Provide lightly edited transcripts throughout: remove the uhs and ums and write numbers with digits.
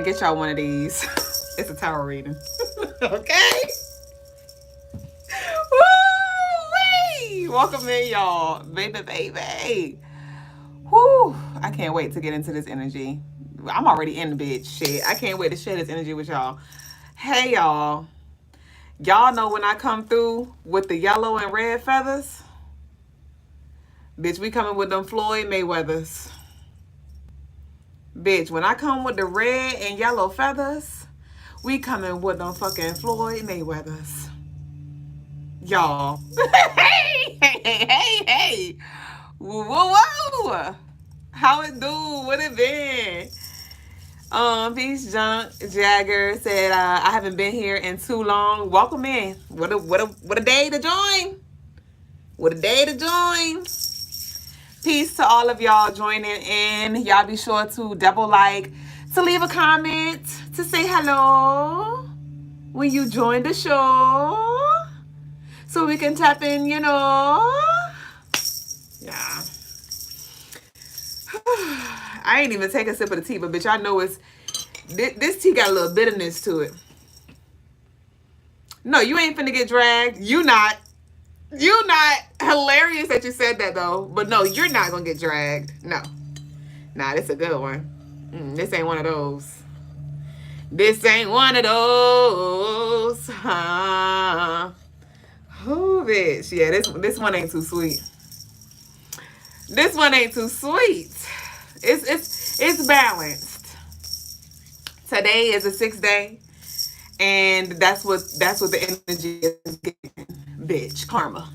and get y'all one of these. It's a tarot reading. Okay? Woo-wee! Welcome in, y'all. Baby. Whoo! I can't wait to get into this energy. I'm already in the bitch. Shit. I can't wait to share this energy with y'all. Hey, y'all. Y'all know when I come through with the yellow and red feathers? Bitch, we coming with them Floyd Mayweathers. Bitch, when I come with the red and yellow feathers, we coming with them fucking Floyd Mayweathers. Y'all. Hey. Whoa. How it do? What it been? Peace, Junk Jagger said, I haven't been here in too long. Welcome in. What a day to join. What a day to join. Peace to all of y'all joining in. Y'all be sure to double like, to leave a comment, to say hello when you join the show. So we can tap in, you know. Yeah. I ain't even take a sip of the tea, but bitch, I know it's this tea got a little bitterness to it. No, you ain't finna get dragged. You not. Hilarious that you said that though. But no, you're not gonna get dragged. No. Nah, this a good one. This ain't one of those. This ain't one of those. Oh, bitch. Yeah, this one ain't too sweet. This one ain't too sweet. It's balanced. Today is a 6th day, and that's what the energy is getting. Bitch, karma.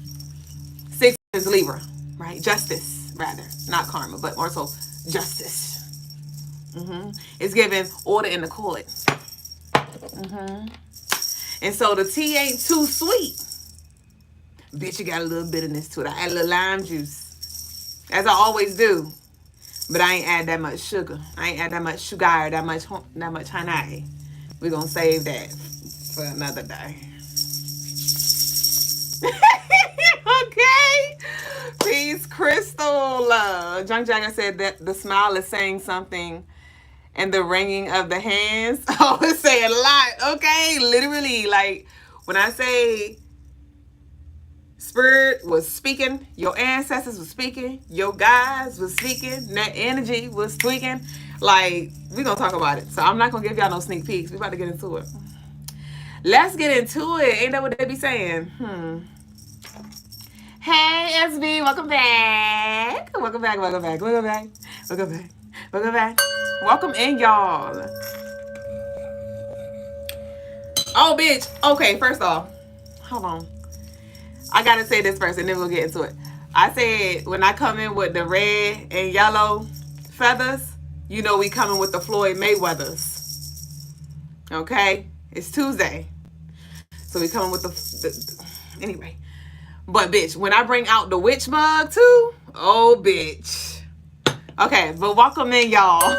6 is Libra, right? Justice, rather, not karma, but more so justice. It's giving order in the court. And so the tea ain't too sweet. Bitch, you got a little bitterness to it. I add a little lime juice, as I always do. But I ain't add that much sugar. I ain't add that much sugar, that much honey. We're going to save that for another day. Okay. Peace, Crystal. Junk Jagger said that the smile is saying something and the wringing of the hands. Oh, it's saying a lot. Okay. Literally, like when I say Spirit was speaking, your ancestors was speaking, your guides was speaking, that energy was tweaking. Like, we gonna talk about it. So I'm not gonna give y'all no sneak peeks. We about to get into it. Let's get into it. Ain't that what they be saying? Hey, SB, welcome back. Welcome back. Welcome in, y'all. Oh, bitch. Okay, first off, hold on. I gotta say this first and then we'll get into it. I said when I come in with the red and yellow feathers, you know we coming with the Floyd Mayweathers. Okay? It's Tuesday. So we coming with the anyway. But bitch, when I bring out the witch mug too, oh bitch. Okay, but welcome in, y'all.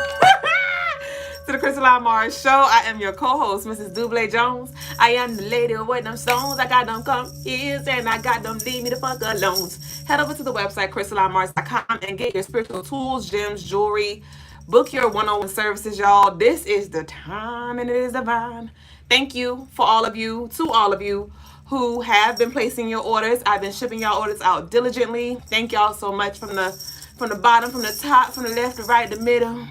To the Crystaline Mars show. I am your co-host, Mrs. Double Jones. I am the lady with them stones. I got them come ears and I got them leave me the fuck alone. Head over to the website, CrystalineMars.com, and get your spiritual tools, gems, jewelry. Book your one-on-one services, y'all. This is the time and it is divine. Thank you to all of you who have been placing your orders. I've been shipping y'all orders out diligently. Thank y'all so much from the bottom, from the top, from the left, the right, the middle.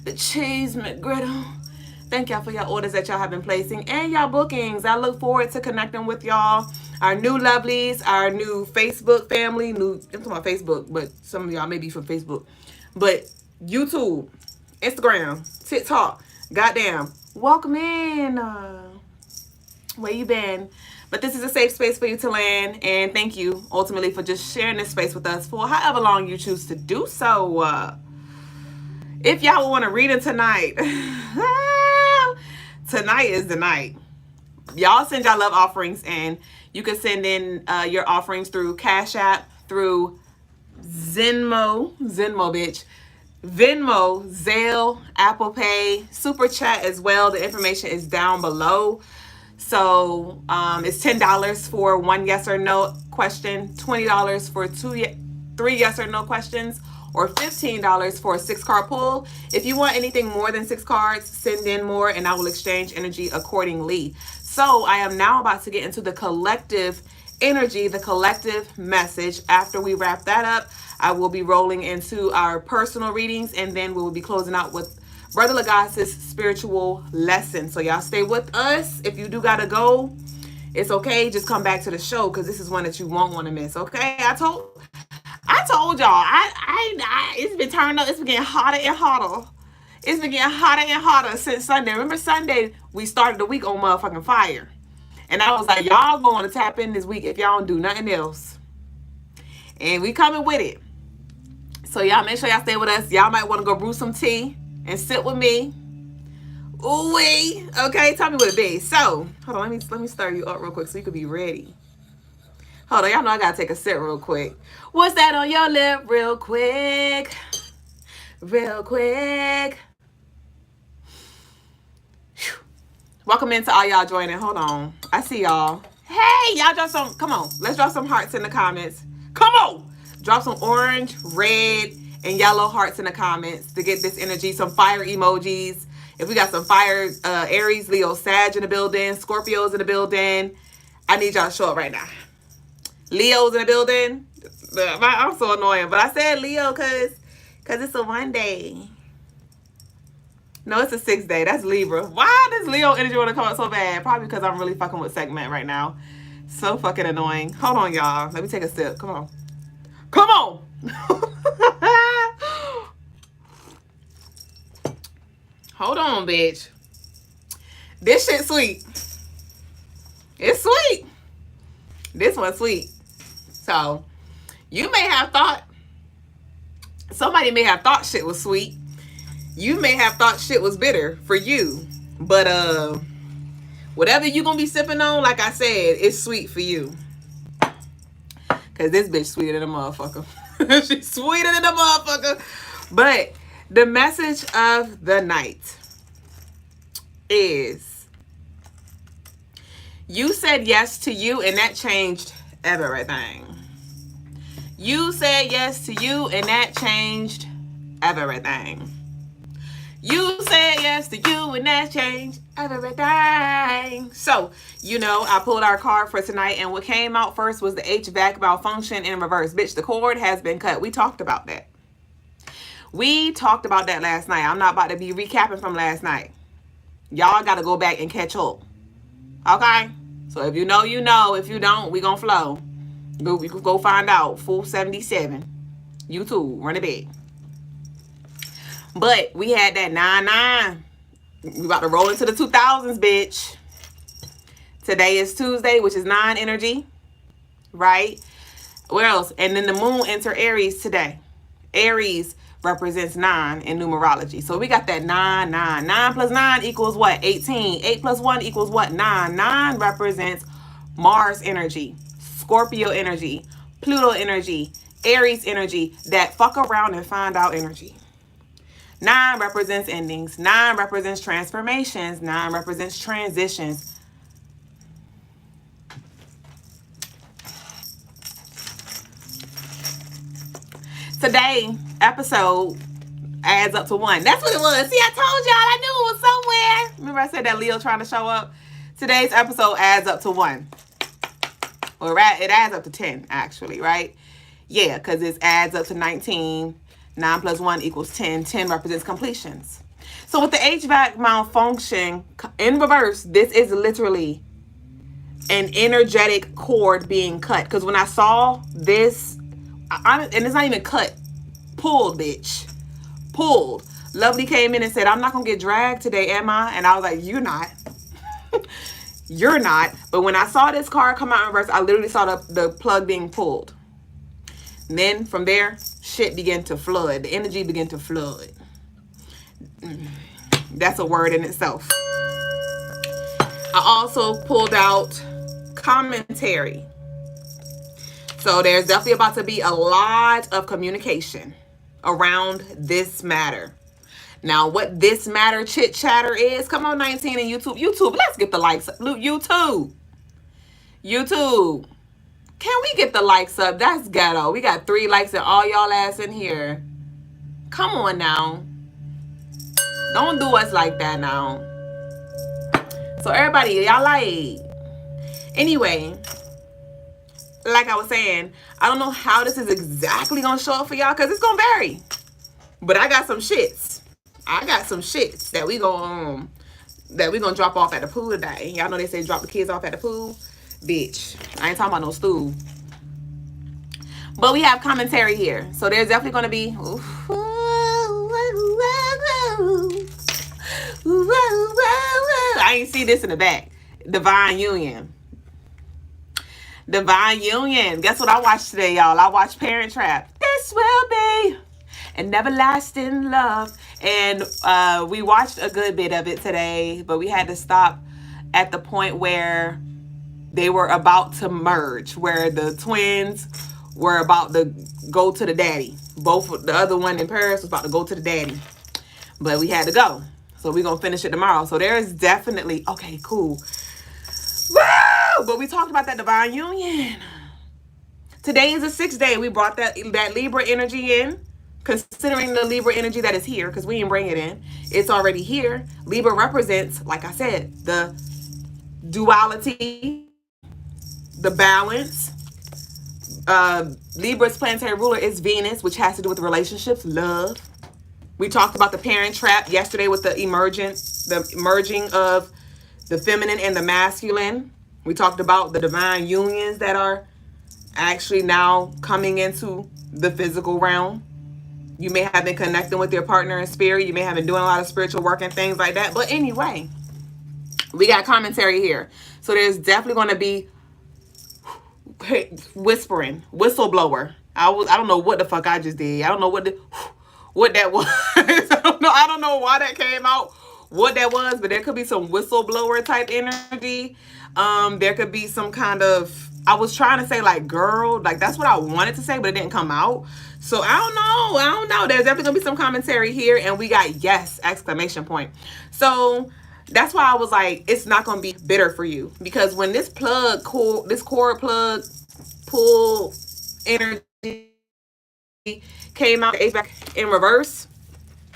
The cheese McGriddle. Thank y'all for your orders that y'all have been placing and y'all bookings. I look forward to connecting with y'all, our new lovelies, our new Facebook family. I'm talking about Facebook, but some of y'all may be from Facebook. But YouTube, Instagram, TikTok, goddamn, welcome in. Where you been? But this is a safe space for you to land. And thank you ultimately for just sharing this space with us for however long you choose to do so. If y'all want to read it tonight, tonight is the night. Y'all send y'all love offerings in. You can send in your offerings through Cash App, through Venmo, bitch. Venmo, Zelle, Apple Pay, Super Chat as well. The information is down below. So it's $10 for one yes or no question, $20 for three yes or no questions, or $15 for a 6-card pull. If you want anything more than 6 cards, send in more and I will exchange energy accordingly. So I am now about to get into the collective energy, the collective message. After we wrap that up, I will be rolling into our personal readings, and then we will be closing out with Brother Lagas's spiritual lesson. So y'all stay with us. If you do gotta go, it's okay. Just come back to the show because this is one that you won't want to miss. Okay, I told y'all. It's been turning up. It's been getting hotter and hotter. It's been getting hotter and hotter since Sunday. Remember Sunday we started the week on motherfucking fire, and I was like, y'all going to tap in this week if y'all don't do nothing else, and we coming with it. So y'all make sure y'all stay with us. Y'all might want to go brew some tea and sit with me. Ooh wee. Okay, tell me what it be. So hold on, let me stir you up real quick so you can be ready. Hold on, y'all know I gotta take a sip real quick. What's that on your lip? Real quick. Real quick. Whew. Welcome into all y'all joining. Hold on. I see y'all. Hey, y'all drop some, come on. Let's drop some hearts in the comments. Come on. Drop some orange, red, and yellow hearts in the comments to get this energy. Some fire emojis. If we got some fire, Aries, Leo, Sag in the building, Scorpios in the building, I need y'all to show up right now. Leo's in the building. I'm so annoying, but I said Leo because it's a 1 day. No, it's a 6 day. That's Libra. Why does Leo energy want to come out so bad? Probably because I'm really fucking with segment right now. So fucking annoying. Hold on, y'all. Let me take a sip. Come on. Come on. Hold on, bitch. This shit sweet. It's sweet. This one's sweet. So, you may have thought, somebody may have thought shit was sweet. You may have thought shit was bitter for you. But, whatever you gonna be sipping on, like I said, it's sweet for you. Because this bitch sweeter than a motherfucker. She's sweeter than a motherfucker. But the message of the night is, you said yes to you and that changed everything. You said yes to you and that changed everything. You said yes to you and that changed everything. So, you know, I pulled our card for tonight, and what came out first was the HVAC malfunction in reverse. Bitch, the cord has been cut. We talked about that. We talked about that last night. I'm not about to be recapping from last night. Y'all got to go back and catch up. Okay? So if you know, you know. If you don't, we gonna flow. We could go find out. Full 77. YouTube, run it back. But we had that 9-9. We about to roll into the 2000s, bitch. Today is Tuesday, which is 9 energy. Right? What else? And then the moon enter Aries today. Aries represents 9 in numerology. So we got that 9, 9. 9 plus 9 equals what? 18. 8 plus 1 equals what? 9. 9 represents Mars energy, Scorpio energy, Pluto energy, Aries energy, that fuck around and find out energy. 9 represents endings. 9 represents transformations. 9 represents transitions. Today episode adds up to 1. That's what it was. See, I told y'all. I knew it was somewhere. Remember I said that Leo trying to show up? Today's episode adds up to 1. Or it adds up to 10, actually, right? Yeah, because it adds up to 19. 9 plus 1 equals 10. 10 represents completions. So with the HVAC malfunction in reverse, this is literally an energetic cord being cut. Because when I saw this, and it's not even cut, pulled, bitch. Pulled. Lovely came in and said, I'm not going to get dragged today, am I? And I was like, you're not. You're not. But when I saw this card come out in reverse, I literally saw the plug being pulled. And then from there, shit began to flood. The energy began to flood. That's a word in itself. I also pulled out commentary. So there's definitely about to be a lot of communication around this matter. Now, what this matter chit chatter is, come on, 19 and YouTube. YouTube, let's get the likes up. YouTube. Can we get the likes up? That's ghetto. We got 3 likes and all y'all ass in here. Come on now. Don't do us like that now. So everybody, y'all like... Anyway, like I was saying, I don't know how this is exactly going to show up for y'all because it's going to vary. But I got some shits. That we going to drop off at the pool today. Y'all know they say drop the kids off at the pool. Bitch, I ain't talking about no stool. But we have commentary here. So there's definitely going to be... I ain't see this in the back. Divine Union. Divine Union. Guess what I watched today, y'all? I watched Parent Trap. This will be an everlasting love. And we watched a good bit of it today, but we had to stop at the point where they were about to merge, where the twins were about to go to the daddy. Both, the other one in Paris was about to go to the daddy. But we had to go. So we're going to finish it tomorrow. So there is definitely... Okay, cool. Woo! But we talked about that divine union. Today is the 6th day. We brought that Libra energy in. Considering the Libra energy that is here, because we didn't bring it in. It's already here. Libra represents, like I said, the duality, the balance. Libra's planetary ruler is Venus, which has to do with relationships, love. We talked about the parent trap yesterday with the merging of the feminine and the masculine. We talked about the divine unions that are actually now coming into the physical realm. You may have been connecting with your partner in spirit. You may have been doing a lot of spiritual work and things like that. But anyway, we got commentary here. So there's definitely going to be whispering, whistleblower. I don't know what the fuck I just did. I don't know what that was. I don't know why that came out, what that was, but there could be some whistleblower type energy. There could be some kind of, I was trying to say like girl, like that's what I wanted to say, but it didn't come out. So I don't know. There's definitely gonna be some commentary here, and we got yes, exclamation point. So that's why I was like, it's not gonna be bitter for you, because when this cord plug pull energy came out in reverse,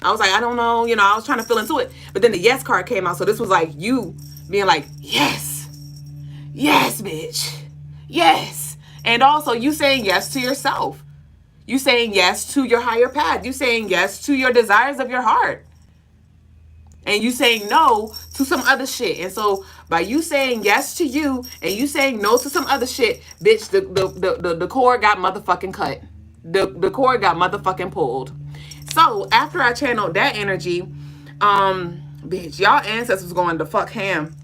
I was like, I don't know, I was trying to feel into it, but then the yes card came out. So this was like you being like, yes, bitch, yes. And also you saying yes to yourself. You saying yes to your higher path. You saying yes to your desires of your heart. And you saying no to some other shit. And so by you saying yes to you and you saying no to some other shit, bitch, the cord got motherfucking cut. The cord got motherfucking pulled. So after I channeled that energy, bitch, y'all ancestors going to fuck ham.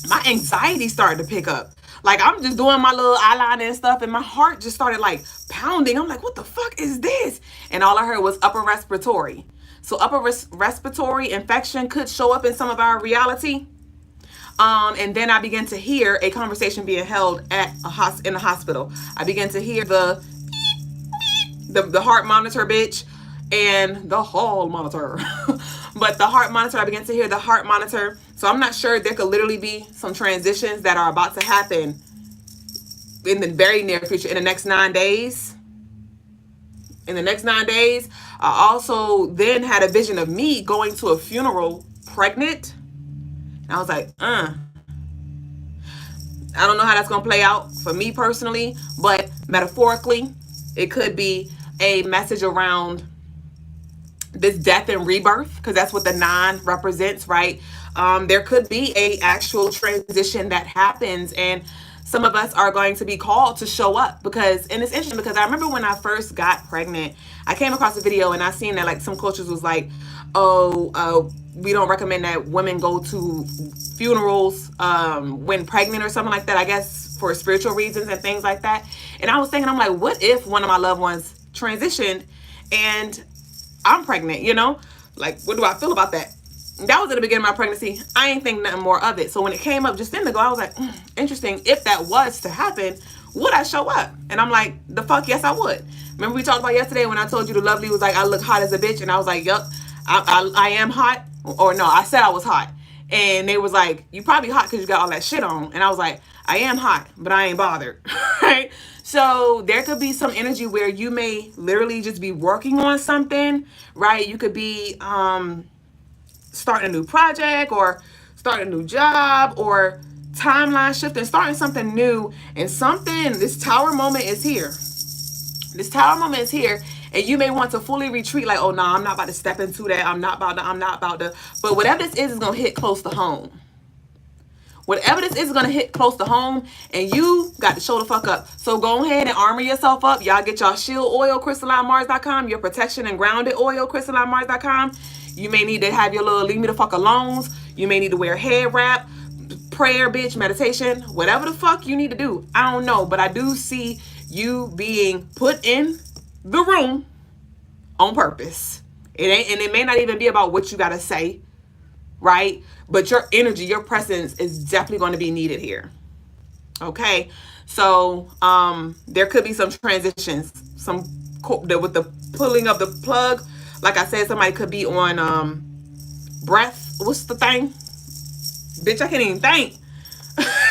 My anxiety started to pick up. Like, I'm just doing my little eyeliner and stuff, and my heart just started like pounding. I'm like, what the fuck is this? And all I heard was upper respiratory. So upper respiratory infection could show up in some of our reality. And then I began to hear a conversation being held at in the hospital. I began to hear the heart monitor, bitch, and the hall monitor. But the heart monitor, I began to hear the heart monitor. So I'm not sure, there could literally be some transitions that are about to happen in the very near future, in the next 9 days. In the next 9 days. I also then had a vision of me going to a funeral pregnant. And I was like, I don't know how that's going to play out for me personally, but metaphorically, it could be a message around this death and rebirth, because that's what the 9 represents, right? There could be a actual transition that happens, and some of us are going to be called to show up, because, and it's interesting because I remember when I first got pregnant, I came across a video and I seen that like some cultures was like, we don't recommend that women go to funerals when pregnant or something like that, I guess for spiritual reasons and things like that. And I was thinking, I'm like, what if one of my loved ones transitioned and I'm pregnant, like, what do I feel about that? That was at the beginning of my pregnancy. I ain't think nothing more of it. So when it came up just then ago, I was like, interesting. If that was to happen, would I show up? And I'm like, the fuck yes, I would. Remember we talked about yesterday when I told you the lovely was like, I look hot as a bitch. And I was like, yup, I am hot. Or no, I said I was hot. And they was like, you probably hot because you got all that shit on. And I was like, I am hot, but I ain't bothered. Right? So there could be some energy where you may literally just be working on something, right? You could be starting a new project or starting a new job or timeline shifting, starting something new, and this tower moment is here. This tower moment is here, and you may want to fully retreat, like, oh no, I'm not about to step into that. I'm not about to. But whatever this is gonna hit close to home. Whatever this is gonna hit close to home, and you got to show the fuck up. So go ahead and armor yourself up. Y'all get y'all shield oil, CrystalineMars.com, your protection and grounded oil, CrystalineMars.com. You may need to have your little leave me the fuck alones. You may need to wear hair wrap, prayer, bitch, meditation, whatever the fuck you need to do. I don't know, but I do see you being put in the room on purpose. It may not even be about what you gotta say, right? But your energy, your presence is definitely going to be needed here. Okay, so there could be some transitions, with the pulling of the plug. Like I said, somebody could be on breath. What's the thing? Bitch, I can't even think.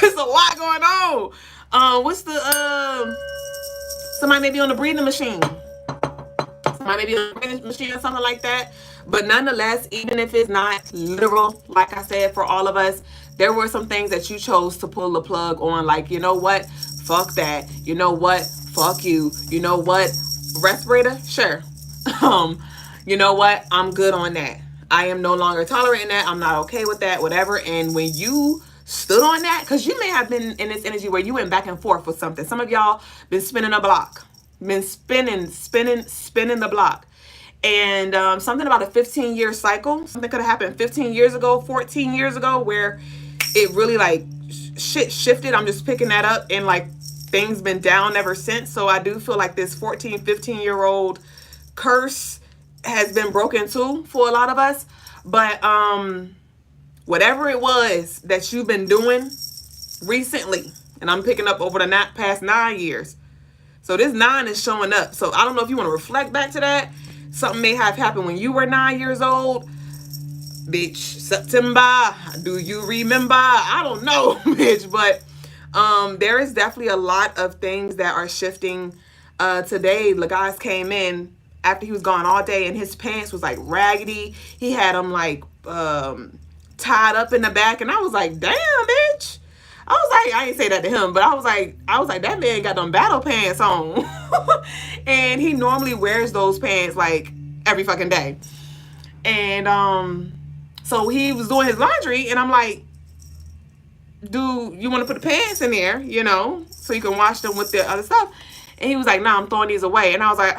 There's a lot going on. What's the somebody may be on the breathing machine. Somebody may be on the breathing machine or something like that. But nonetheless, even if it's not literal, like I said, for all of us, there were some things that you chose to pull the plug on. Like, you know what? Fuck that. You know what? Fuck you. You know what? Respirator? Sure. You know what? I'm good on that. I am no longer tolerating that. I'm not okay with that, whatever. And when you stood on that, because you may have been in this energy where you went back and forth with something. Some of y'all been spinning a block. Been spinning the block. And something about a 15-year cycle. Something could have happened 15 years ago, 14 years ago, where it really like shit shifted. I'm just picking that up, and like things been down ever since. So I do feel like this 14, 15-year-old curse has been broken too for a lot of us. But whatever it was that you've been doing recently, and I'm picking up over the past 9 years. So this 9 is showing up. So I don't know if you want to reflect back to that. Something may have happened when you were 9 years old. Bitch, September, do you remember? I don't know, bitch. But there is definitely a lot of things that are shifting today. The guys came in after he was gone all day, and his pants was like raggedy. He had them like tied up in the back, and I was like, damn, bitch. I was like, I didn't say that to him, but I was like, that man got them battle pants on. And he normally wears those pants like every fucking day. And so he was doing his laundry, and I'm like, do you want to put the pants in there, you know, so you can wash them with the other stuff? And he was like, nah, I'm throwing these away. And I was like,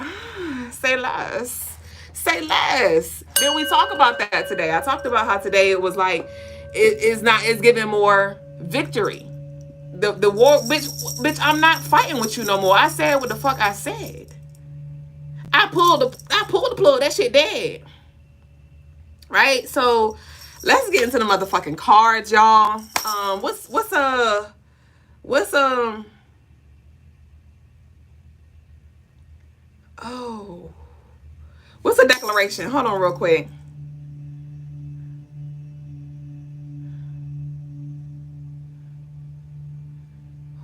say less. Say less. Then we talk about that today. I talked about how today it was like, it's giving more victory. The war, bitch, I'm not fighting with you no more. I said what the fuck I said. I pulled the plug. That shit dead. Right? So let's get into the motherfucking cards, y'all. What's the declaration? Hold on real quick.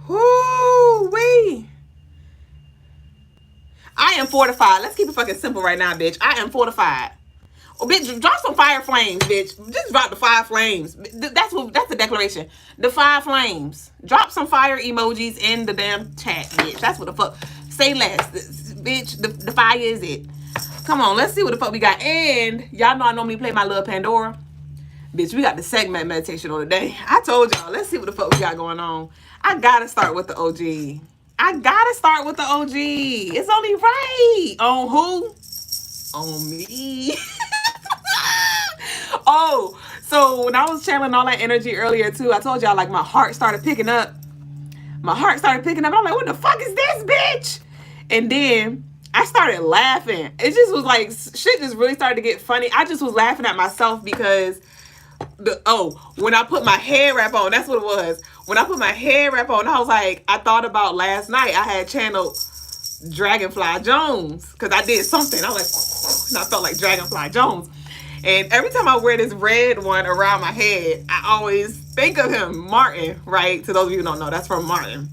Woo-wee. I am fortified. Let's keep it fucking simple right now, bitch. I am fortified. Oh, bitch, drop some fire flames, bitch. Just drop the 5 flames. That's the declaration. The 5 flames. Drop some fire emojis in the damn chat, bitch. That's what the fuck. Say less, bitch. The fire is it. Come on, let's see what the fuck we got. And y'all know I normally play my little Pandora. Bitch, we got the segment meditation on today. I told y'all, let's see what the fuck we got going on. I gotta start with the OG. It's only right. On who? On me. Oh, so when I was channeling all that energy earlier too, I told y'all like my heart started picking up. I'm like, what the fuck is this, bitch? And then I started laughing. It just was like, shit just really started to get funny. I just was laughing at myself because when I put my hair wrap on, that's what it was. When I put my hair wrap on, I was like, I thought about last night. I had channeled Dragonfly Jones because I did something. I was like, and I felt like Dragonfly Jones. And every time I wear this red one around my head, I always think of him, Martin, right? To those of you who don't know, that's from Martin.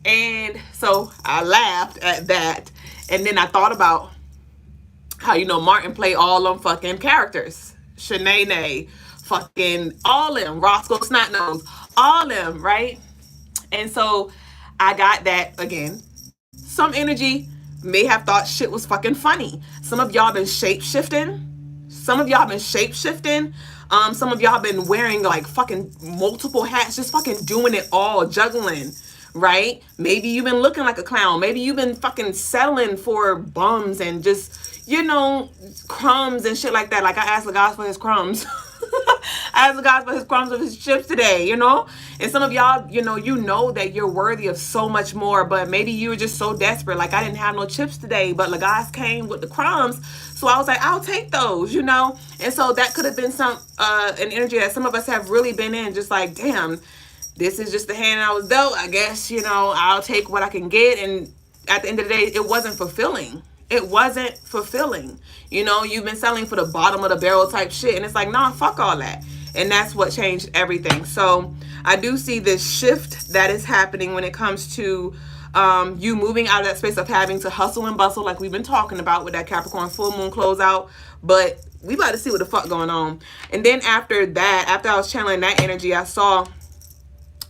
And so I laughed at that. And then I thought about how, you know, Martin played all them fucking characters. Shanae, fucking all them, Roscoe Snotnose, all them, right? And so I got that again. Some energy may have thought shit was fucking funny. Some of y'all been shape-shifting. Some of y'all been shape-shifting. Some of y'all been wearing like fucking multiple hats, just fucking doing it all, juggling, right? Maybe you've been looking like a clown. Maybe you've been fucking settling for bums and just, you know, crumbs and shit like that. Like I asked the God for his crumbs. I asked the God for his crumbs of his chips today, you know? And some of y'all, you know that you're worthy of so much more, but maybe you were just so desperate. Like, I didn't have no chips today, but Lagos came with the crumbs. So I was like, I'll take those, you know? And so that could have been an energy that some of us have really been in, just like, damn, this is just the hand I was dealt. I guess, you know, I'll take what I can get. And at the end of the day, it wasn't fulfilling. It wasn't fulfilling. You know, you've been selling for the bottom of the barrel type shit. And it's like, nah, fuck all that. And that's what changed everything. So I do see this shift that is happening when it comes to you moving out of that space of having to hustle and bustle like we've been talking about with that Capricorn full moon closeout. But we about to see what the fuck going on. And then after that, after I was channeling that energy, I saw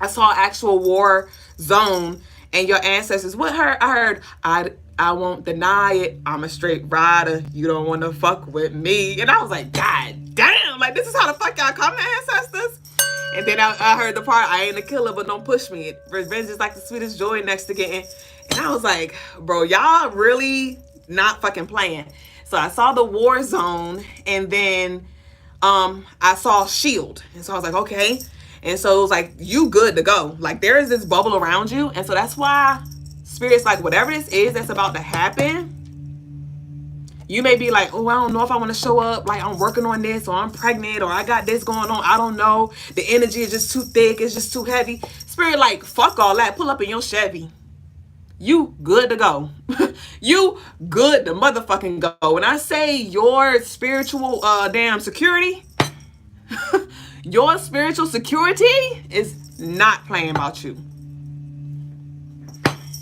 actual war zone and your ancestors. What I heard, I won't deny it. I'm a straight rider. You don't want to fuck with me. And I was like, God damn, like this is how the fuck y'all come, ancestors. And then I heard the part, I ain't a killer, but don't push me. Revenge is like the sweetest joy next to getting. And I was like, bro, y'all really not fucking playing. So I saw the war zone, and then I saw shield. And so I was like, okay. And so it was like, you good to go. Like there is this bubble around you. And so that's why Spirit's like, whatever this is that's about to happen, you may be like, oh, I don't know if I want to show up. Like I'm working on this, or I'm pregnant, or I got this going on. I don't know. The energy is just too thick. It's just too heavy. Spirit like, fuck all that. Pull up in your Chevy. You good to go. You good to motherfucking go. When I say your spiritual damn security, your spiritual security is not playing about you.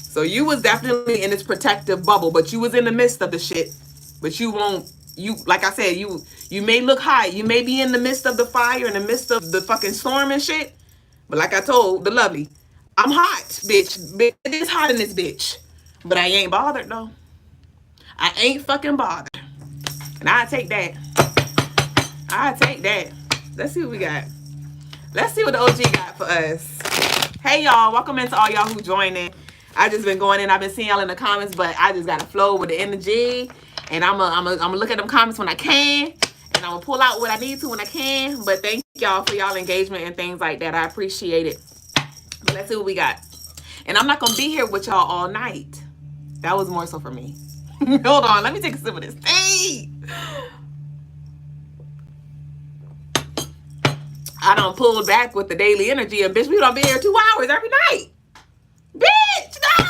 So you was definitely in this protective bubble, but you was in the midst of the shit. But you won't, like I said, you may look high. You may be in the midst of the fire, in the midst of the fucking storm and shit. But like I told the lovely, I'm hot, bitch. It is hot in this bitch. But I ain't bothered though. I ain't fucking bothered. And I take that. I take that. Let's see what we got. Let's see what the OG got for us. Hey y'all, welcome into all y'all who joined in. I just been going in. I've been seeing y'all in the comments, but I just gotta flow with the energy. And I'm gonna look at them comments when I can, and I'm gonna pull out what I need to when I can. But thank y'all for y'all engagement and things like that. I appreciate it. But let's see what we got. And I'm not gonna be here with y'all all night. That was more so for me. Hold on, let me take a sip of this. Hey, I done pulled back with the daily energy, and bitch, we don't be here 2 hours every night. Bitch, no.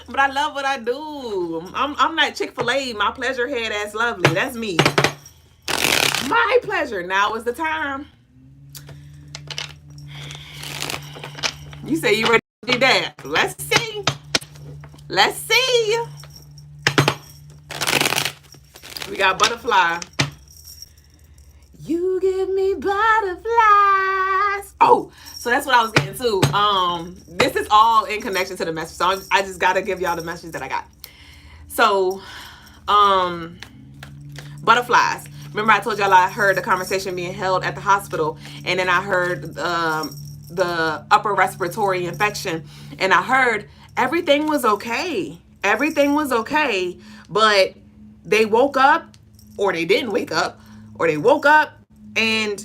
But I love what I do. I'm like Chick-fil-A, my pleasure head ass lovely. That's me. My pleasure. Now is the time. You say you ready to do that. Let's see. Let's see. We got butterfly. You give me butterflies. Oh, so that's what I was getting to. This is all in connection to the message. So I just got to give y'all the message that I got. So, butterflies. Remember I told y'all I heard the conversation being held at the hospital. And then I heard the upper respiratory infection. And I heard everything was okay. Everything was okay. But they woke up, or they didn't wake up, or they woke up and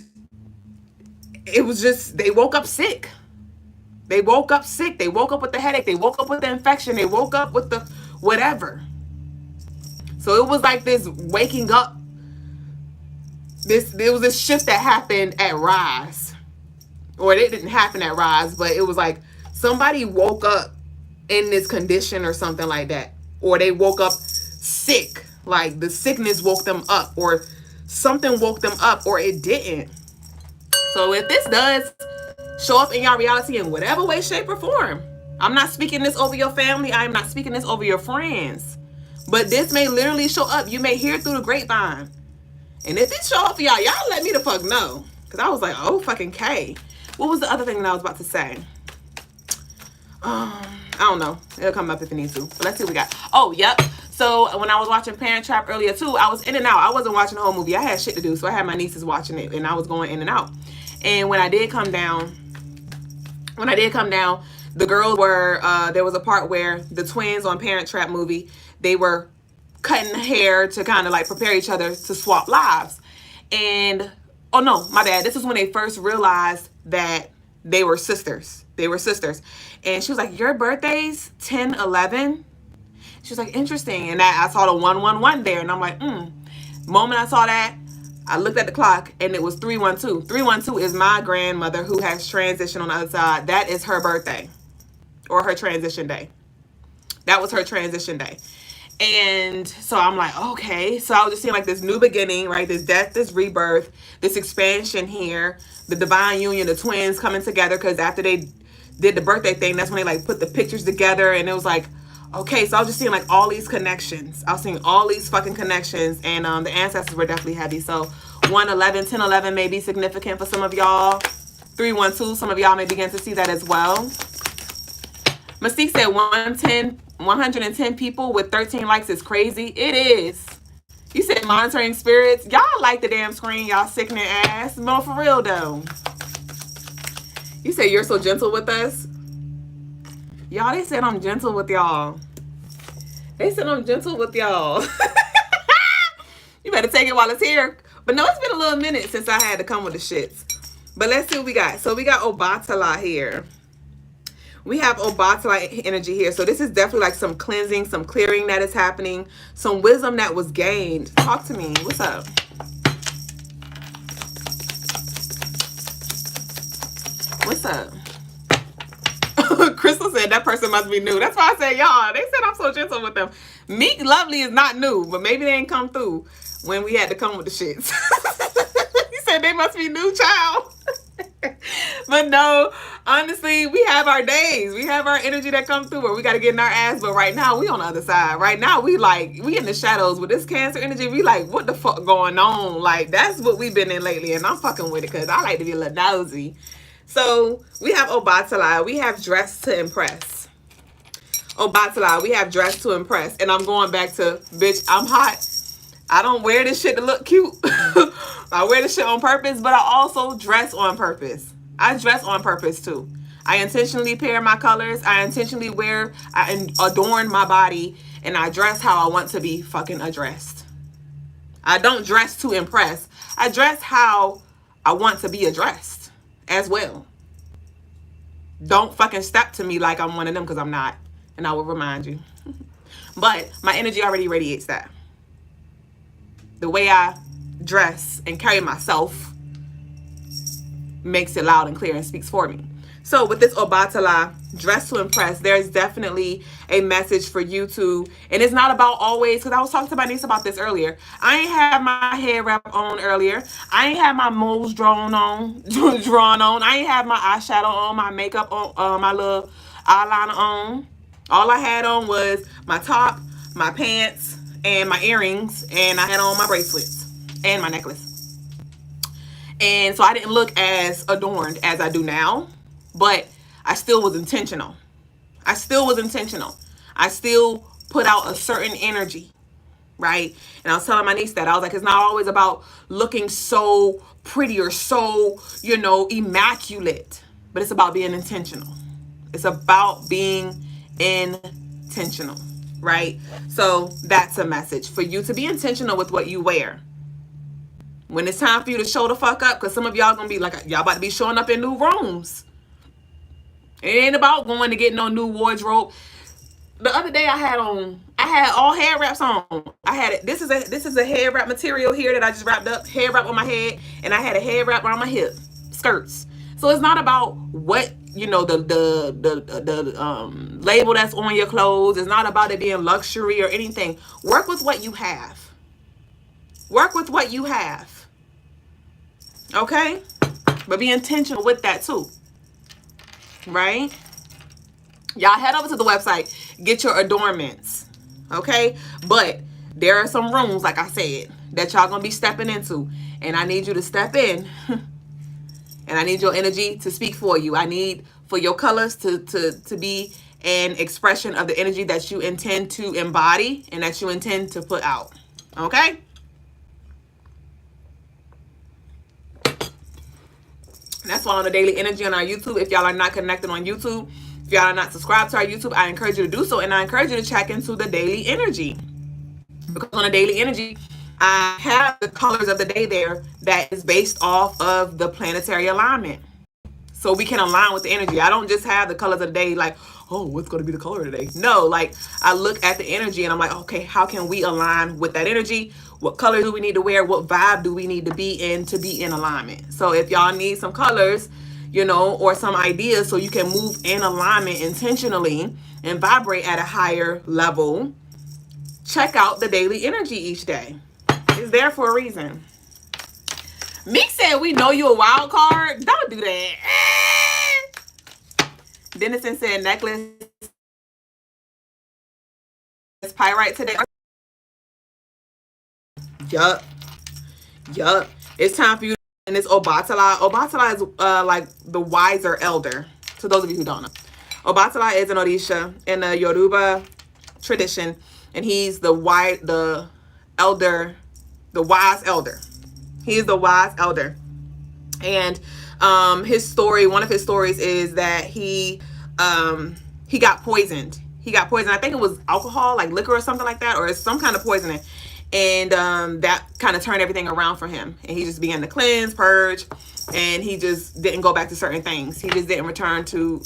it was just, they woke up sick. They woke up sick. They woke up with the headache. They woke up with the infection. They woke up with the whatever. So it was like this waking up. There was this shift that happened at Rise. Or it didn't happen at Rise, but it was like somebody woke up in this condition or something like that. Or they woke up sick. Like the sickness woke them up, or something woke them up, or it didn't. So if this does show up in your reality in whatever way, shape, or form, I'm not speaking this over your family. I'm not speaking this over your friends. But this may literally show up. You may hear through the grapevine. And if it show up for y'all, y'all let me the fuck know. Because I was like, oh, fucking K. What was the other thing that I was about to say? I don't know. It'll come up if it needs to. But let's see what we got. Oh, yep. So when I was watching Parent Trap earlier too, I was in and out. I wasn't watching the whole movie. I had shit to do. So I had my nieces watching it. And I was going in and out. And when I did come down, the girls were, there was a part where the twins on Parent Trap movie, they were cutting hair to kind of like prepare each other to swap lives. And, oh no, my bad. This is when they first realized that they were sisters. They were sisters. And she was like, your birthday's 10/11? She was like, interesting. And I saw the 111 there. And I'm like, Moment I saw that, I looked at the clock and it was 312. 312 is my grandmother who has transitioned on the other side. That is her birthday, or her transition day. That was her transition day. And so I'm like, okay. So I was just seeing like this new beginning, right? This death, this rebirth, this expansion here, the divine union, the twins coming together. Because after they did the birthday thing, that's when they like put the pictures together. And it was like, okay. So I was just seeing like all these connections. I was seeing all these fucking connections. And the ancestors were definitely heavy. So 111, 1011 may be significant for some of y'all. 312, some of y'all may begin to see that as well. Mystique said 110 people with 13 likes is crazy. It is. You said monitoring spirits. Y'all like the damn screen, y'all sickening ass. No, for real though. You said you're so gentle with us. Y'all, they said I'm gentle with y'all. They said I'm gentle with y'all. You better take it while it's here. But no, it's been a little minute since I had to come with the shits. But let's see what we got. So we got Obatala here. We have Obatala energy here. So this is definitely like some cleansing, some clearing that is happening. Some wisdom that was gained. Talk to me. What's up? What's up? Crystal said that person must be new. That's why I said, y'all, they said I'm so gentle with them. Meek Lovely is not new, but maybe they ain't come through when we had to come with the shits. He said they must be new, child. But no, honestly, we have our days. We have our energy that comes through where we got to get in our ass. But right now, we on the other side. Right now, we in the shadows with this Cancer energy. We like, what the fuck going on? Like, that's what we've been in lately. And I'm fucking with it because I like to be a little nosy. So we have Obatala. We have dress to impress. Obatala, we have dress to impress. And I'm going back to, bitch, I'm hot. I don't wear this shit to look cute. I wear this shit on purpose, but I also dress on purpose. I dress on purpose too. I intentionally pair my colors. I intentionally adorn my body, and I dress how I want to be fucking addressed. I don't dress to impress. I dress how I want to be addressed as well. Don't fucking step to me like I'm one of them, because I'm not. And I will remind you. But my energy already radiates that. The way I dress and carry myself makes it loud and clear and speaks for me. So with this Obatala, dress to impress, there's definitely a message for you to, and it's not about always, because I was talking to my niece about this earlier. I ain't have my hair wrap on earlier. I ain't have my moles drawn on. I ain't have my eyeshadow on, my makeup on, my little eyeliner on. All I had on was my top, my pants, and my earrings, and I had on my bracelets and my necklace. And so I didn't look as adorned as I do now, but I still was intentional. I still put out a certain energy, right? And I was telling my niece that. I was like, it's not always about looking so pretty or so, immaculate, but it's about being intentional. It's about being intentional. Right? So that's a message for you to be intentional with what you wear. When it's time for you to show the fuck up, because some of y'all gonna be like, y'all about to be showing up in new rooms. It ain't about going to get no new wardrobe. The other day I had all hair wraps on. I had it. This is a hair wrap material here that I just wrapped up, hair wrap on my head, and I had a hair wrap around my hip, skirts. So it's not about what you know, the label that's on your clothes. It's not about it being luxury or anything. Work with what you have. Work with what you have. Okay? But be intentional with that too. Right? Y'all head over to the website. Get your adornments. Okay? But there are some rooms, like I said, that y'all gonna be stepping into. And I need you to step in. And I need your energy to speak for you. I need for your colors to be an expression of the energy that you intend to embody and that you intend to put out. Okay? That's why on the daily energy on our YouTube, if y'all are not connected on YouTube, if y'all are not subscribed to our YouTube, I encourage you to do so. And I encourage you to check into the daily energy. Because on the daily energy, I have the colors of the day there that is based off of the planetary alignment. So we can align with the energy. I don't just have the colors of the day like, oh, what's going to be the color of the day? No, like I look at the energy and I'm like, okay, how can we align with that energy? What color do we need to wear? What vibe do we need to be in alignment? So if y'all need some colors, you know, or some ideas so you can move in alignment intentionally and vibrate at a higher level, check out the daily energy each day. It's there for a reason. Meek said, we know you a wild card. Don't do that. Dennison said, necklace is pyrite today. Yup. It's time for you. And it's Obatala. Obatala is like the wiser elder. To those of you who don't know. Obatala is an Orisha in the Yoruba tradition. And he's the wise elder. He is the wise elder. And his story, one of his stories is that he got poisoned. I think it was alcohol, like liquor or something like that, or some kind of poisoning. And that kind of turned everything around for him. And he just began to cleanse, purge, and he just didn't go back to certain things. He just didn't return to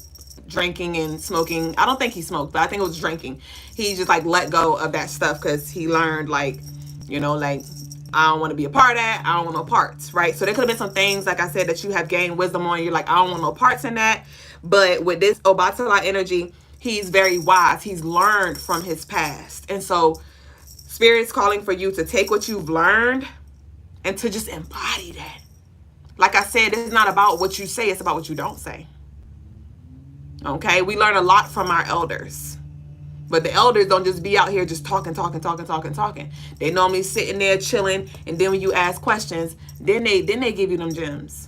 drinking and smoking. I don't think he smoked, but I think it was drinking. He just like let go of that stuff because he learned like, you know, like, I don't want to be a part of that. I don't want no parts, right? So there could have been some things, like I said, that you have gained wisdom on. You're like, I don't want no parts in that. But with this Obatala energy, he's very wise. He's learned from his past. And so Spirit's calling for you to take what you've learned and to just embody that. Like I said, it's not about what you say. It's about what you don't say. Okay? We learn a lot from our elders. But the elders don't just be out here just talking. They normally sitting there chilling, and then when you ask questions, then they give you them gems.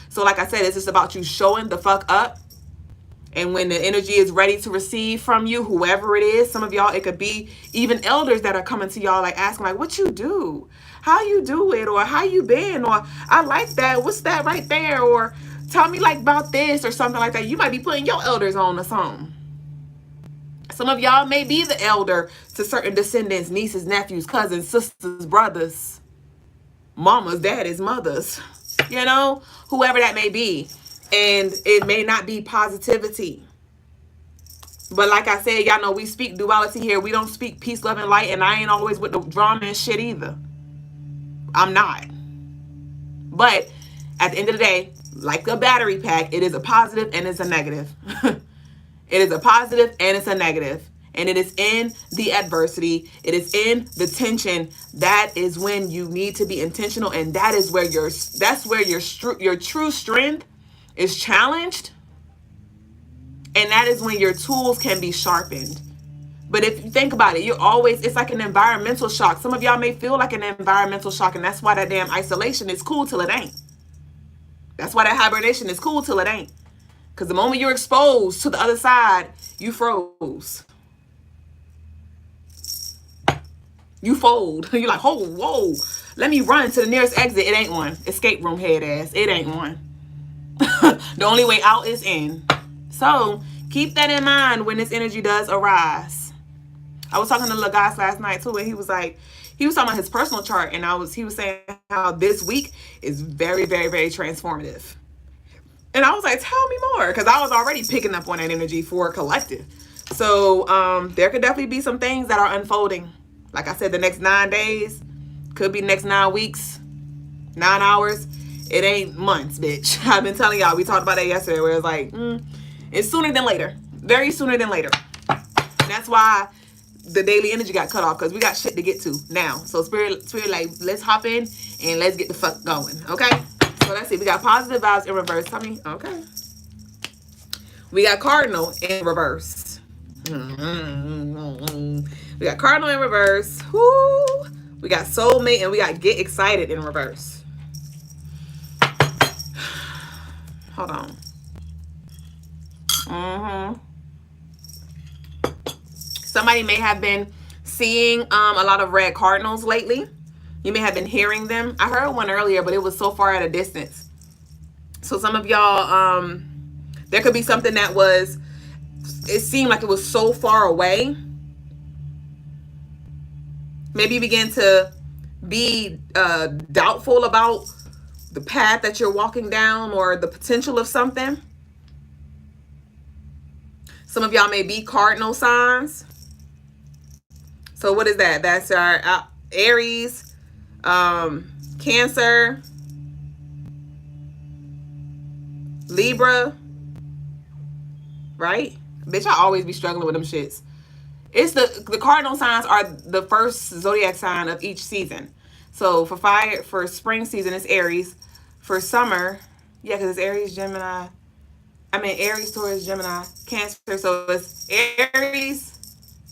So like I said, it's just about you showing the fuck up. And when the energy is ready to receive from you, whoever it is, some of y'all, it could be even elders that are coming to y'all like asking like, what you do? How you do it? Or how you been? Or I like that. What's that right there? Or tell me like about this or something like that. You might be putting your elders on or something. Some of y'all may be the elder to certain descendants, nieces, nephews, cousins, sisters, brothers, mamas, daddies, mothers, you know, whoever that may be. And it may not be positivity. But like I said, y'all know we speak duality here. We don't speak peace, love, and light. And I ain't always with the drama and shit either. I'm not. But at the end of the day, like a battery pack, it is a positive and it's a negative. It is a positive and it's a negative. And it is in the adversity. It is in the tension. That is when you need to be intentional. And that is where your true strength is challenged. And that is when your tools can be sharpened. But if you think about it, it's like an environmental shock. Some of y'all may feel like an environmental shock. And that's why that damn isolation is cool till it ain't. That's why that hibernation is cool till it ain't. Because the moment you're exposed to the other side, you froze. You fold. You're like, oh, whoa. Let me run to the nearest exit. It ain't one. Escape room head ass. It ain't one. The only way out is in. So keep that in mind when this energy does arise. I was talking to Lagos last night too, and he was talking about his personal chart, and he was saying how this week is very, very, very transformative. And I was like, tell me more, because I was already picking up on that energy for collective. So there could definitely be some things that are unfolding. Like I said, the next 9 days, could be next 9 weeks, 9 hours. It ain't months, bitch. I've been telling y'all. We talked about that yesterday where it's like, it's sooner than later. Very sooner than later. And that's why the daily energy got cut off, because we got shit to get to now. So spirit like, let's hop in and let's get the fuck going. Okay? So let's see. We got positive vibes in reverse. Tell me. Okay. We got cardinal in reverse. We got cardinal in reverse. Woo. We got soulmate and we got get excited in reverse. Hold on. Somebody may have been seeing a lot of red cardinals lately. You may have been hearing them. I heard one earlier, but it was so far at a distance. So some of y'all, there could be something that was, it seemed like it was so far away. Maybe you begin to be doubtful about the path that you're walking down or the potential of something. Some of y'all may be cardinal signs. So what is that? That's our Aries, Cancer, Libra, right? Bitch, I always be struggling with them shits. It's the cardinal signs are the first zodiac sign of each season. So for spring season, it's Aries. For summer, yeah, because it's Aries, Gemini. I mean, Aries, Taurus, Gemini, Cancer. So it's Aries,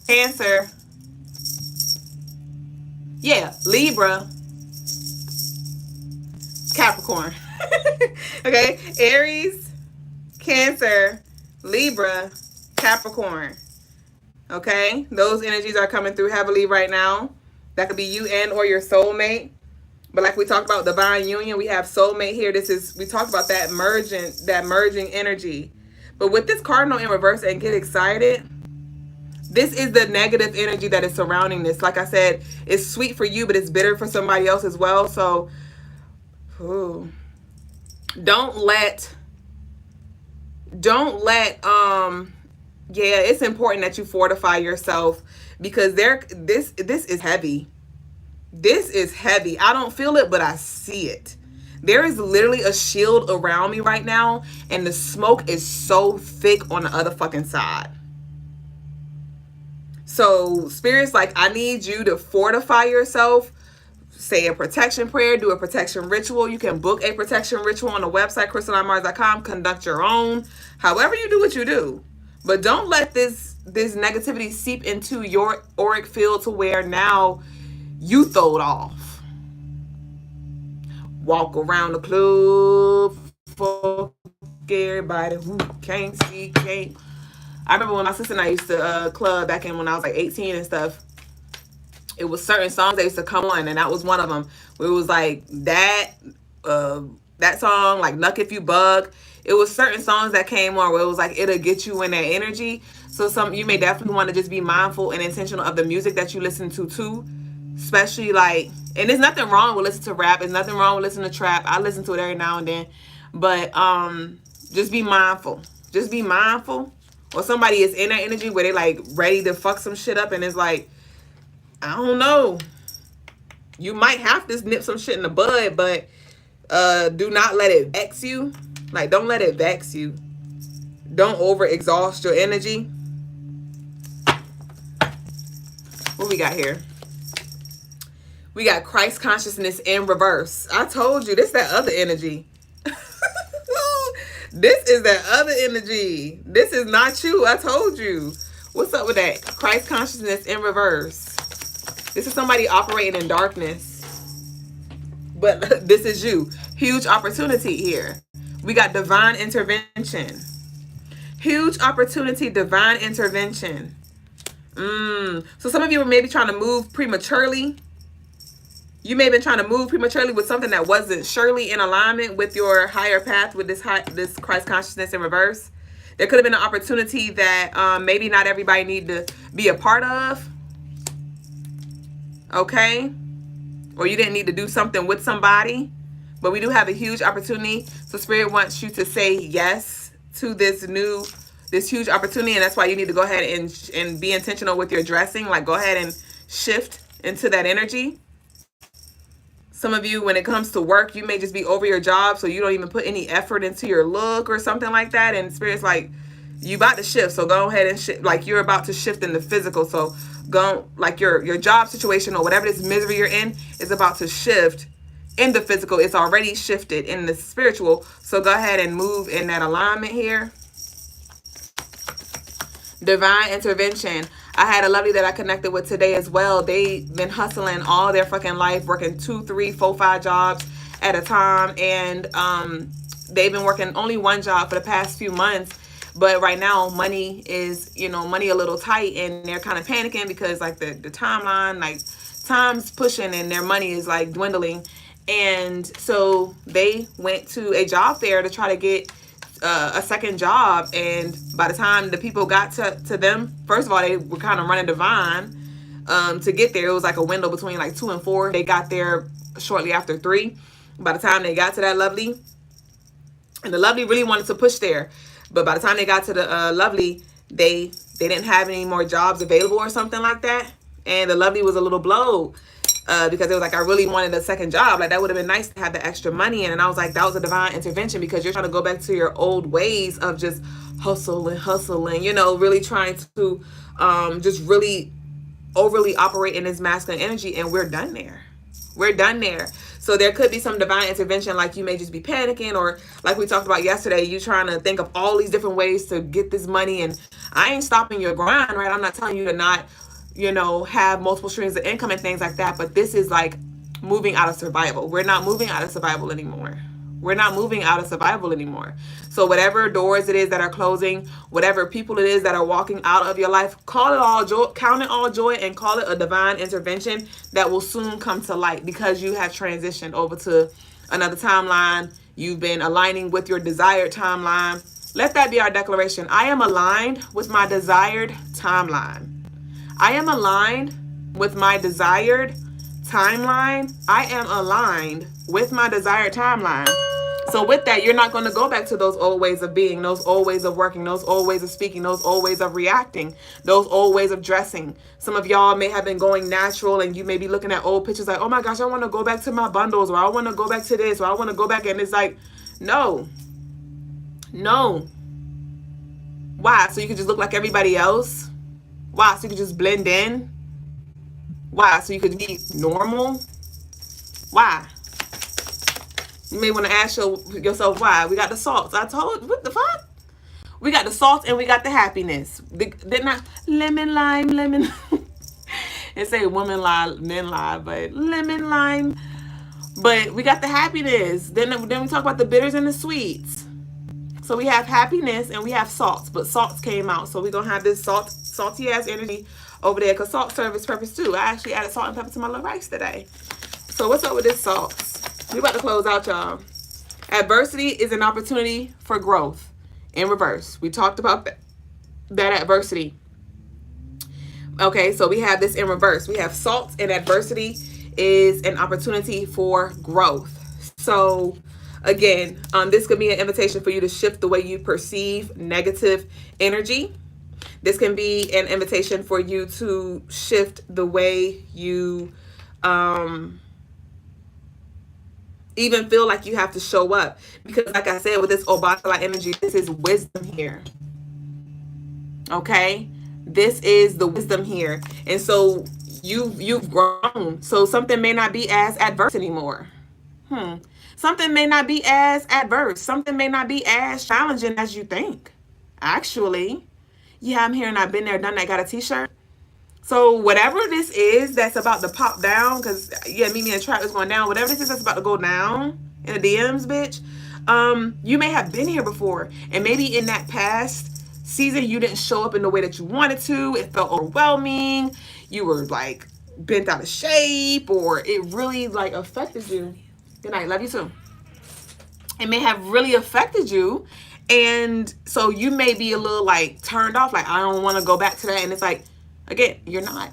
Cancer. Yeah, Libra, Capricorn. Okay, Aries, Cancer, Libra, Capricorn. Okay, those energies are coming through heavily right now. That could be you and or your soulmate. But like we talked about divine union, we have soulmate here. We talked about that merging energy. But with this cardinal in reverse and get excited, this is the negative energy that is surrounding this. Like I said, it's sweet for you, but it's bitter for somebody else as well. So, don't let, yeah, it's important that you fortify yourself, because this is heavy. This is heavy. I don't feel it, but I see it. There is literally a shield around me right now, and the smoke is so thick on the other fucking side. So Spirit's like, I need you to fortify yourself. Say a protection prayer, do a protection ritual. You can book a protection ritual on the website, CrystalineMars.com. Conduct your own. However you do what you do. But don't let this negativity seep into your auric field to where now you throw it off. Walk around the club, fuck everybody who can't see, can't. I remember when my sister and I used to club back in when I was like 18 and stuff. It was certain songs that used to come on, and that was one of them. It was like that song, like Nuck If You Bug. It was certain songs that came on where it was like, it'll get you in that energy. So you may definitely want to just be mindful and intentional of the music that you listen to too. Especially like, and there's nothing wrong with listening to rap. There's nothing wrong with listening to trap. I listen to it every now and then. But just be mindful. Just be mindful. Or somebody is in that energy where they like ready to fuck some shit up, and it's like, I don't know. You might have to nip some shit in the bud, but do not let it vex you. Like, don't let it vex you. Don't overexhaust your energy. What we got here? We got Christ consciousness in reverse. I told you, this is that other energy. This is that other energy. This is not you. I told you. What's up with that? Christ consciousness in reverse. This is somebody operating in darkness. But this is you. Huge opportunity here. We got divine intervention. Huge opportunity, divine intervention. So some of you were maybe trying to move prematurely. You may have been trying to move prematurely with something that wasn't surely in alignment with your higher path, with this Christ consciousness in reverse. There could have been an opportunity that maybe not everybody need to be a part of. Okay? Or you didn't need to do something with somebody. But we do have a huge opportunity. So Spirit wants you to say yes to this huge opportunity. And that's why you need to go ahead and be intentional with your dressing. Like, go ahead and shift into that energy. Some of you, when it comes to work, you may just be over your job, so you don't even put any effort into your look or something like that. And Spirit's like, you about to shift, so go ahead and shift. Like, you're about to shift in the physical. So go, like, your job situation or whatever this misery you're in is about to shift in the physical. It's already shifted in the spiritual. So go ahead and move in that alignment here. Divine intervention. I had a lovely that I connected with today as well. They've been hustling all their fucking life, working 2, 3, 4, 5 jobs at a time. And they've been working only one job for the past few months. But right now, money is, money a little tight, and they're kind of panicking because, like, the timeline, like, time's pushing and their money is, like, dwindling. And so they went to a job fair to try to get a second job. And by the time the people got to them, first of all, they were kind of running divine to get there. It was like a window between, like, 2 and 4. They got there shortly after 3. By the time they got to that lovely, and the lovely really wanted to push there. But by the time they got to the lovely, they didn't have any more jobs available or something like that. And the lovely was a little blowed because it was like, I really wanted a second job. Like, that would have been nice to have the extra money in. And I was like, that was a divine intervention, because you're trying to go back to your old ways of just hustling, really trying to just really overly operate in this masculine energy. And we're done there. We're done there. So there could be some divine intervention, like you may just be panicking, or like we talked about yesterday, you trying to think of all these different ways to get this money. And I ain't stopping your grind, right? I'm not telling you to not, have multiple streams of income and things like that. But this is like moving out of survival. We're not moving out of survival anymore. We're not moving out of survival anymore. So whatever doors it is that are closing, whatever people it is that are walking out of your life, call it all joy, count it all joy, and call it a divine intervention that will soon come to light, because you have transitioned over to another timeline. You've been aligning with your desired timeline. Let that be our declaration. I am aligned with my desired timeline. I am aligned with my desired timeline. I am aligned with my desired timeline. So with that, you're not going to go back to those old ways of being, those old ways of working, those old ways of speaking, those old ways of reacting, those old ways of dressing. Some of y'all may have been going natural, and you may be looking at old pictures like, oh my gosh, I want to go back to my bundles, or I want to go back to this, or I want to go back. And it's like, no. Why? So you can just look like everybody else? Why? So you can just blend in? Why? So you could be normal? Why? You may want to ask yourself why. We got the salts. I told you, what the fuck? We got the salts and we got the happiness. Didn't I? Lemon, lime, lemon. It say women lie, men lie, but lemon, lime. But we got the happiness. Then we talk about the bitters and the sweets. So we have happiness and we have salts, but salts came out. So we're going to have this salty ass energy over there, because salt serves its purpose too. I actually added salt and pepper to my little rice today. So what's up with this salt? We about to close out, y'all. Adversity is an opportunity for growth in reverse. We talked about that adversity. Okay, so we have this in reverse. We have salt, and adversity is an opportunity for growth. So again, this could be an invitation for you to shift the way you perceive negative energy. This can be an invitation for you to shift the way you even feel like you have to show up. Because like I said, with this Obatala energy, this is wisdom here. Okay? This is the wisdom here. And so you've grown. So something may not be as adverse anymore. Something may not be as adverse. Something may not be as challenging as you think. Actually, yeah, I'm here and I've been there, done that, got a t-shirt. So whatever this is that's about to pop down, because yeah, meet me in the trap is going down. Whatever this is that's about to go down in the DMs, bitch. You may have been here before, and maybe in that past season you didn't show up in the way that you wanted to. It felt overwhelming. You were like bent out of shape, or it really like affected you. Good night. Love you too. It may have really affected you. And so you may be a little like turned off, like I don't want to go back to that. And it's like, again, you're not.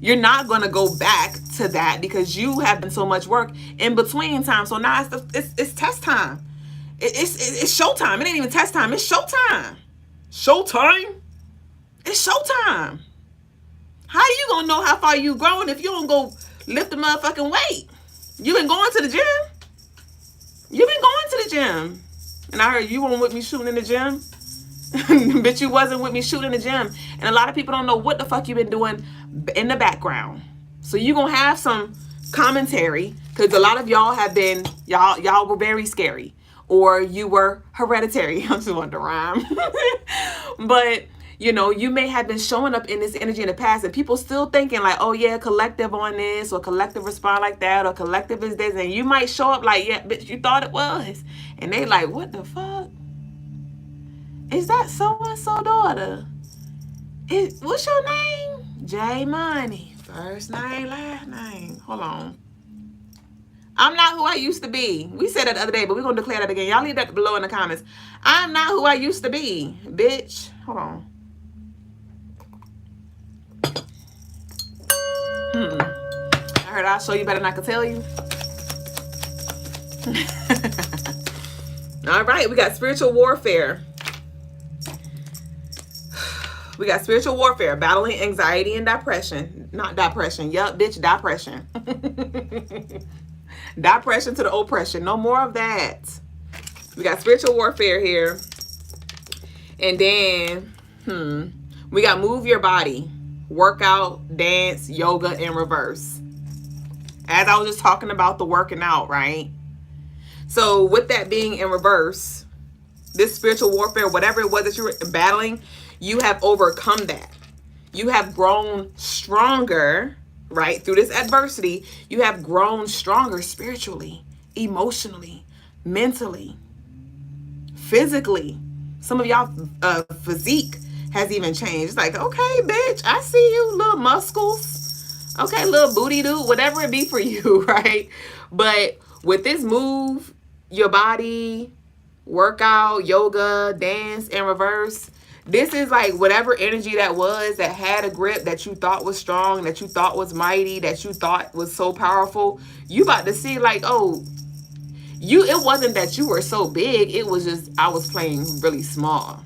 You're not going to go back to that, because you have done so much work in between time. So now it's test time. It's showtime. It ain't even test time. It's showtime. Showtime. It's showtime. How you going to know how far you've grown if you don't go lift the motherfucking weight? You been going to the gym? You been going to the gym. And I heard you weren't with me shooting in the gym. Bitch, you wasn't with me shooting in the gym. And a lot of people don't know what the fuck you been doing in the background. So you gonna have some commentary, because a lot of y'all have been, y'all were very scary. Or you were hereditary. I just wanted to rhyme. But, you know, you may have been showing up in this energy in the past, and people still thinking like, oh yeah, collective on this, or collective respond like that, or collective is this. And you might show up like, yeah, bitch, you thought it was. And they like, what the fuck? Is that so-and-so daughter? What's your name? J Money. First name, last name. Hold on. I'm not who I used to be. We said that the other day, but we're going to declare that again. Y'all leave that below in the comments. I'm not who I used to be, bitch. Hold on. I heard I'll show you better than I could tell you. All right, we got spiritual warfare. We got spiritual warfare, battling anxiety and depression. Not depression. Yup, bitch, depression. Depression to the oppression. No more of that. We got spiritual warfare here. And then, we got move your body. Workout, dance, yoga, and reverse. As I was just talking about the working out, right? So with that being in reverse, this spiritual warfare, whatever it was that you were battling, you have overcome that. You have grown stronger, right? Through this adversity, you have grown stronger spiritually, emotionally, mentally, physically. Some of y'all physique has even changed. It's like, okay, bitch, I see you, little muscles. Okay, little booty dude, whatever it be for you, right? But with this move, your body, workout, yoga, dance, and reverse, this is like whatever energy that was that had a grip that you thought was strong, that you thought was mighty, that you thought was so powerful. You about to see like, oh, it wasn't that you were so big. It was just I was playing really small.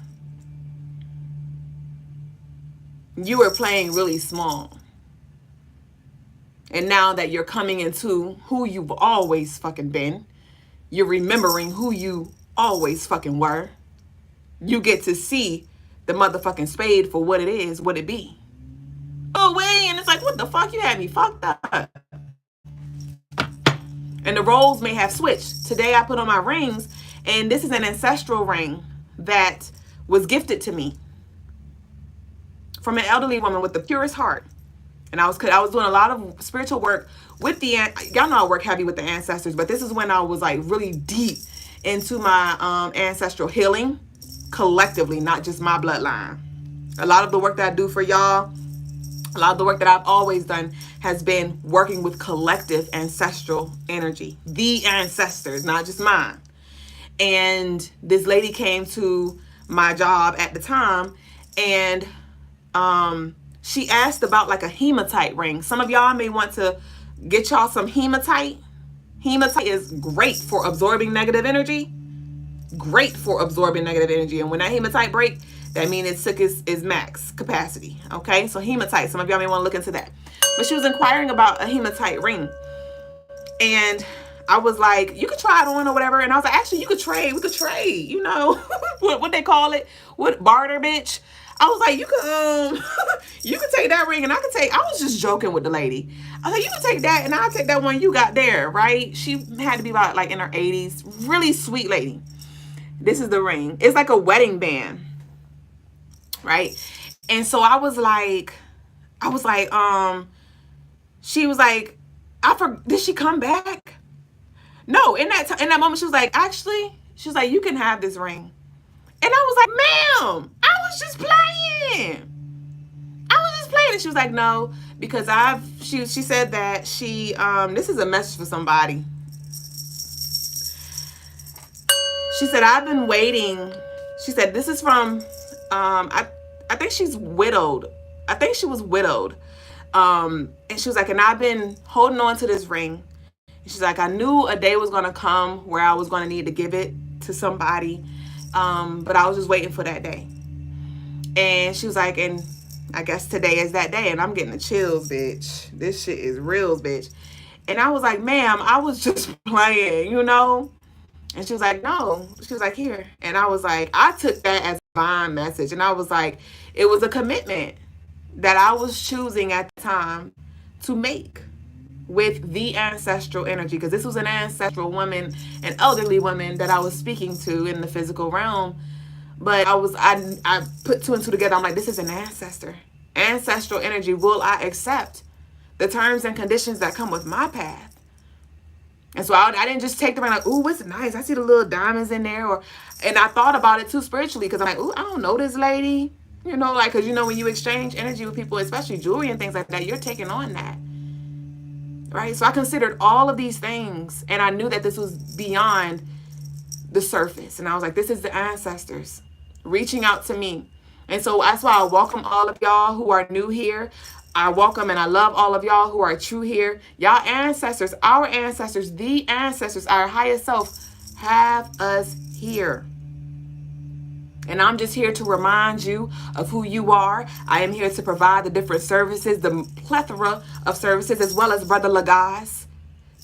You were playing really small. And now that you're coming into who you've always fucking been, you're remembering who you always fucking were. You get to see the motherfucking spade for what it is, what it be. Oh, wait, and it's like, what the fuck? You had me fucked up. And the roles may have switched. Today I put on my rings, and this is an ancestral ring that was gifted to me from an elderly woman with the purest heart. And I was doing a lot of spiritual work with y'all know I work heavy with the ancestors, but this is when I was like really deep into my ancestral healing collectively, not just my bloodline. A lot of the work that I do for y'all, a lot of the work that I've always done has been working with collective ancestral energy, the ancestors, not just mine. And this lady came to my job at the time, and she asked about like a hematite ring. Some of y'all may want to get y'all some hematite. Hematite is great for absorbing negative energy. Great for absorbing negative energy. And when that hematite break, that means it took its max capacity. Okay, so hematite, some of y'all may want to look into that. But she was inquiring about a hematite ring. And I was like, you could try it on or whatever. And I was like, actually, you could trade. We could trade, you know, what they call it? What, barter, bitch? I was like, you could take that ring and I was just joking with the lady. I was like, you can take that and I'll take that one you got there, right? She had to be about like in her 80s. Really sweet lady. This is the ring. It's like a wedding band, right? And so I was like, she was like, did she come back? No, in that moment, she was like, actually, she was like, you can have this ring. And I was like, ma'am, I was just playing. And she was like, no, because she said that this is a message for somebody. She said, I've been waiting. She said, this is from, I think she's widowed. I think she was widowed. And she was like, and I've been holding on to this ring. And she's like, I knew a day was going to come where I was going to need to give it to somebody. But I was just waiting for that day. And she was like, and I guess today is that day. And I'm getting the chills, bitch. This shit is real, bitch. And I was like, ma'am, I was just playing, you know? And she was like, no. She was like, here. And I was like, I took that as a divine message. And I was like, it was a commitment that I was choosing at the time to make with the ancestral energy. Because this was an ancestral woman, an elderly woman that I was speaking to in the physical realm. But I put two and two together. I'm like, this is an ancestor. Ancestral energy. Will I accept the terms and conditions that come with my path? And so I didn't just take them and like, ooh, what's nice? I see the little diamonds in there. And I thought about it too spiritually, because I'm like, ooh, I don't know this lady. You know, like, because, you know, when you exchange energy with people, especially jewelry and things like that, you're taking on that. Right? So I considered all of these things, and I knew that this was beyond the surface. And I was like, this is the ancestors reaching out to me. And so that's why I welcome all of y'all who are new here. I welcome and I love all of y'all who are true here. Y'all ancestors, our ancestors, the ancestors, our highest self have us here. And I'm just here to remind you of who you are. I am here to provide the different services, the plethora of services, as well as Brother Lagaz,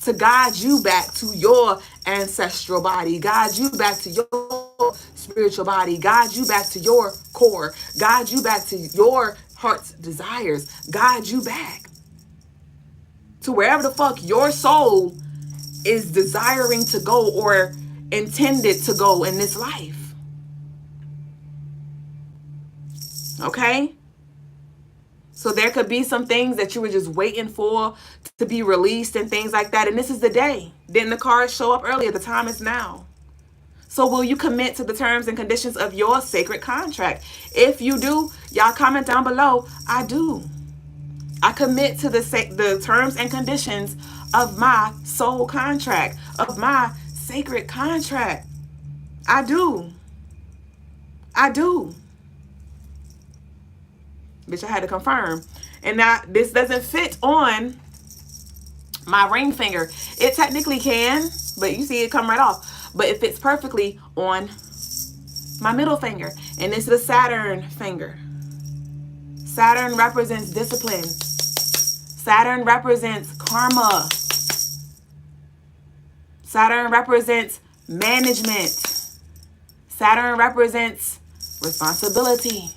to guide you back to your ancestral body, guide you back to your spiritual body, guide you back to your core, guide you back to your heart's desires, guide you back to wherever the fuck your soul is desiring to go or intended to go in this life. Okay? So there could be some things that you were just waiting for to be released and things like that. And this is the day. Didn't the cards show up earlier? The time is now. So will you commit to the terms and conditions of your sacred contract? If you do, y'all comment down below. I do. I commit to the terms and conditions of my soul contract, of my sacred contract. I do. I do. Bitch, I had to confirm. And now this doesn't fit on my ring finger. It technically can, but you see it come right off. But it fits perfectly on my middle finger. And this is the Saturn finger. Saturn represents discipline. Saturn represents karma. Saturn represents management. Saturn represents responsibility.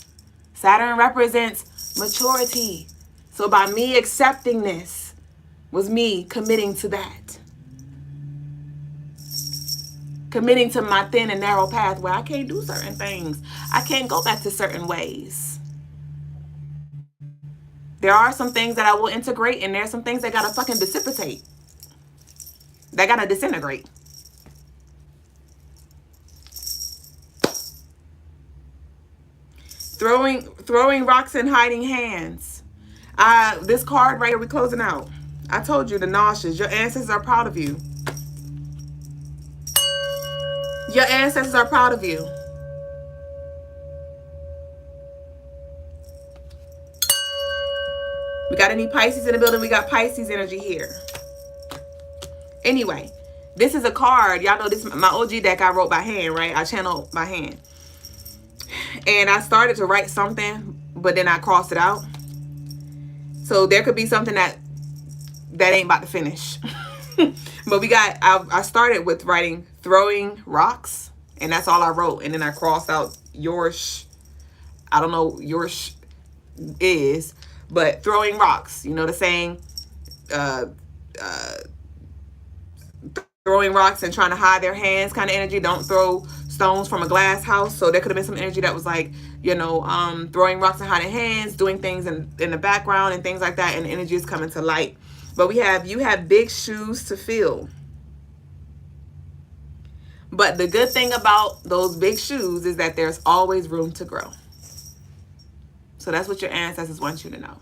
Saturn represents maturity. So by me accepting this was me committing to that. Committing to my thin and narrow path where I can't do certain things. I can't go back to certain ways. There are some things that I will integrate, and there's some things that gotta fucking dissipate. That gotta disintegrate. Throwing rocks and hiding hands. This card right here, we closing out. I told you the nauseous. Your ancestors are proud of you. Your ancestors are proud of you. We got any Pisces in the building? We got Pisces energy here. Anyway, this is a card. Y'all know this is my OG deck I wrote by hand, right? I channeled by hand. And I started to write something, but then I crossed it out. So there could be something that ain't about to finish. But I started with writing throwing rocks, and that's all I wrote. And then I crossed out yours. I don't know what yours is, but throwing rocks. You know the saying, throwing rocks and trying to hide their hands kind of energy. Don't throw stones from a glass house. So there could have been some energy that was like, you know, throwing rocks and hiding hands, doing things in the background and things like that, and the energy is coming to light. But you have big shoes to fill. But the good thing about those big shoes is that there's always room to grow. So that's what your ancestors want you to know.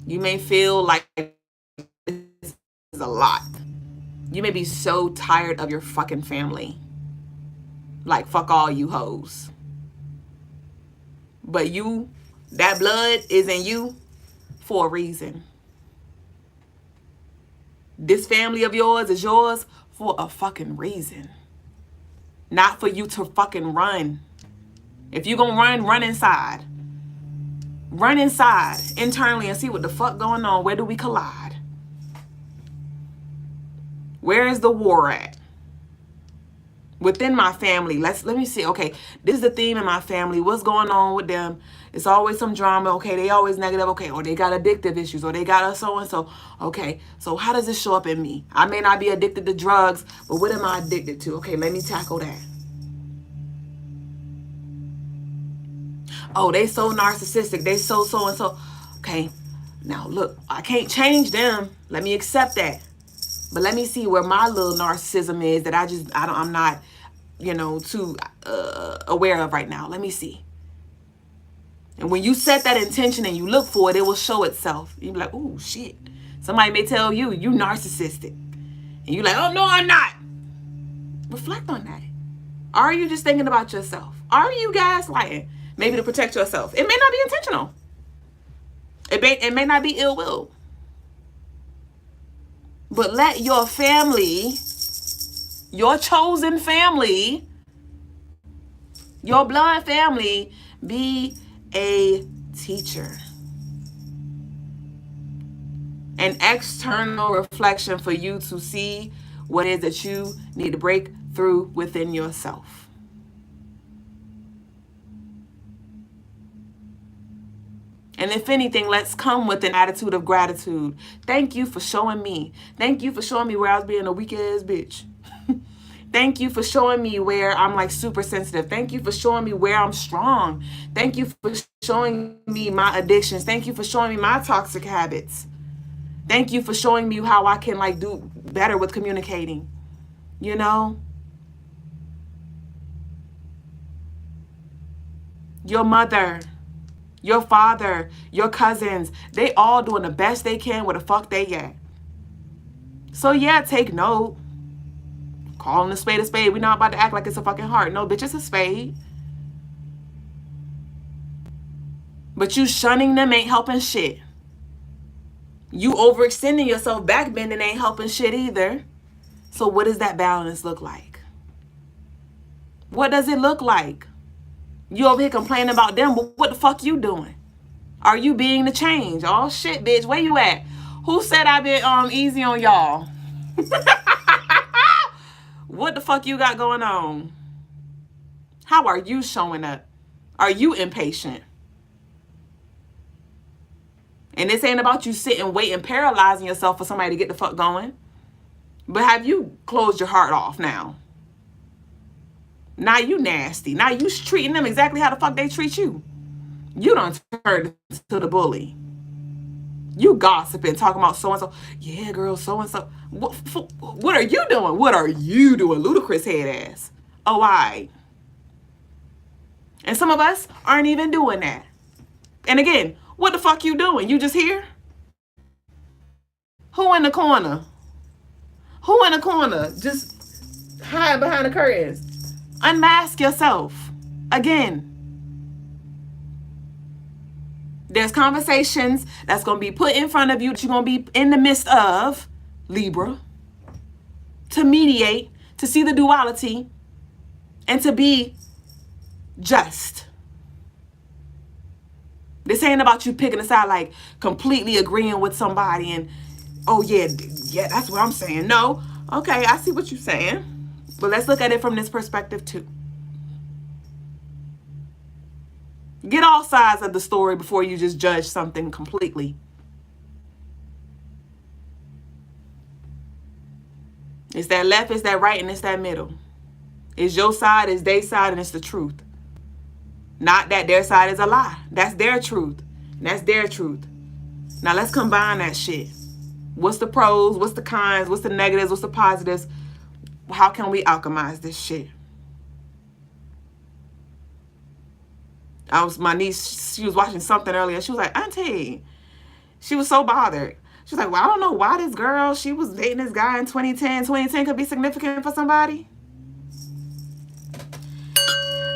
You may feel like this is a lot. You may be so tired of your fucking family. Like, fuck all you hoes. But that blood is in you for a reason. This family of yours is yours for a fucking reason. Not for you to fucking run. If you gonna run inside. Run inside internally and see what the fuck going on. Where do we collide? Where is the war at? Within my family, let me see. Okay, this is the theme in my family. What's going on with them? It's always some drama. Okay, they always negative. Okay, or they got addictive issues, or they got a so and so. Okay, so how does this show up in me? I may not be addicted to drugs, but what am I addicted to? Okay, let me tackle that. Oh, they so narcissistic. They so and so. Okay, now look, I can't change them. Let me accept that. But let me see where my little narcissism is that I'm not, too aware of right now. Let me see. And when you set that intention and you look for it, it will show itself. You'll be like, oh, shit. Somebody may tell you narcissistic. And you're like, oh, no, I'm not. Reflect on that. Are you just thinking about yourself? Are you gaslighting? Maybe to protect yourself. It may not be intentional. It may not be ill will. But let your family, your chosen family, your blood family be a teacher. An external reflection for you to see what it is that you need to break through within yourself. And if anything, let's come with an attitude of gratitude. Thank you for showing me. Thank you for showing me where I was being a weak ass bitch. Thank you for showing me where I'm like super sensitive. Thank you for showing me where I'm strong. Thank you for showing me my addictions. Thank you for showing me my toxic habits. Thank you for showing me how I can like do better with communicating. Your mother, your father, your cousins, they all doing the best they can where the fuck they at. So yeah, take note. Calling a spade a spade. We're not about to act like it's a fucking heart. No, bitch, it's a spade. But you shunning them ain't helping shit. You overextending yourself, backbending ain't helping shit either. So what does that balance look like? What does it look like? You over here complaining about them, but what the fuck you doing? Are you being the change? Oh shit, bitch, where you at? Who said I been easy on y'all? What the fuck you got going on? How are you showing up? Are you impatient? And this ain't about you sitting, waiting, paralyzing yourself for somebody to get the fuck going. But have you closed your heart off now? Now you nasty. Now you treating them exactly how the fuck they treat you. You done turned to the bully. You gossiping, talking about so-and-so. Yeah, girl, so-and-so. What are you doing? What are you doing? Ludicrous head ass. Oh, I. And some of us aren't even doing that. And again, what the fuck you doing? You just here? Who in the corner? Who in the corner? Just hide behind the curtains. Unmask yourself. Again. There's conversations that's going to be put in front of you that you're going to be in the midst of, Libra, to mediate, to see the duality, and to be just. This ain't about you picking a side, like completely agreeing with somebody and, oh yeah, that's what I'm saying. No, okay, I see what you're saying. But let's look at it from this perspective too. Get all sides of the story before you just judge something completely. It's that left, it's that right, and it's that middle. It's your side, it's their side, and it's the truth. Not that their side is a lie. That's their truth. That's their truth. Now let's combine that shit. What's the pros? What's the cons? What's the negatives? What's the positives? How can we alchemize this shit? My niece, she was watching something earlier. She was like, Auntie, she was so bothered. She was like, well, I don't know why this girl, she was dating this guy in 2010. 2010 could be significant for somebody.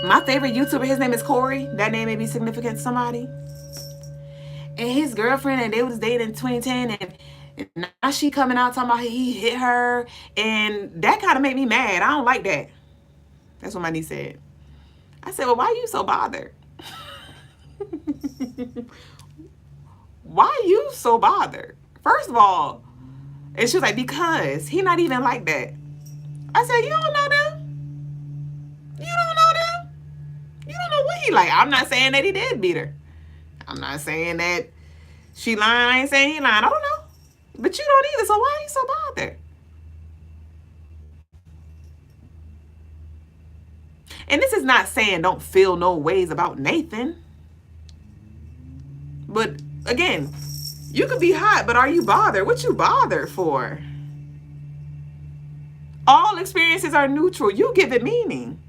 My favorite YouTuber, his name is Corey. That name may be significant to somebody. And his girlfriend, and they was dating in 2010, and now she coming out talking about he hit her. And that kind of made me mad. I don't like that. That's what my niece said. I said, well, why are you so bothered? Why you so bothered? First of all, and she was like, because he not even like that. I said, you don't know them. You don't know them. You don't know what he like. I'm not saying that he did beat her. I'm not saying that she lying. I ain't saying he lying. I don't know. But you don't either. So why are you so bothered? And this is not saying don't feel no ways about Nathan. But again, you could be hot, but are you bothered? What you bothered for? All experiences are neutral. You give it meaning.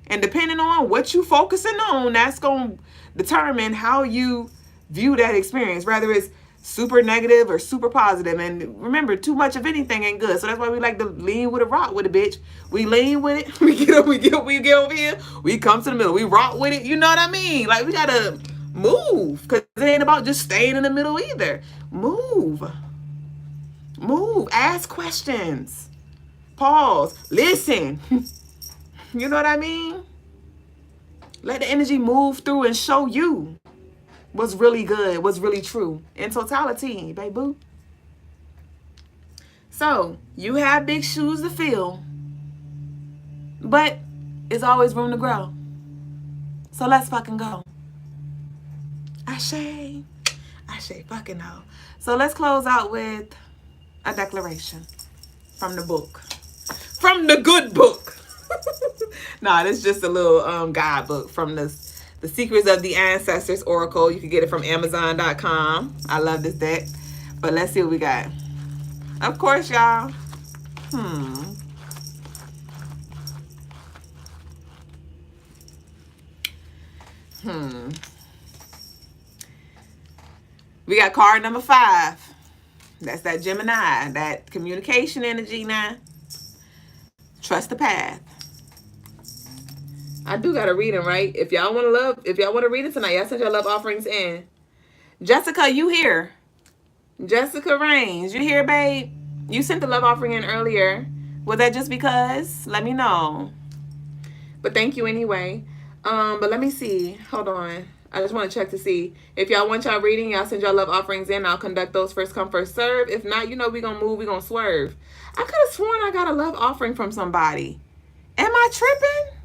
And depending on what you focusing on, that's going to determine how you view that experience, whether it's super negative or super positive. And remember, too much of anything ain't good. So that's why we like to lean with a rock with a bitch. We lean with it. We get over here. We come to the middle. We rock with it. You know what I mean? Like, we got to move, because it ain't about just staying in the middle either. Move. Ask questions. Pause. Listen. You know what I mean? Let the energy move through and show you what's really good, what's really true in totality, baby boo. So, you have big shoes to fill, but it's always room to grow. So let's fucking go. Ashe fucking no. So let's close out with a declaration from the book. From the good book. Nah, this is just a little guidebook from the Secrets of the Ancestors Oracle. You can get it from Amazon.com. I love this deck. But let's see what we got. Of course, y'all. We got card number 5. That's that Gemini, that communication energy now. Trust the path. I do got a reading, right? If y'all want to read it tonight, y'all send your love offerings in. Jessica, you here? Jessica Rains, you here, babe? You sent the love offering in earlier. Was that just because? Let me know. But thank you anyway. But let me see. Hold on. I just want to check to see. If y'all want y'all reading, y'all send y'all love offerings in. I'll conduct those first come, first serve. If not, you know we gonna move, we gonna swerve. I could have sworn I got a love offering from somebody. Am I tripping?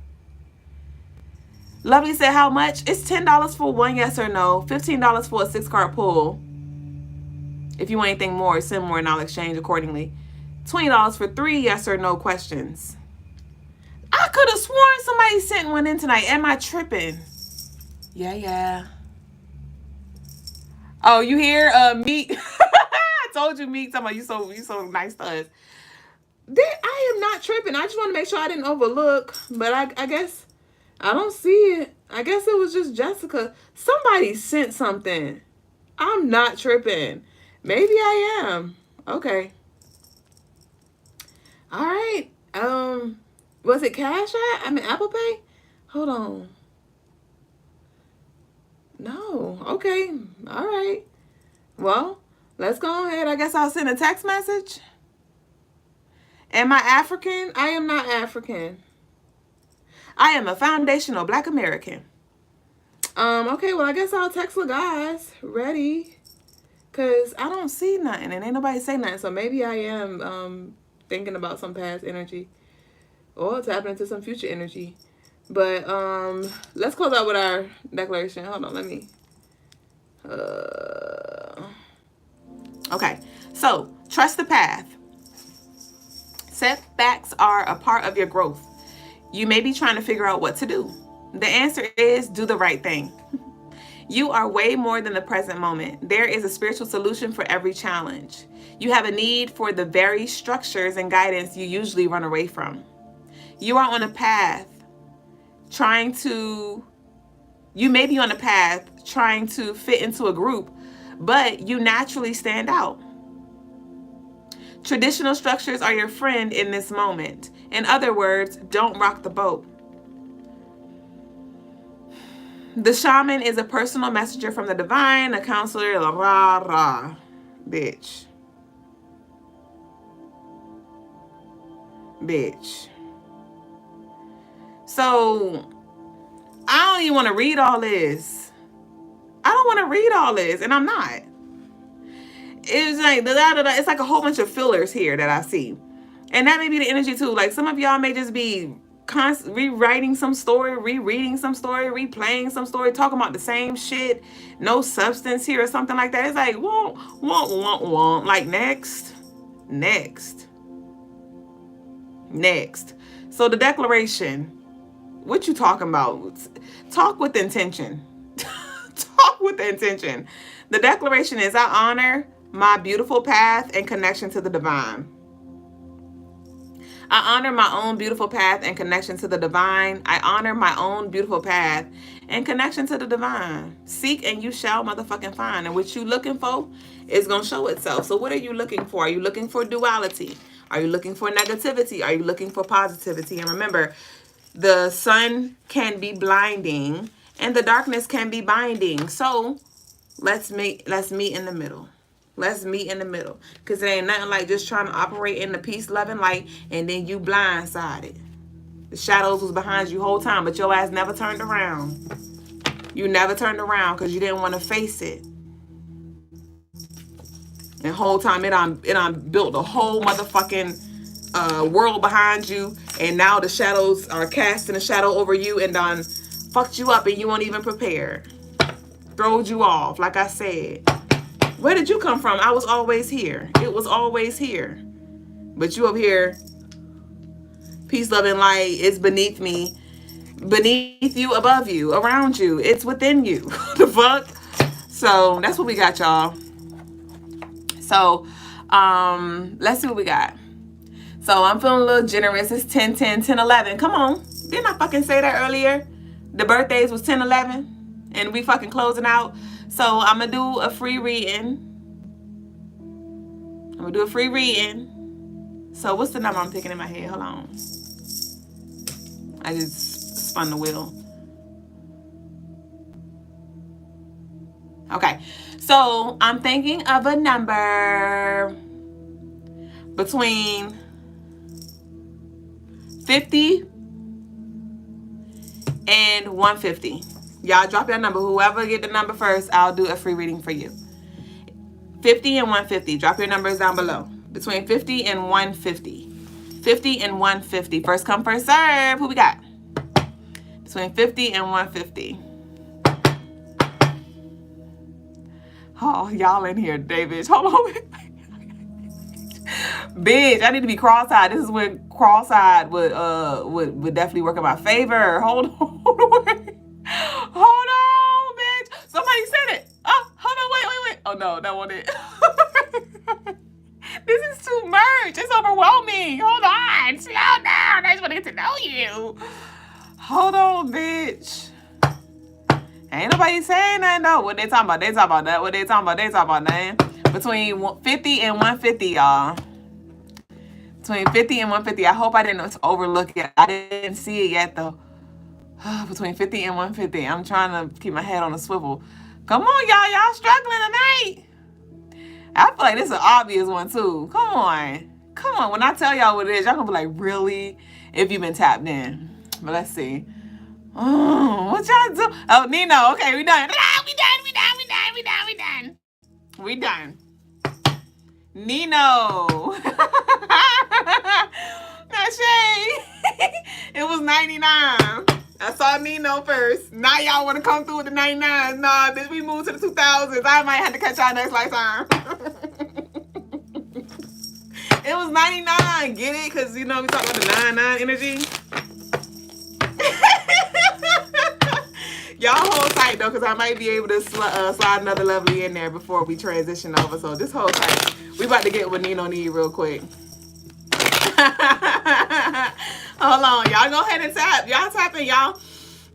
Lovely said, how much? It's $10 for one yes or no. $15 for a 6-card pull. If you want anything more, send more and I'll exchange accordingly. $20 for 3 yes or no questions. I could have sworn somebody sent one in tonight. Am I tripping? Yeah. Oh, you hear? Meek. I told you, Meek. Talking about you so nice to us. I am not tripping. I just want to make sure I didn't overlook. But I guess I don't see it. I guess it was just Jessica. Somebody sent something. I'm not tripping. Maybe I am. Okay. All right. Was it Cash App? I mean Apple Pay? Hold on. No. Okay. All right. Well, let's go ahead. I guess I'll send a text message. Am I African? I am not African. I am a foundational Black American. Okay, well, I guess I'll text the guys. Ready? Because I don't see nothing and ain't nobody say nothing. So maybe I am thinking about some past energy or tapping into some future energy. But let's close out with our declaration. Hold on, let me. Okay, so trust the path. Setbacks are a part of your growth. You may be trying to figure out what to do. The answer is do the right thing. You are way more than the present moment. There is a spiritual solution for every challenge. You have a need for the very structures and guidance you usually run away from. You are on a path you may be on a path trying to fit into a group, but you naturally stand out. Traditional structures are your friend in this moment. In other words, don't rock the boat. The shaman is a personal messenger from the divine, a counselor, bitch. So, I don't even want to read all this. I don't want to read all this, and I'm not. It's like it's like a whole bunch of fillers here that I see, and that may be the energy too. Like some of y'all may just be rewriting some story, rereading some story, replaying some story, talking about the same shit, no substance here or something like that. It's like won't. Like next. So the declaration, what you talking about? Talk with intention. Talk with intention. The declaration is, I honor my beautiful path and connection to the divine. I honor my own beautiful path and connection to the divine. I honor my own beautiful path and connection to the divine. Seek and you shall motherfucking find. And what you looking for is going to show itself. So what are you looking for? Are you looking for duality? Are you looking for negativity? Are you looking for positivity? And remember, the sun can be blinding and the darkness can be binding. So let's meet in the middle. Let's meet in the middle. Because it ain't nothing like just trying to operate in the peace-loving light and then you blindsided. The shadows was behind you the whole time, but your ass never turned around. You never turned around because you didn't want to face it. And the whole time it on built a whole motherfucking world behind you. And now the shadows are casting a shadow over you and done fucked you up and you weren't even prepared. Throwed you off, like I said. Where did you come from? I was always here. It was always here. But you up here, peace, love, and light is beneath me, beneath you, above you, around you. It's within you. The fuck? So that's what we got, y'all. So let's see what we got. So I'm feeling a little generous. It's 10, 10, 10, 11. Come on. Didn't I fucking say that earlier? The birthdays was 10, 11. And we fucking closing out. So I'm going to do a free reading. So what's the number I'm picking in my head? Hold on. I just spun the wheel. Okay. So I'm thinking of a number between 50 and 150. Y'all drop your number. Whoever get the number first, I'll do a free reading for you. 50 and 150. Drop your numbers down below. Between 50 and 150. 50 and 150. First come, first serve. Who we got? Between 50 and 150. Oh, y'all in here, David. Hold on. Bitch, I need to be cross-eyed. This is when cross-eyed would definitely work in my favor. Hold on. Hold on, bitch. Somebody said it. Oh, hold on. Wait. Oh, no, that wasn't it. This is too much. It's overwhelming. Hold on. Slow down. I just want to get to know you. Hold on, bitch. Ain't nobody saying nothing, though. What they talking about? They talking about that. What they talking about? They talking about nothing. Between 50 and 150, y'all. Between 50 and 150. I hope I didn't overlook it. I didn't see it yet, though. Between 50 and 150. I'm trying to keep my head on a swivel. Come on, y'all. Y'all struggling tonight. I feel like this is an obvious one, too. Come on. When I tell y'all what it is, y'all gonna be like, really? If you've been tapped in. But let's see. Oh, what y'all do? Oh, Nino. Okay, we done. We done. Nino. Not Shay. It was 99. I saw Nino first. Now y'all want to come through with the 99s. Nah, bitch, we moved to the 2000s. I might have to catch y'all next lifetime. It was 99. Get it? Because, you know, we talk about the 99 energy. Y'all hold tight, though, because I might be able to slide another lovely in there before we transition over. So just hold tight. We about to get what Nino need real quick. Hold on. Y'all go ahead and tap. Y'all tapping, y'all.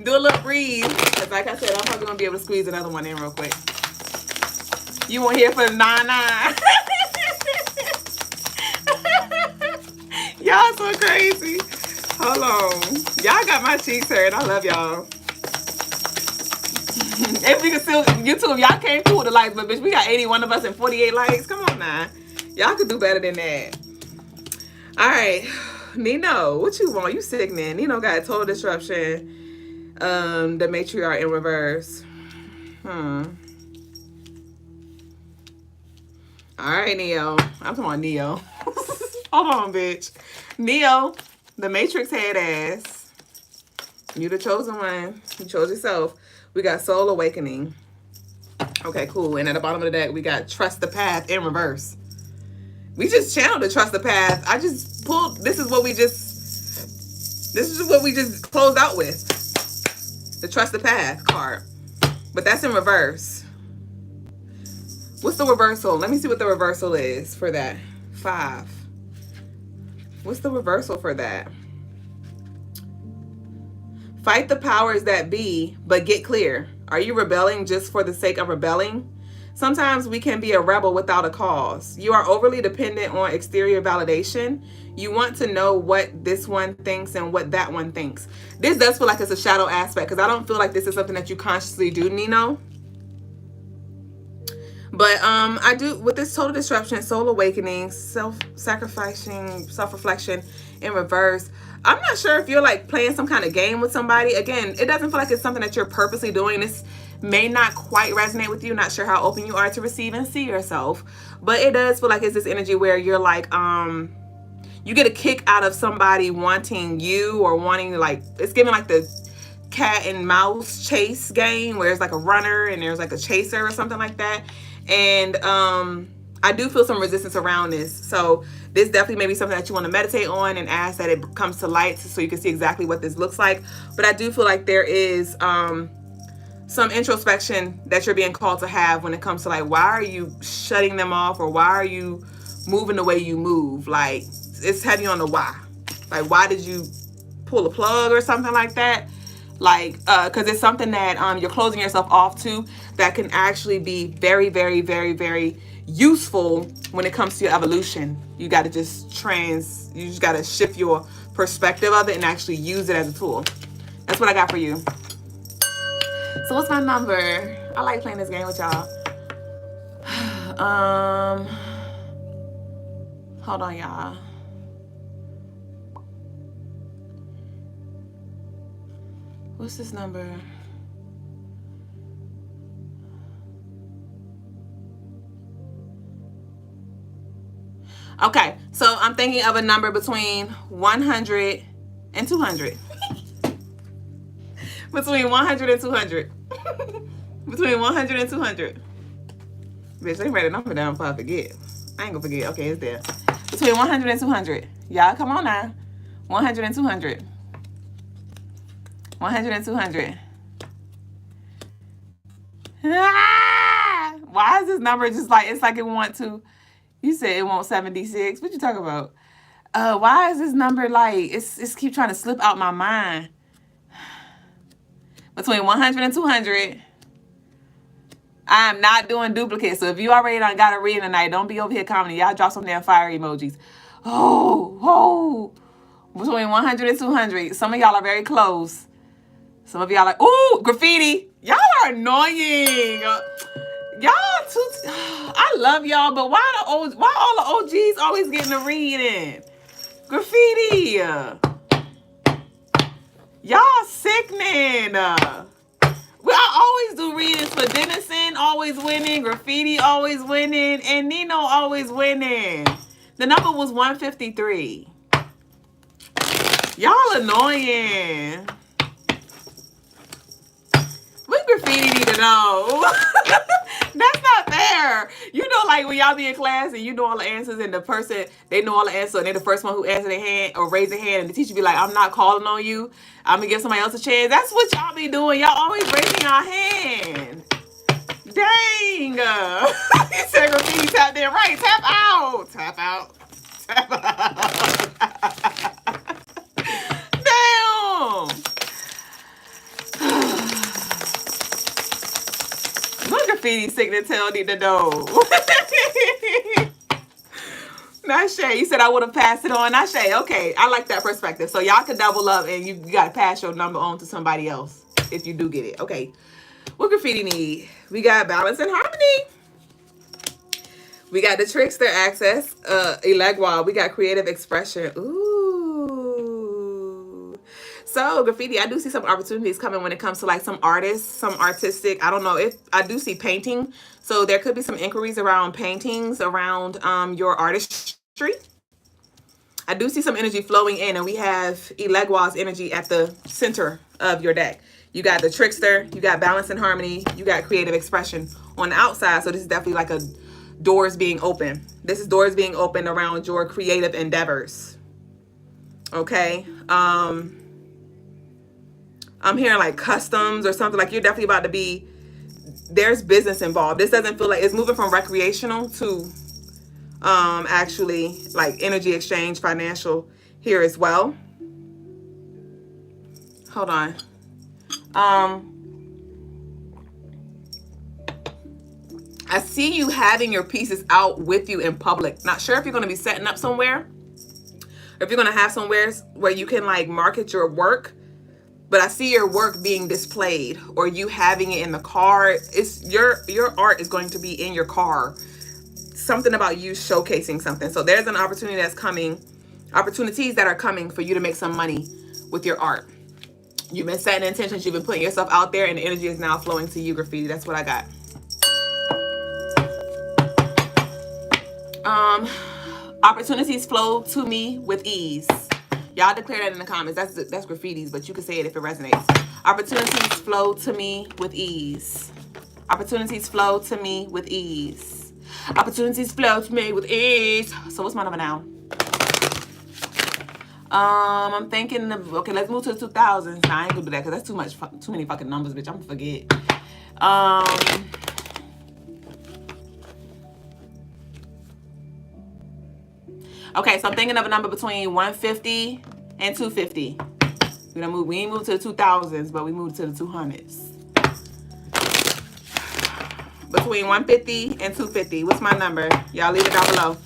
Do a little breathe. Because like I said, I'm probably going to be able to squeeze another one in real quick. You won't hear for the 99. Y'all so crazy. Hold on. Y'all got my cheeks hurt. I love y'all. If we can still, YouTube, y'all came through with the likes, but bitch, we got 81 of us and 48 likes. Come on now. Y'all could do better than that. All right. Nino, what you want? You sick, man. Nino got a total disruption. The matriarch in reverse. All right, Neo. I'm talking about Neo. Hold on, bitch. Neo, the Matrix head ass. You the chosen one. You chose yourself. We got Soul Awakening. Okay, cool. And at the bottom of the deck, we got Trust the Path in reverse. We just channeled the Trust the Path. I just pulled, this is what we just closed out with. The Trust the Path card. But that's in reverse. What's the reversal? Let me see what the reversal is for that. 5. What's the reversal for that? Fight the powers that be, but get clear. Are you rebelling just for the sake of rebelling? Sometimes we can be a rebel without a cause. You are overly dependent on exterior validation. You want to know what this one thinks and what that one thinks. This does feel like it's a shadow aspect because I don't feel like this is something that you consciously do, Nino. But I do, with this total disruption, soul awakening, self-sacrificing, self-reflection in reverse. I'm not sure if you're like playing some kind of game with somebody. Again, it doesn't feel like it's something that you're purposely doing. This may not quite resonate with you. Not sure how open you are to receive and see yourself. But it does feel like it's this energy where you're like, you get a kick out of somebody wanting you or wanting, like, it's giving like the cat and mouse chase game where it's like a runner and there's like a chaser or something like that. And I do feel some resistance around this. So this definitely may be something that you want to meditate on and ask that it comes to light so you can see exactly what this looks like. But I do feel like there is some introspection that you're being called to have when it comes to like, why are you shutting them off or why are you moving the way you move? Like, it's heavy on the why. Like, why did you pull a plug or something like that? Like, because it's something that you're closing yourself off to that can actually be very, very, very, very useful when it comes to your evolution. You got to you just got to shift your perspective of it and actually use it as a tool. That's what I got for you. So what's my number? I like playing this game with y'all. Hold on, y'all. What's this number? Okay, so I'm thinking of a number between 100 and 200. Between 100 and 200. Between 100 and 200. Bitch, they write a number down before I forget. I ain't gonna forget. Okay, it's there. Between 100 and 200. Y'all, come on now. 100 and 200. 100 and 200. Ah! Why is this number just like, it's like it want to, you said it wants 76. What you talking about? Why is this number like, it's keep trying to slip out my mind. Between 100 and 200. I am not doing duplicates. So if you already done got a reading tonight, don't be over here commenting. Y'all drop some damn fire emojis. Oh. Between 100 and 200. Some of y'all are very close. Some of y'all are, ooh, graffiti. Y'all are annoying. Y'all too, I love y'all, but why all the OGs always getting a reading? Graffiti. Y'all sickening. Well, I always do readings for Denison, always winning, Graffiti always winning, and Nino always winning. The number was 153. Y'all annoying. What Graffiti need to know? That's not fair. You know, like when y'all be in class and you know all the answers and the person, they know all the answers and they're the first one who answer their hand or raise their hand and the teacher be like, I'm not calling on you. I'm going to give somebody else a chance. That's what y'all be doing. Y'all always raising your hand. Dang. He said Graffiti tap there. Right. Tap out. Tap out. Tap out. Damn. What Graffiti signature need to know? Not Shay. You said I would have passed it on. Not Shay. Okay. I like that perspective. So y'all can double up and you got to pass your number on to somebody else if you do get it. Okay. What Graffiti need? We got balance and harmony. We got the trickster access. Elegua. We got creative expression. Ooh. So Graffiti, I do see some opportunities coming when it comes to like some artists, some artistic. I don't know if I do see painting. So there could be some inquiries around paintings, around your artistry. I do see some energy flowing in, and we have Elegwa's energy at the center of your deck. You got the trickster, you got balance and harmony, you got creative expression on the outside. So this is definitely like a doors being open. This is doors being open around your creative endeavors. Okay. I'm hearing like customs or something. Like you're definitely about to be, there's business involved. This doesn't feel like it's moving from recreational to actually like energy exchange, financial here as well. Hold on. I see you having your pieces out with you in public. Not sure if you're going to be setting up somewhere, or if you're going to have somewhere where you can like market your work. But I see your work being displayed, or you having it in the car. It's your art is going to be in your car. Something about you showcasing something. So there's an opportunity that's coming, opportunities that are coming for you to make some money with your art. You've been setting intentions, you've been putting yourself out there, and the energy is now flowing to you, Graffiti. That's what I got. Opportunities flow to me with ease. Y'all declare that in the comments. That's Graffiti's, but you can say it if it resonates. Opportunities flow to me with ease. Opportunities flow to me with ease. Opportunities flow to me with ease. So what's my number now? I'm thinking of, okay, let's move to the 2000s. Nah, I ain't gonna do that because that's too many fucking numbers, bitch. I'm gonna forget. Okay, so I'm thinking of a number between 150 and 250. We ain't moved to the 2000s, but we moved to the 200s. Between 150 and 250. What's my number? Y'all leave it down below.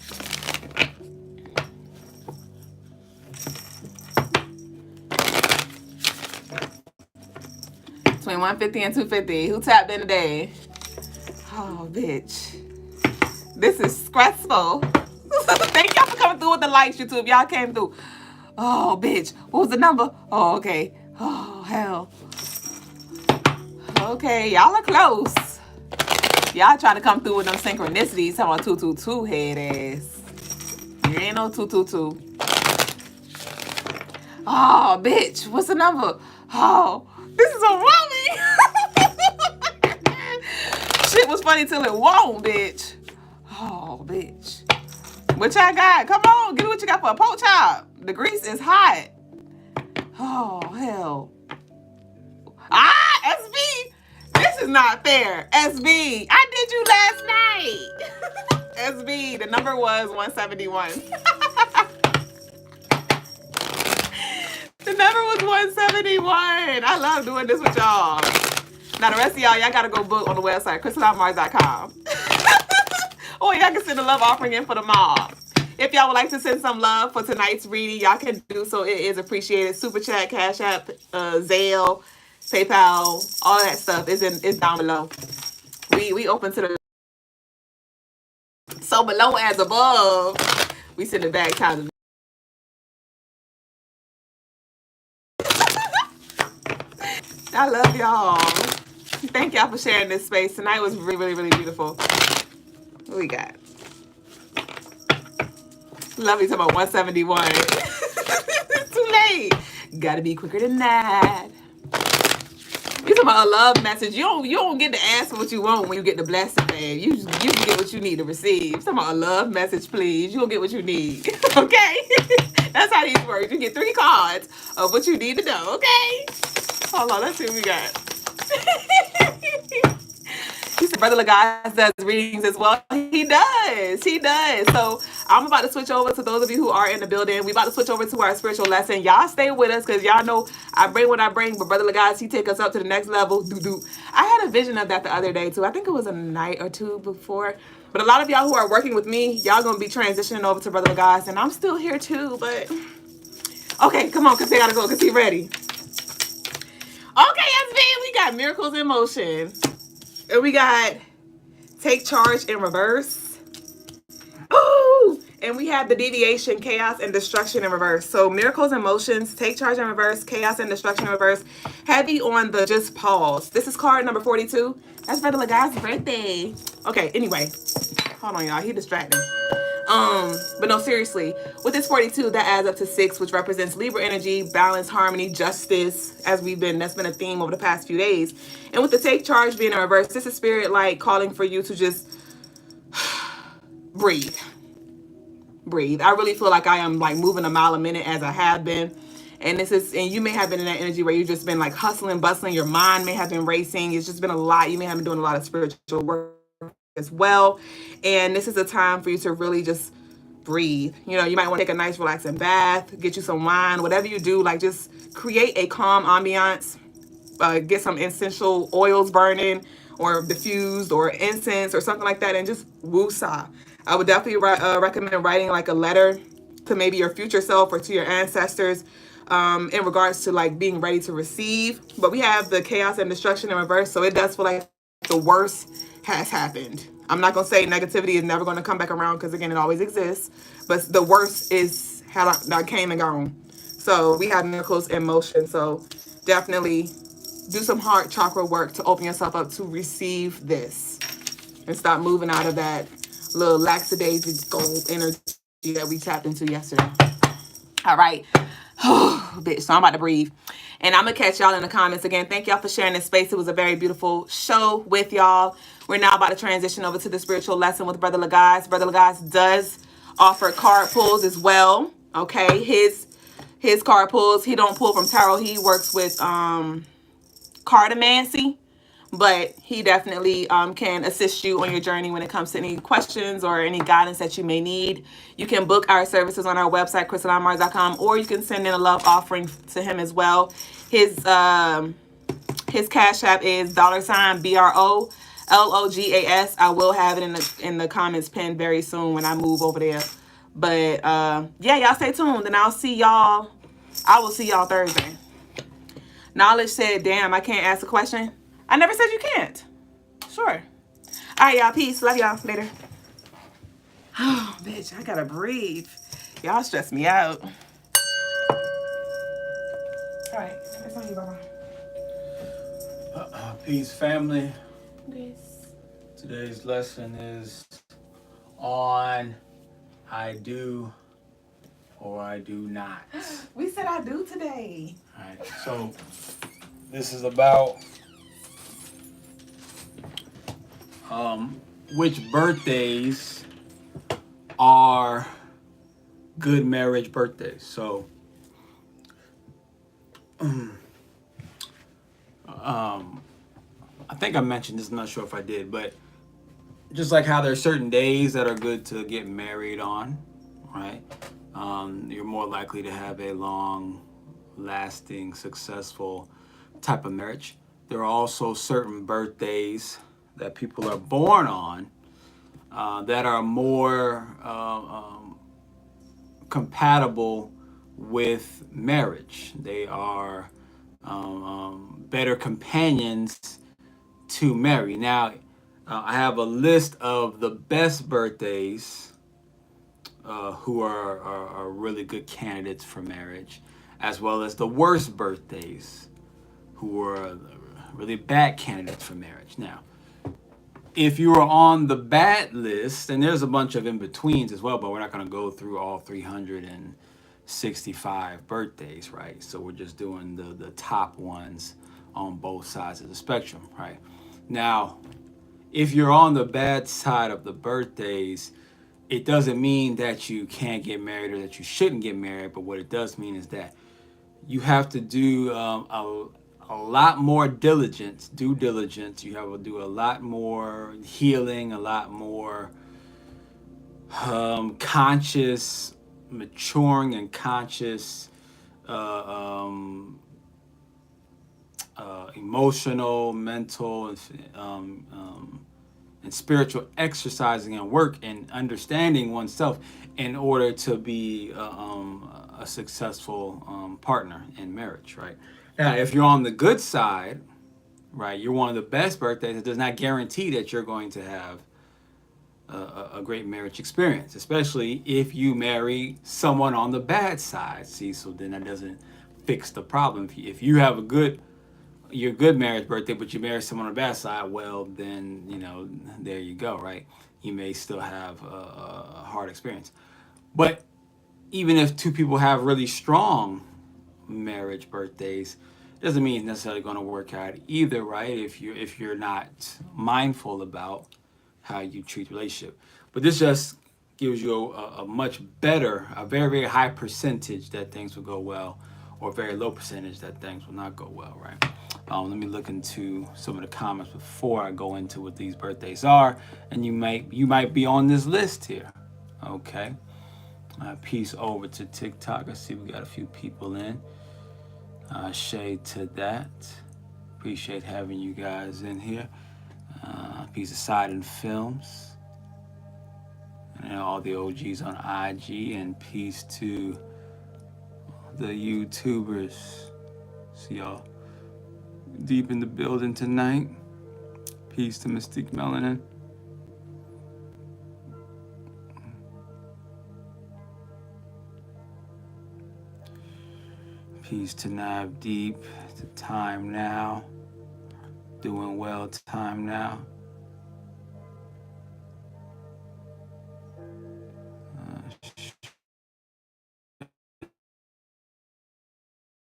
Between 150 and 250. Who tapped in today? Oh, bitch. This is stressful. Thank y'all for coming through with the likes, YouTube. Y'all came through. Oh, bitch. What was the number? Oh, okay. Oh, hell. Okay, y'all are close. Y'all trying to come through with them synchronicities. Talking about 222 head ass. You ain't no 222. Oh, bitch. What's the number? Oh, this is a rummy. Shit was funny till it won't, bitch. Oh, bitch. What y'all got? Come on, give me what you got for a pork chop. The grease is hot. Oh, hell. Ah, SB. This is not fair. SB, I did you last night. SB, the number was 171. The number was 171. I love doing this with y'all. Now, the rest of y'all gotta go book on the website, CrystaLineMars.com. Or y'all can send a love offering in for the mob. If y'all would like to send some love for tonight's reading, y'all can do so. It is appreciated. Super Chat, Cash App, Zelle, PayPal, all that stuff is down below. We open to the so below as above. We send it back times. I love y'all. Thank y'all for sharing this space. Tonight was really, really, really beautiful. What we got? Love you talking about 171. It's too late. Gotta be quicker than that. You talking about a love message. You don't get to ask for what you want when you get the blessing, man. You can get what you need to receive. You talking about a love message, please. You gonna get what you need. Okay? That's how these work. You get 3 cards of what you need to know, okay? Hold on, let's see what we got. He said, Brother Lagaz does readings as well. He does. So I'm about to switch over to those of you who are in the building. We about to switch over to our spiritual lesson. Y'all stay with us because y'all know I bring what I bring. But Brother Lagaz, he take us up to the next level. I had a vision of that the other day too. I think it was a night or two before. But a lot of y'all who are working with me, y'all going to be transitioning over to Brother Lagaz. And I'm still here too. But okay, come on, because they got to go because he's ready. Okay, SB, we got miracles in motion. And we got take charge in reverse. Ooh, And we have the deviation, chaos, and destruction in reverse. So miracles and motions, take charge in reverse, chaos and destruction in reverse. Heavy on the just pause. This is card number 42. That's Brother Lagai's birthday. Okay, anyway. Hold on, y'all. He distracting. But no, seriously. With this 42, that adds up to 6, which represents Libra energy, balance, harmony, justice, that's been a theme over the past few days. And with the take charge being in reverse, this is spirit like calling for you to just breathe. I really feel like I am like moving a mile a minute as I have been. And you may have been in that energy where you've just been like hustling, bustling. Your mind may have been racing. It's just been a lot. You may have been doing a lot of spiritual work as well. And this is a time for you to really just breathe. You know, you might want to take a nice relaxing bath, get you some wine, whatever you do, like just create a calm ambiance. Get some essential oils burning or diffused or incense or something like that, and just woosah. I would definitely recommend writing like a letter to maybe your future self or to your ancestors in regards to like being ready to receive. But we have the chaos and destruction in reverse, so it does feel like the worst has happened. I'm not going to say negativity is never going to come back around, because again, it always exists. But the worst is how that came and gone. So we have miracles in motion. So definitely do some heart chakra work to open yourself up to receive this. And stop moving out of that little lackadaisy gold energy that we tapped into yesterday. All right. Bitch, so I'm about to breathe. And I'm going to catch y'all in the comments again. Thank y'all for sharing this space. It was a very beautiful show with y'all. We're now about to transition over to the spiritual lesson with Brother Lagais. Brother Lagais does offer card pulls as well. Okay. His card pulls, he don't pull from tarot. He works with cartomancy. But he definitely can assist you on your journey when it comes to any questions or any guidance that you may need. You can book our services on our website, CrystalineMars.com, or you can send in a love offering to him as well. His cash app is $BROLOGAS. I will have it in the comments pinned very soon when I move over there. But yeah, y'all stay tuned, and I will see y'all Thursday. Knowledge said, damn, I can't ask a question. I never said you can't. Sure. All right, y'all. Peace. Love y'all. Later. Oh, bitch, I gotta breathe. Y'all stress me out. All right. That's on you, Baba. Peace, family. Peace. Today's lesson is on I do or I do not. We said I do today. All right. So this is about which birthdays are good marriage birthdays. So I think I mentioned this, I'm not sure if I did, but just like how there are certain days that are good to get married on, right? You're more likely to have a long lasting, successful type of marriage. There are also certain birthdays that people are born on that are more compatible with marriage. They are better companions to marry. Now, I have a list of the best birthdays who are really good candidates for marriage, as well as the worst birthdays who are really bad candidates for marriage. Now, if you are on the bad list, and there's a bunch of in-betweens as well, but we're not going to go through all 365 birthdays, right? So we're just doing the top ones on both sides of the spectrum, right? Now, if you're on the bad side of the birthdays, it doesn't mean that you can't get married or that you shouldn't get married, but what it does mean is that you have to do a lot more due diligence. You have to do a lot more healing, a lot more conscious, maturing and conscious, emotional, mental, and spiritual exercising and work and understanding oneself in order to be a successful partner in marriage, right? Now, if you're on the good side, right, you're one of the best birthdays, it does not guarantee that you're going to have a great marriage experience, especially if you marry someone on the bad side. See, so then that doesn't fix the problem. If you have your good marriage birthday, but you marry someone on the bad side, well, then, there you go, right? You may still have a hard experience. But even if two people have really strong marriage birthdays, doesn't mean it's necessarily going to work out either, right? If you're not mindful about how you treat the relationship. But this just gives you a much better, a very, very high percentage that things will go well, or a very low percentage that things will not go well, right? Let me look into some of the comments before I go into what these birthdays are, and you might be on this list here. Okay. Peace over to TikTok. I see we got a few people in. Shade to that. Appreciate having you guys in here. Peace of Side and Films. And all the OGs on IG. And peace to the YouTubers. See y'all deep in the building tonight. Peace to Mystique Melanin. Peace to Nav Deep, to Time Now, doing well, Time Now.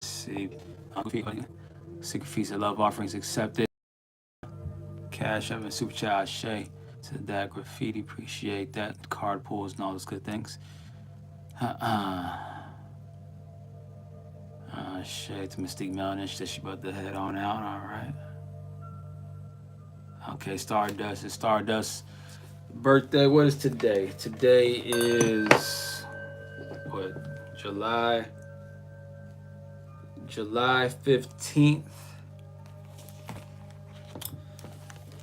See, Secret Feast of Love offerings accepted. Cash Up and Super Chat Shay to that Graffiti, appreciate that. Card pulls and all those good things. Shay to Mystique Melanin, she's about to head on out, all right. Okay, Stardust. It's Stardust birthday. What is today? Today is what? July 15th.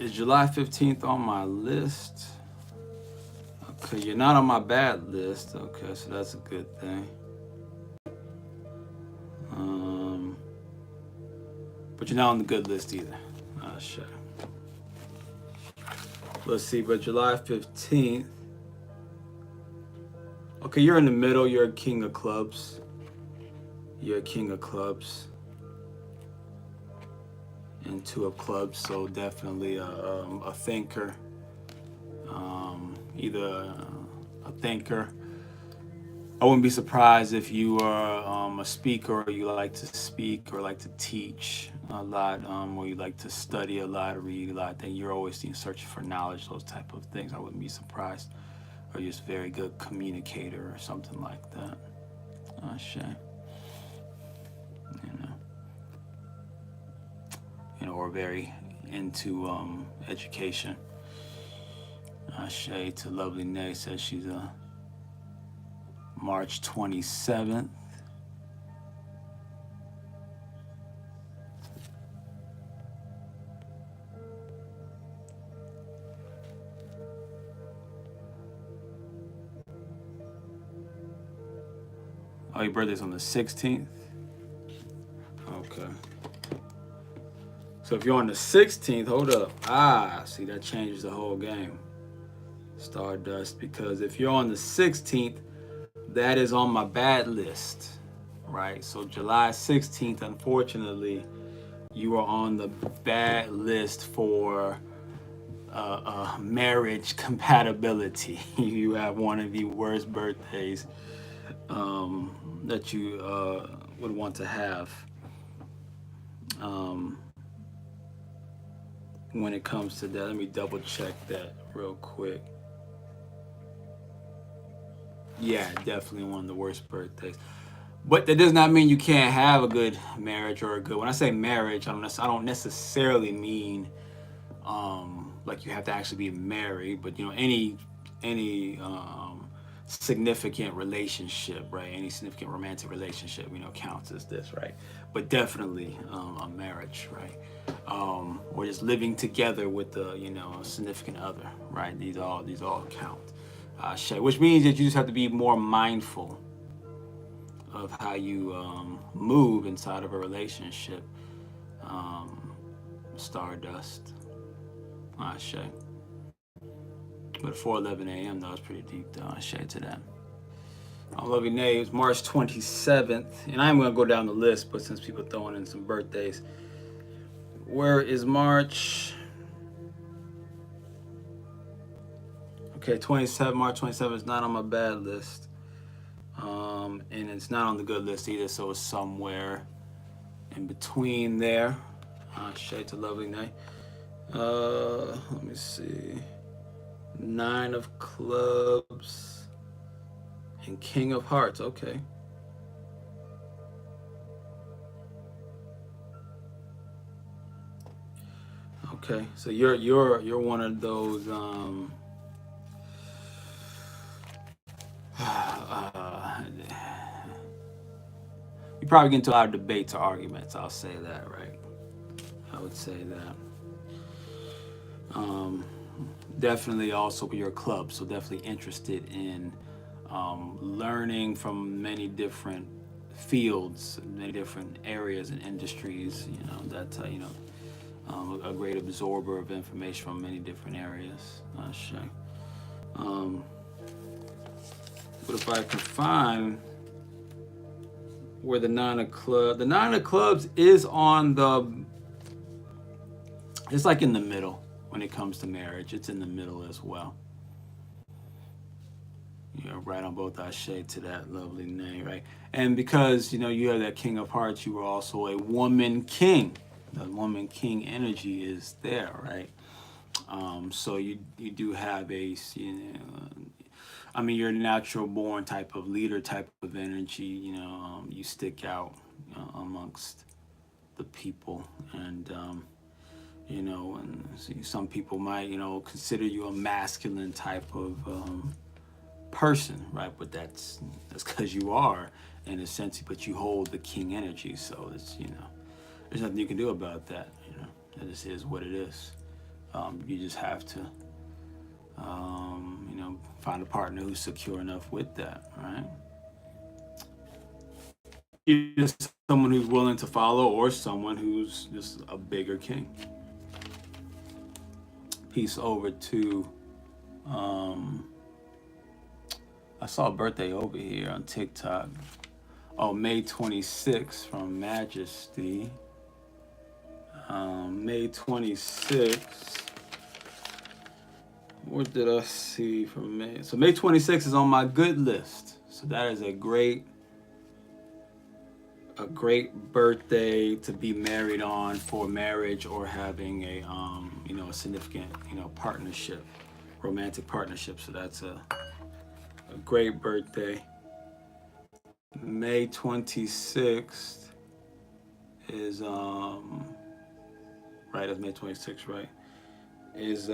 Is July 15th on my list? Okay, you're not on my bad list. Okay, so that's a good thing. But you're not on the good list either. Shit. Let's see, but July 15th. Okay, you're in the middle. You're a king of clubs. You're a king of clubs. And two of clubs, so definitely a thinker. Either a thinker. I wouldn't be surprised if you are a speaker, or you like to speak or like to teach a lot, or you like to study a lot, read a lot. Then you're always searching for knowledge, those type of things. I wouldn't be surprised. Or you're just a very good communicator or something like that. Shame. Or very into education. Shay to Lovely Nay says she's a March 27th. Oh, your birthday's on the 16th? Okay. So if you're on the 16th, hold up. See, that changes the whole game. Stardust, because if you're on the 16th, that is on my bad list, right? So July 16th, unfortunately, you are on the bad list for marriage compatibility. You have one of the worst birthdays that you would want to have when it comes to that. Let me double check that real quick. Yeah, definitely one of the worst birthdays. But that does not mean you can't have a good marriage or a good. When I say marriage, I don't necessarily mean like you have to actually be married, but any significant relationship, right? Any significant romantic relationship, counts as this, right? But definitely a marriage, right? Or just living together with a significant other, right? These all count. Which means that you just have to be more mindful of how you move inside of a relationship. Stardust. Shay. But 4:11 a.m. though is pretty deep though. I shade to that. I love your names. March 27th, and I'm gonna go down the list, but since people throwing in some birthdays, where is March? Okay, 27. March 27th is not on my bad list, and it's not on the good list either. So it's somewhere in between there. Shade to lovely night. Let me see. 9 of clubs and King of Hearts. Okay. Okay. So you're one of those you probably get into a lot of debates or arguments. I'll say that, right? I would say that. Definitely also your club, so definitely interested in learning from many different fields, many different areas and industries. You know that a great absorber of information from many different areas. But if I can find where the 9 of clubs is on the, it's like in the middle. When it comes to marriage, it's in the middle as well. You're right on both our shade to that lovely name, right? And because you have that King of Hearts, you were also a woman king. The woman king energy is there, right? So you do have a, you're a natural born type of leader, type of energy. You stick out amongst the people, and and some people might, consider you a masculine type of person, right? But that's because you are, in a sense, but you hold the king energy. So it's, there's nothing you can do about that. It just is what it is. You just have to, find a partner who's secure enough with that, right? You're just someone who's willing to follow, or someone who's just a bigger king. Peace over to, I saw a birthday over here on TikTok. Oh, May 26th from Majesty. May 26th. What did I see from May? So May 26th is on my good list. So that is a great birthday to be married on, for marriage or having a a significant partnership, romantic partnership. So that's a great birthday. May 26th is right, that's May 26th, right? Is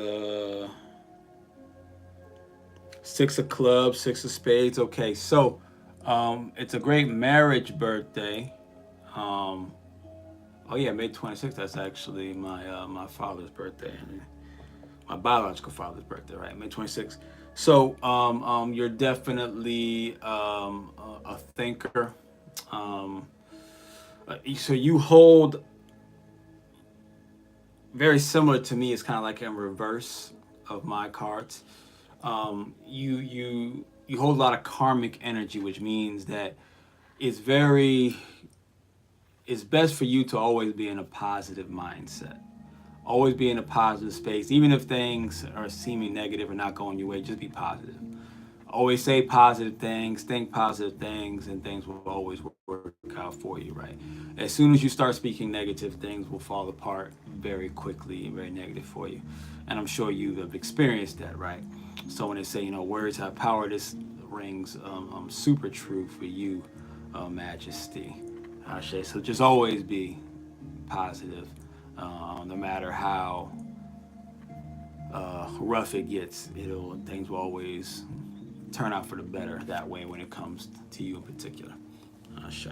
6 of clubs, 6 of spades. Okay, so it's a great marriage birthday. Oh yeah, May 26th. That's actually my father's birthday, my biological father's birthday, right? May 26th. So you're definitely a thinker. So you hold very similar to me. It's kind of like in reverse of my cards. You hold a lot of karmic energy, which means that it's best for you to always be in a positive mindset. Always be in a positive space. Even if things are seeming negative or not going your way, just be positive. Always say positive things, think positive things, and things will always work out for you, right? As soon as you start speaking negative, things will fall apart very quickly and very negative for you. And I'm sure you have experienced that, right? So when they say, words have power, this rings super true for you, Majesty. So just always be positive, no matter how rough it gets. Things will always turn out for the better that way when it comes to you in particular. Ashe.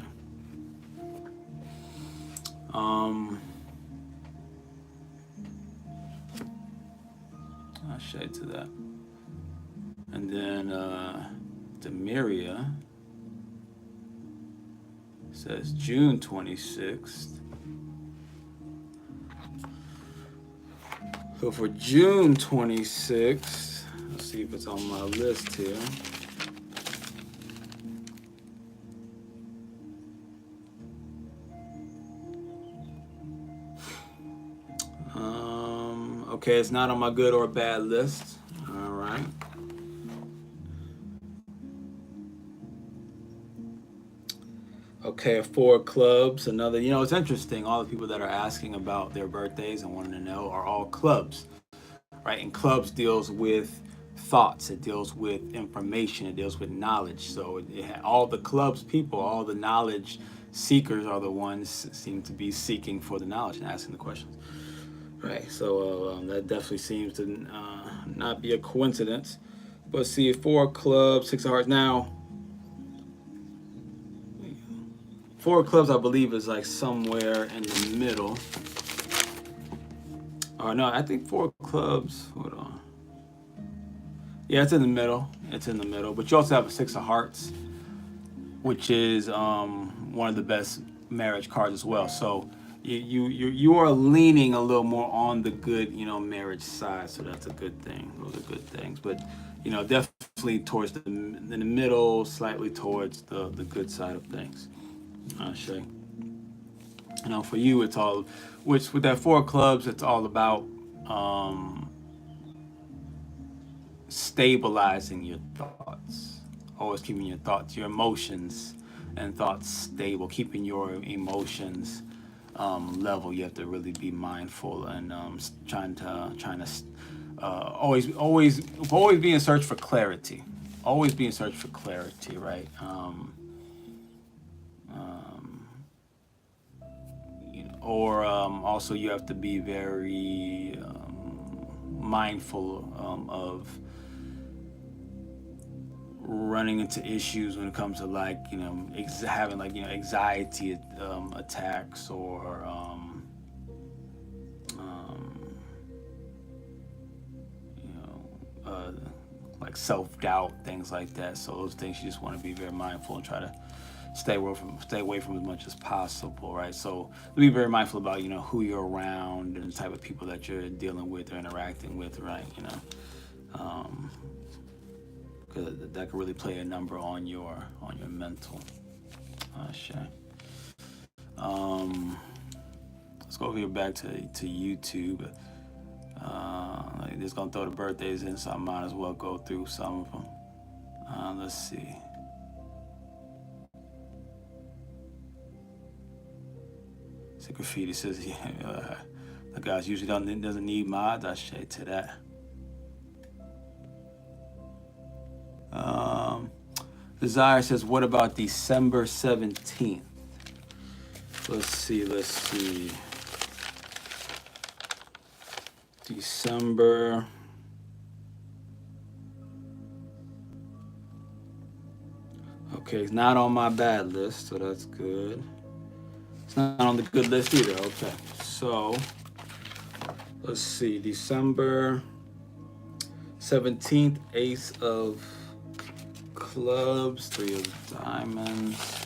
Ashe to that. And then Demiria says June 26th. So for June 26th, let's see if it's on my list here. Okay, it's not on my good or bad list. All right. Okay, 4 of clubs. Another, it's interesting. All the people that are asking about their birthdays and wanting to know are all clubs, right? And clubs deals with thoughts. It deals with information. It deals with knowledge. So all the clubs people, all the knowledge seekers are the ones seem to be seeking for the knowledge and asking the questions. Right, so that definitely seems to not be a coincidence. But see, 4 clubs, 6 of hearts. Now, 4 clubs, I believe, is like somewhere in the middle. Or no, I think 4 clubs. Hold on. Yeah, it's in the middle. It's in the middle. But you also have a 6 of hearts, which is one of the best marriage cards as well. So you are leaning a little more on the good, marriage side. So that's a good thing. Those are good things. But definitely towards in the middle, slightly towards the good side of things. Shay. For you, it's all, which with that 4 clubs, it's all about stabilizing your thoughts. Always keeping your thoughts, your emotions and thoughts stable, keeping your emotions level. You have to really be mindful and trying to always be in search for clarity. Always be in search for clarity, right? Also you have to be very mindful of running into issues when it comes to having anxiety attacks or like self-doubt, things like that. So those things you just want to be very mindful and try to stay away from as much as possible, right? So be very mindful about who you're around and the type of people that you're dealing with or interacting with, right? Because that could really play a number on your mental. Shit. Let's go over here back to YouTube. Just gonna throw the birthdays in, so I might as well go through some of them. Let's see. So Graffiti says, yeah, the guys usually doesn't need mods. I shade to that. Desire says, what about December 17th? Let's see. December. Okay, it's not on my bad list, so that's good. It's not on the good list either. Okay, so let's see. December 17th, Ace of Clubs, 3 of Diamonds,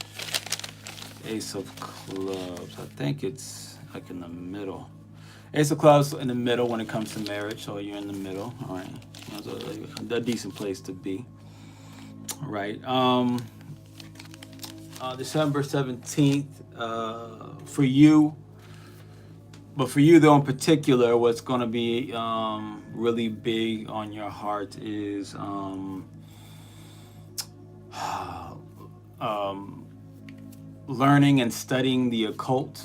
Ace of Clubs. I think it's like in the middle. Ace of Clubs in the middle when it comes to marriage, so you're in the middle. All right, that's a decent place to be. All right. December 17th for you. But for you, though, in particular, what's going to be really big on your heart is learning and studying the occult,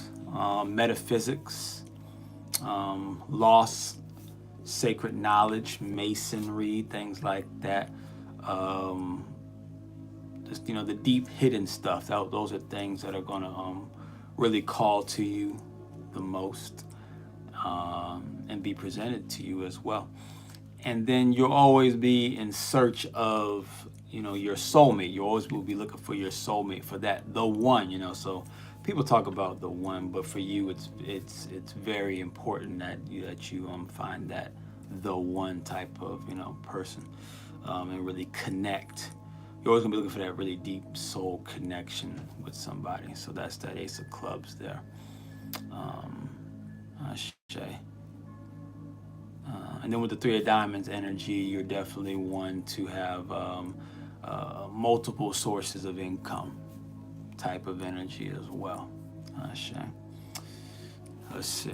metaphysics, lost sacred knowledge, masonry, things like that. Just, the deep hidden stuff. Those are things that are going to really call to you the most and be presented to you as well. And then you'll always be in search of your soulmate. You always will be looking for your soulmate, for the one. So people talk about the one, but for you it's very important that you find that the one type of person and really connect. You're always gonna be looking for that really deep soul connection with somebody. So that's that Ace of Clubs there. Shay. And then with the Three of Diamonds energy, you're definitely one to have multiple sources of income type of energy as well. Let's see.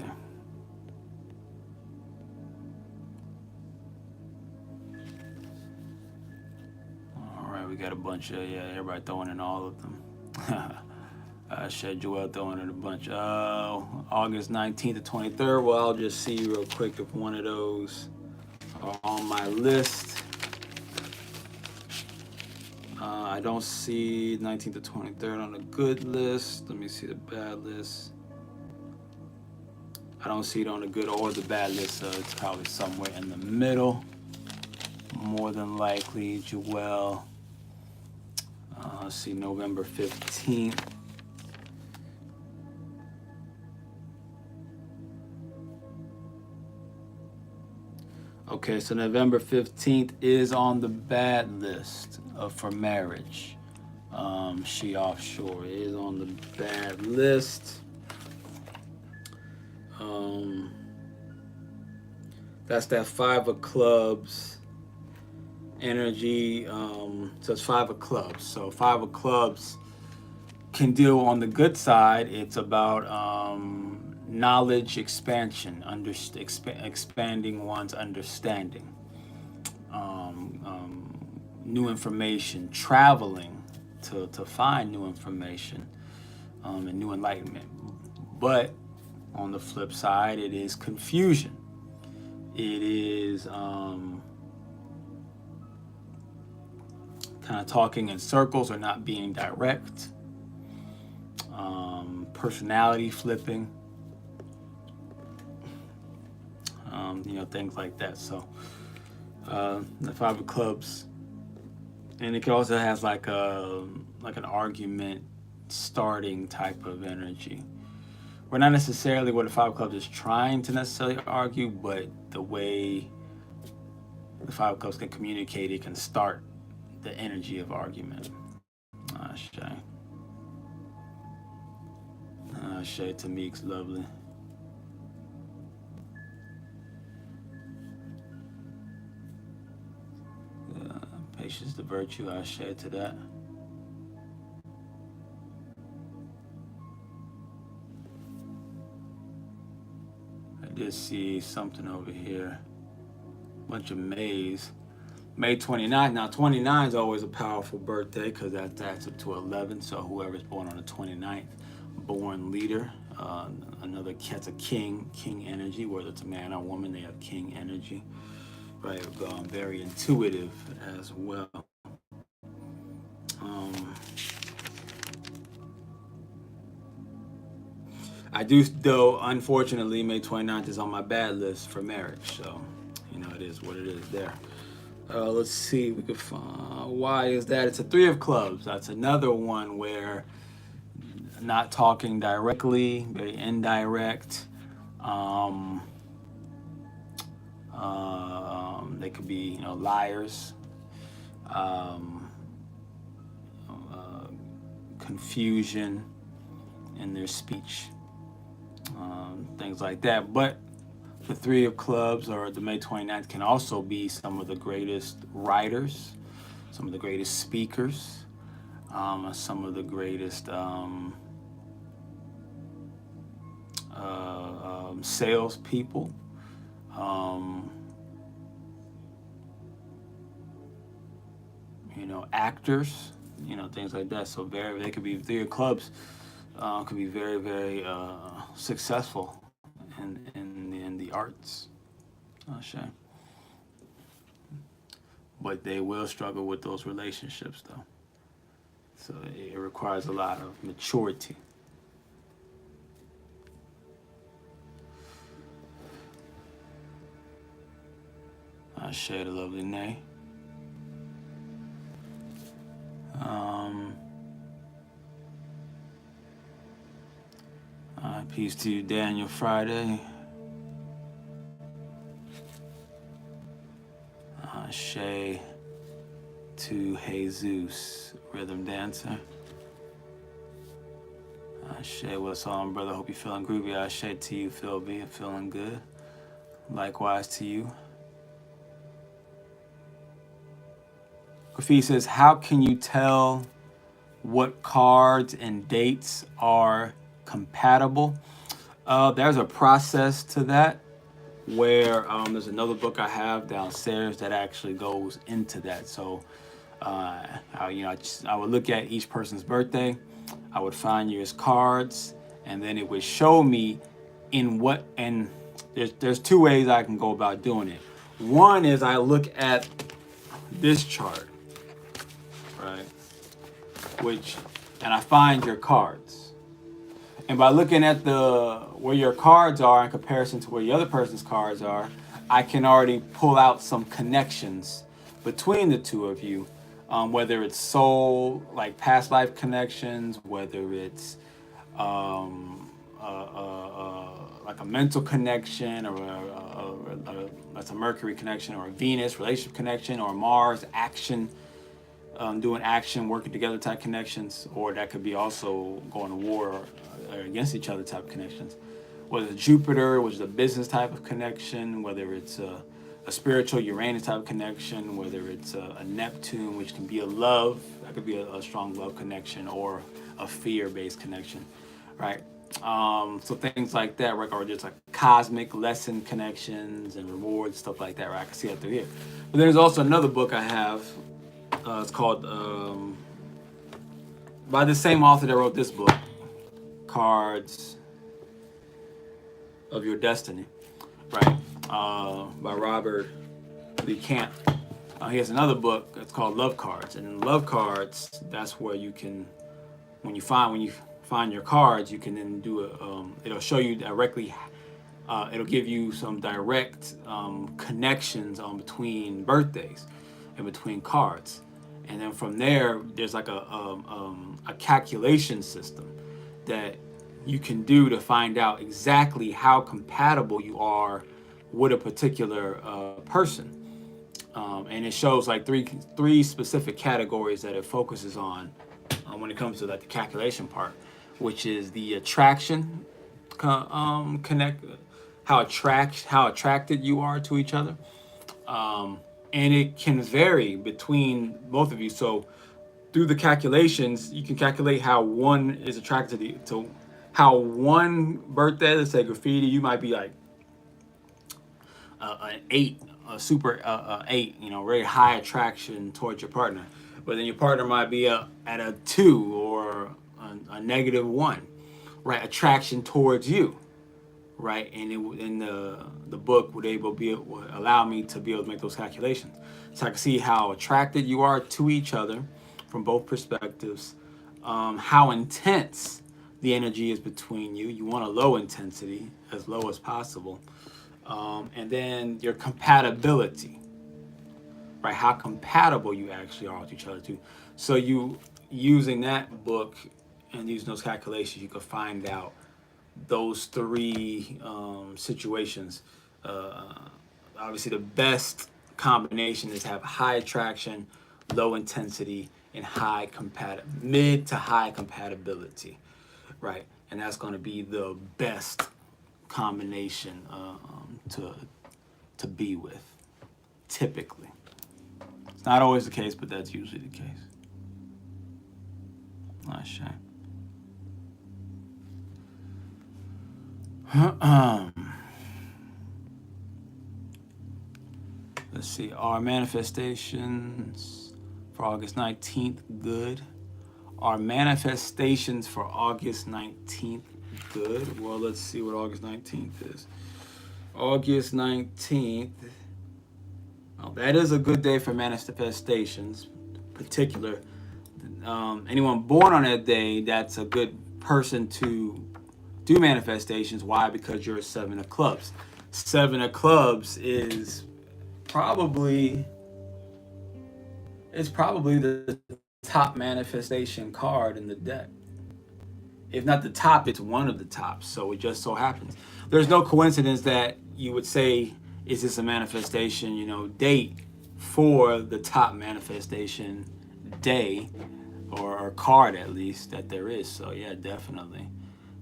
All right, we got a bunch of, everybody throwing in all of them. Joel throwing in a bunch. August 19th to 23rd. Well, I'll just see real quick if one of those are on my list. I don't see 19th to 23rd on the good list. Let me see the bad list. I don't see it on the good or the bad list, so it's probably somewhere in the middle. More than likely, Joel. Let's see, November 15th. Okay, so November 15th is on the bad list for marriage. She offshore is on the bad list. That's that Five of Clubs energy. So it's Five of Clubs. So Five of Clubs can deal on the good side. It's about knowledge expansion, expanding one's understanding, new information, traveling to find new information, and new enlightenment. But on the flip side, it is confusion. It is kind of talking in circles or not being direct, personality flipping, things like that. So the Five of Clubs, and it also has like an argument starting type of energy. We're not necessarily what the Five of Clubs is trying to necessarily argue, but the way the Five of Clubs can communicate, it can start the energy of argument. Shay Tamik's lovely. Patience the virtue, I share to that. I did see something over here. Bunch of Mays. May 29th. Now 29 is always a powerful birthday because that adds up to 11. So whoever's born on the 29th, born leader. Another cat's a king energy, whether it's a man or woman, they have king energy. Right, very intuitive as well. I do, though, unfortunately, May 29th is on my bad list for marriage. So, it is what it is there. Let's see, we could find, why is that? It's a Three of Clubs. That's another one where not talking directly, very indirect. They could be, liars, confusion in their speech, things like that. But the Three of Clubs or the May 29th can also be some of the greatest writers, some of the greatest speakers, some of the greatest salespeople. Actors, things like that. So they could be Three of Clubs, could be very, very successful in the arts. Shame. But they will struggle with those relationships, though. So it requires a lot of maturity. I share the lovely Nay. Peace to you, Daniel Friday. Shay to Jesus, rhythm dancer. Shay, what's on, brother? Hope you're feeling groovy. Shay to you, Phil B, feeling good. Likewise to you. Graffiti says, how can you tell what cards and dates are compatible? There's a process to that where there's another book I have downstairs that actually goes into that. So, I would look at each person's birthday. I would find your cards, and then it would show me in what, and there's two ways I can go about doing it. One is I look at this chart, right, and I find your cards. And by looking at where your cards are in comparison to where the other person's cards are, I can already pull out some connections between the two of you, whether it's soul, like past life connections, whether it's like a mental connection, or that's a Mercury connection, or a Venus relationship connection, or Mars action, doing action, working together type connections, or that could be also going to war or against each other type connections. Whether it's Jupiter, which is a business type of connection, whether it's a spiritual Uranus type of connection, whether it's a Neptune, which can be a love, that could be a strong love connection, or a fear-based connection, right? So things like that, right? Or just like cosmic lesson connections and rewards, stuff like that, right? I can see that through here. But there's also another book I have. It's called, by the same author that wrote this book, Cards of Your Destiny, right? By Robert Lee Camp. He has another book. It's called Love Cards, and in Love Cards, that's where you can, when you find your cards, you can then do it'll show you directly. It'll give you some direct connections between birthdays and between cards, and then from there, there's like a calculation system that you can do to find out exactly how compatible you are with a particular person. And it shows like three specific categories that it focuses on when it comes to like the calculation part, which is the attraction connect, how attracted you are to each other, and it can vary between both of you. So through the calculations, you can calculate how one is attracted to how one birthday, let's say Graffiti, you might be like an 8, a super 8, very high attraction towards your partner. But then your partner might be at a 2 or a -1, right? Attraction towards you, right? And in the book would allow me to be able to make those calculations, so I can see how attracted you are to each other from both perspectives, how intense the energy is between you. You want a low intensity, as low as possible. And then your compatibility, right? How compatible you actually are with each other too. So you, using that book and using those calculations, you can find out those three situations. Obviously, the best combination is have high attraction, low intensity, and mid to high compatibility, right? And that's going to be the best combination to be with, typically. It's not always the case, but that's usually the case. Not sure. Let's see. Are manifestations for August 19th good? Are manifestations for August 19th good? Well, let's see what August 19th is. August 19th. Oh, that is a good day for manifestations. Particular. Anyone born on that day, that's a good person to do manifestations. Why? Because you're a 7 of clubs. 7 of clubs is probably the top manifestation card in the deck. If not the top, it's one of the tops. So it just so happens. There's no coincidence that you would say, is this a manifestation, date for the top manifestation day, or card at least, that there is. So yeah, definitely.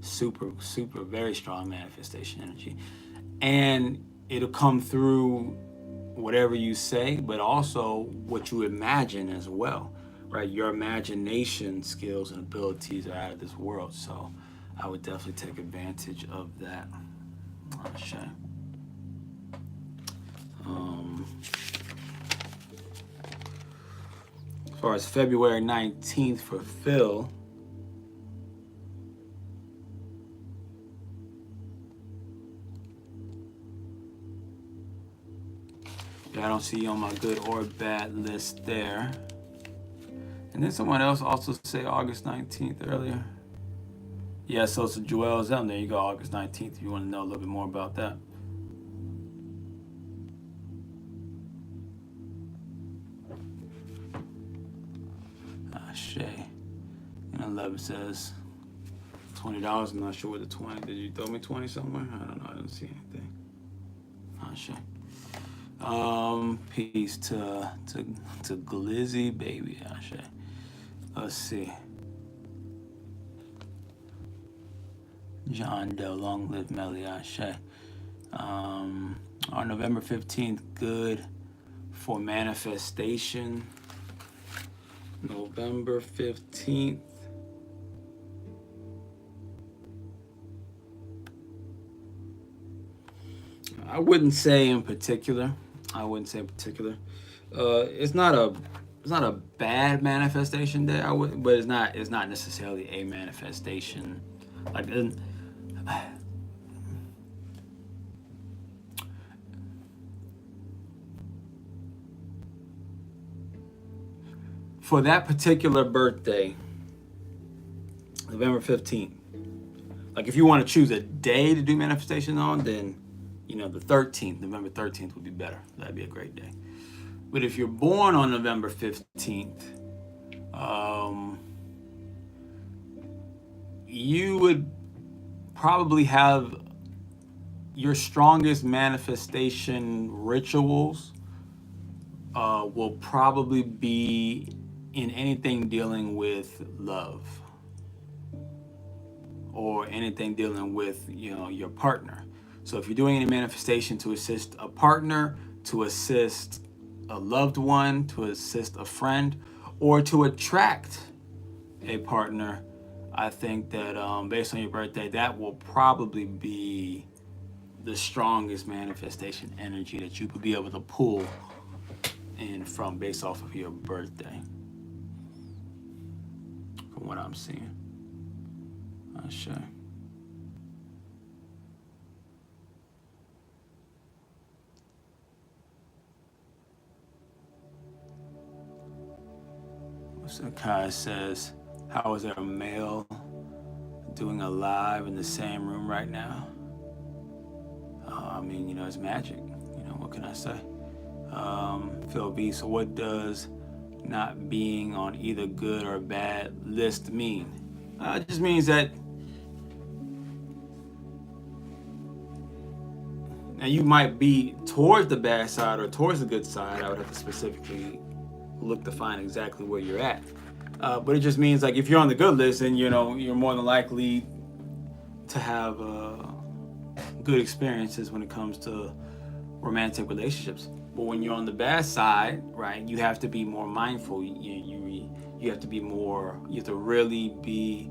Super, super, very strong manifestation energy. And it'll come through whatever you say, but also what you imagine as well, right? Your imagination skills and abilities are out of this world. So I would definitely take advantage of that. Ashe. As far as February 19th for Phil, I don't see you on my good or bad list there. And then someone else also say August 19th earlier. Yeah, so Joel's on there. You go, August 19th. If you want to know a little bit more about that. Shay. And 11 says $20. I'm not sure what the 20. Did you throw me 20 somewhere? I don't know. I didn't see anything. Shay. Peace to Glizzy baby. Ashe. Let's see. John Doe, long live Melly. Ashe. On November 15th, good for manifestation. November 15th. I wouldn't say in particular. It's not a bad manifestation day. But it's not necessarily a manifestation. Like for that particular birthday, November 15th. Like if you want to choose a day to do manifestation on, then the 13th, November 13th would be better. That'd be a great day. But if you're born on November 15th, you would probably have your strongest manifestation rituals will probably be in anything dealing with love or anything dealing with your partner. So if you're doing any manifestation to assist a partner, to assist a loved one, to assist a friend, or to attract a partner, I think that based on your birthday, that will probably be the strongest manifestation energy that you could be able to pull in from based off of your birthday. From what I'm seeing. Ashe. Sakai says, how is there a male doing a live in the same room right now? I mean, it's magic. What can I say? Phil B, so what does not being on either good or bad list mean? It just means that now you might be towards the bad side or towards the good side. I would have to specifically look to find exactly where you're at. But it just means like if you're on the good list, then you're more than likely to have good experiences when it comes to romantic relationships. But when you're on the bad side, right, you have to be more mindful. You have to be more. You have to really be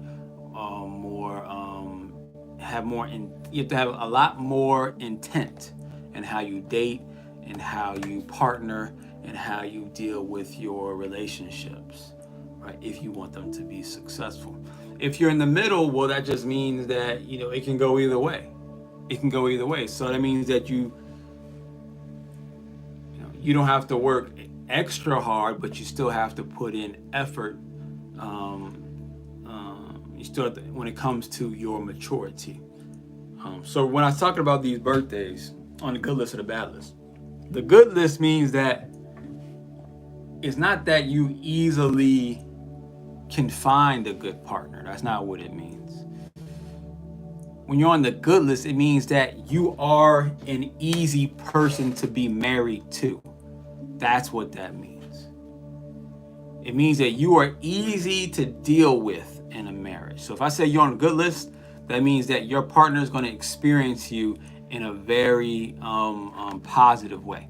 you have to have a lot more intent in how you date and how you partner and how you deal with your relationships, right? If you want them to be successful. If you're in the middle, well, that just means that it can go either way. It can go either way. So that means that you don't have to work extra hard, but you still have to put in effort. You still have to, when it comes to your maturity. So when I was talking about these birthdays on the good list or the bad list, the good list means that it's not that you easily can find a good partner. That's not what it means. When you're on the good list, it means that you are an easy person to be married to. That's what that means. It means that you are easy to deal with in a marriage. So if I say you're on a good list, that means that your partner is going to experience you in a very positive way.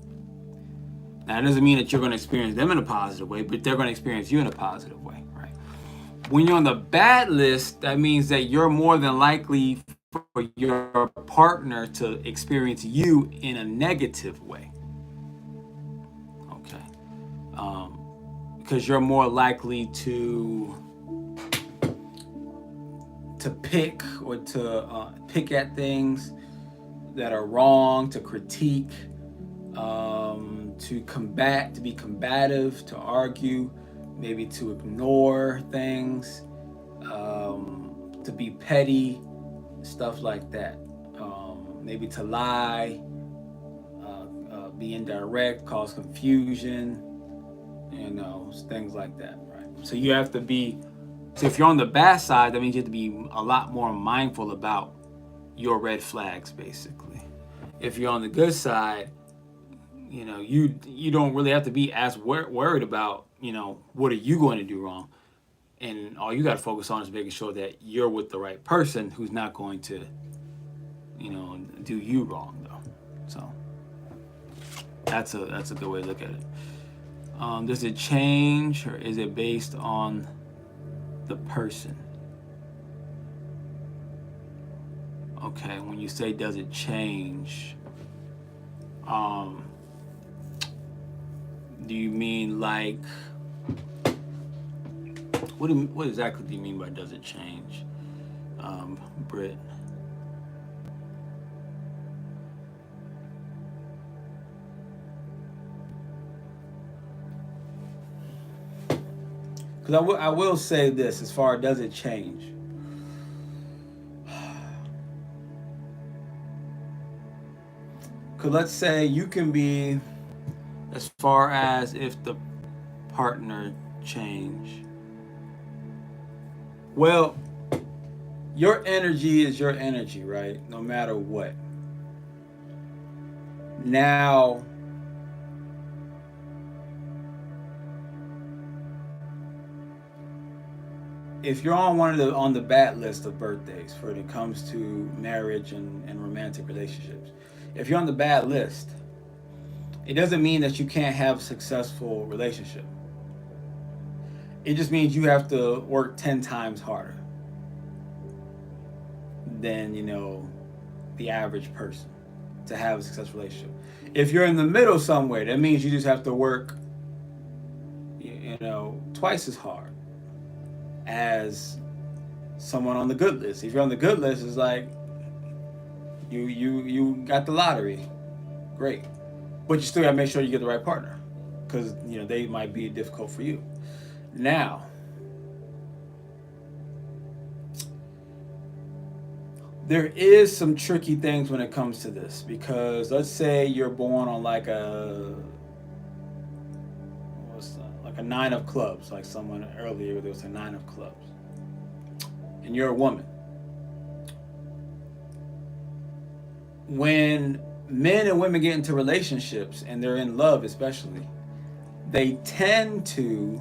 Now, it doesn't mean that you're going to experience them in a positive way, but they're going to experience you in a positive way, right? When you're on the bad list, that means that you're more than likely for your partner to experience you in a negative way. Okay. Because you're more likely to pick or to pick at things that are wrong, to critique, to combat, to be combative, to argue, maybe to ignore things, to be petty, stuff like that. Maybe to lie, be indirect, cause confusion, things like that, right? So you have to be, so if you're on the bad side, that means you have to be a lot more mindful about your red flags, basically. If you're on the good side, you don't really have to be as worried about, what are you going to do wrong? And all you got to focus on is making sure that you're with the right person who's not going to, do you wrong, though. So that's a good way to look at it. Does it change, or is it based on the person? Okay, when you say does it change, do you mean like, what exactly do you mean by does it change, Britt? Because I will say this, as far as does it change. Because let's say you can be, as far as if the partner change. Well, your energy is your energy, right? No matter what. Now, if you're on the bad list of birthdays when it comes to marriage and romantic relationships, if you're on the bad list, it doesn't mean that you can't have a successful relationship. It just means you have to work 10 times harder than, the average person to have a successful relationship. If you're in the middle somewhere, that means you just have to work, twice as hard as someone on the good list. If you're on the good list, it's like you got the lottery, great, but you still gotta make sure you get the right partner, because they might be difficult for you. Now, there is some tricky things when it comes to this, because let's say you're born on like a 9 of clubs, like someone earlier, there was a 9 of clubs, and you're a woman. When men and women get into relationships, and they're in love especially, they tend to,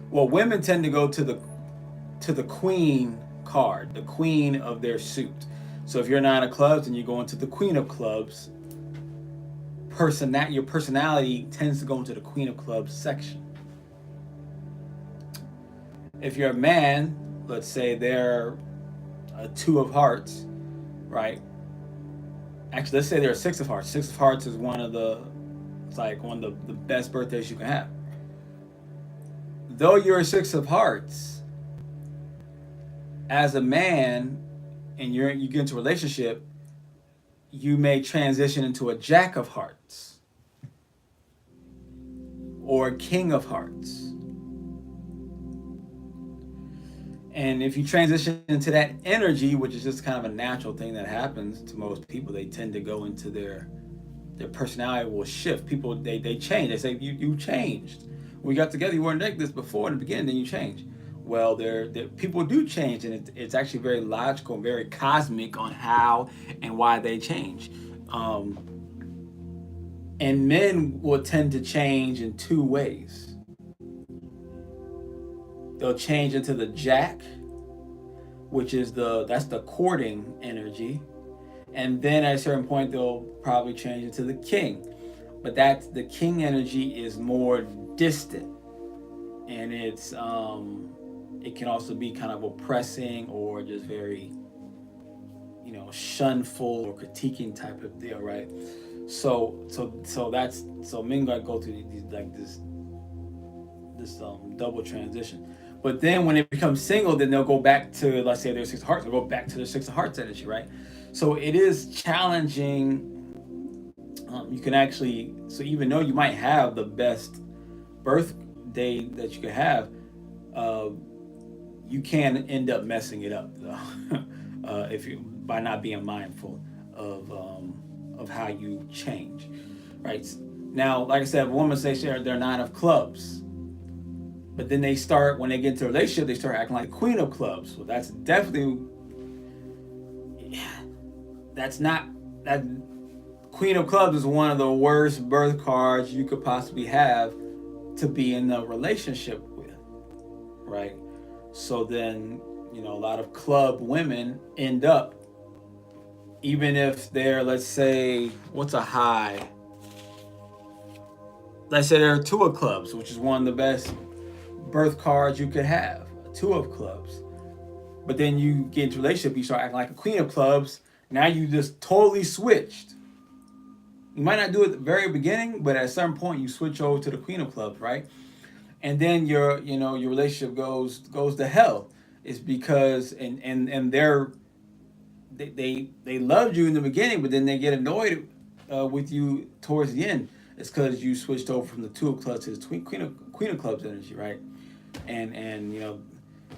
women tend to go to the queen card, the queen of their suit. So if you're 9 of clubs and you go into the queen of clubs, your personality tends to go into the queen of clubs section. If you're a man, let's say they're a 2 of hearts, right? Actually, let's say they're a 6 of hearts. 6 of hearts is one of the best birthdays you can have. Though you're a 6 of hearts, as a man, and you get into a relationship, you may transition into a Jack of Hearts or a King of Hearts. And if you transition into that energy, which is just kind of a natural thing that happens to most people, they tend to go into their personality will shift. People, they change. They say, you changed. When we got together, you weren't like this before in the beginning, then you changed. Well, people do change, and it's actually very logical and very cosmic on how and why they change. And men will tend to change in 2 ways. They'll change into the Jack, which is that's the courting energy, And then at a certain point, they'll probably change into the king. But that's the king energy is more distant, and it's it can also be kind of oppressing or just very, you know, shunful or critiquing type of deal, right? So that's so men gotta go through these like this double transition. But then when it becomes single, then they'll go back to, let's say, their Six of Hearts. They'll go back to their Six of Hearts energy, right? So it is challenging. You can actually, so even though you might have the best birthday that you could have, you can end up messing it up though, if you by not being mindful of how you change, right? Now, like I said, if a woman says they're 9 of clubs, but then they start, when they get into a relationship, they start acting like Queen of Clubs. So that's definitely, that's not, that Queen of Clubs is one of the worst birth cards you could possibly have to be in a relationship with, right? So then, you know, a lot of club women end up, even if they're, let's say, what's a high? Let's say they're 2 of clubs, which is one of the best birth cards you could have, 2 of clubs. But then you get into a relationship, you start acting like a Queen of Clubs. Now you just totally switched. You might not do it at the very beginning, but at a certain point you switch over to the Queen of Clubs, right? And then your relationship goes to hell. It's because and they loved you in the beginning, but then they get annoyed with you towards the end. It's because you switched over from the 2 of Clubs to the Queen of Clubs energy, right? And you know,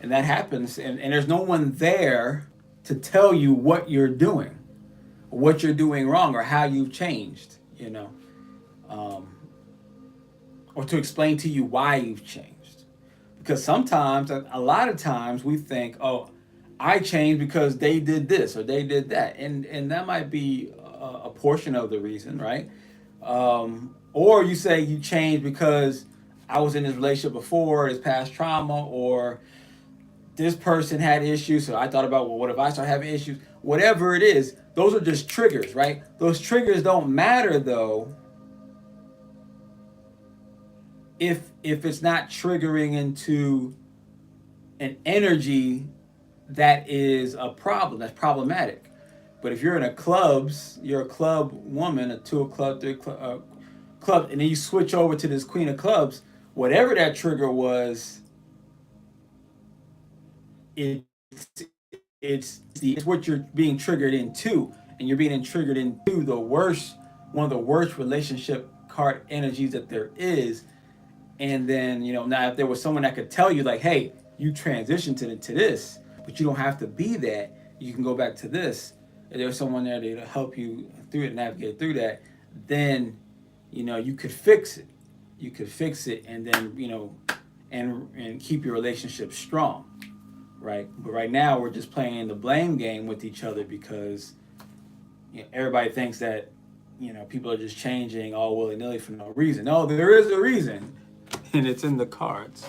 and that happens, and there's no one there to tell you what you're doing, or what you're doing wrong, or how you've changed, you know, or to explain to you why you've changed. Because sometimes, a lot of times, we think, oh, I changed because they did this or they did that, and that might be a portion of the reason, right? Or you say you changed because I was in this relationship before, this past trauma, or this person had issues, so I thought about, well, what if I start having issues? Whatever it is, those are just triggers, right? Those triggers don't matter though if it's not triggering into an energy that is a problem, that's problematic. But if you're in you're a club woman, a 2 of clubs, 3 club, and then you switch over to this Queen of Clubs, whatever that trigger was, it's what you're being triggered into, and you're being triggered into one of the worst relationship card energies that there is. And then, you know, now if there was someone that could tell you like, hey, you transition to this, but you don't have to be that. You can go back to this. If there's someone there to help you through it, navigate through that, then, you know, you could fix it. You could fix it, and then, you know, and keep your relationship strong, right? But right now we're just playing the blame game with each other because, you know, everybody thinks that, you know, people are just changing all willy-nilly for no reason. No, there is a reason, and it's in the cards.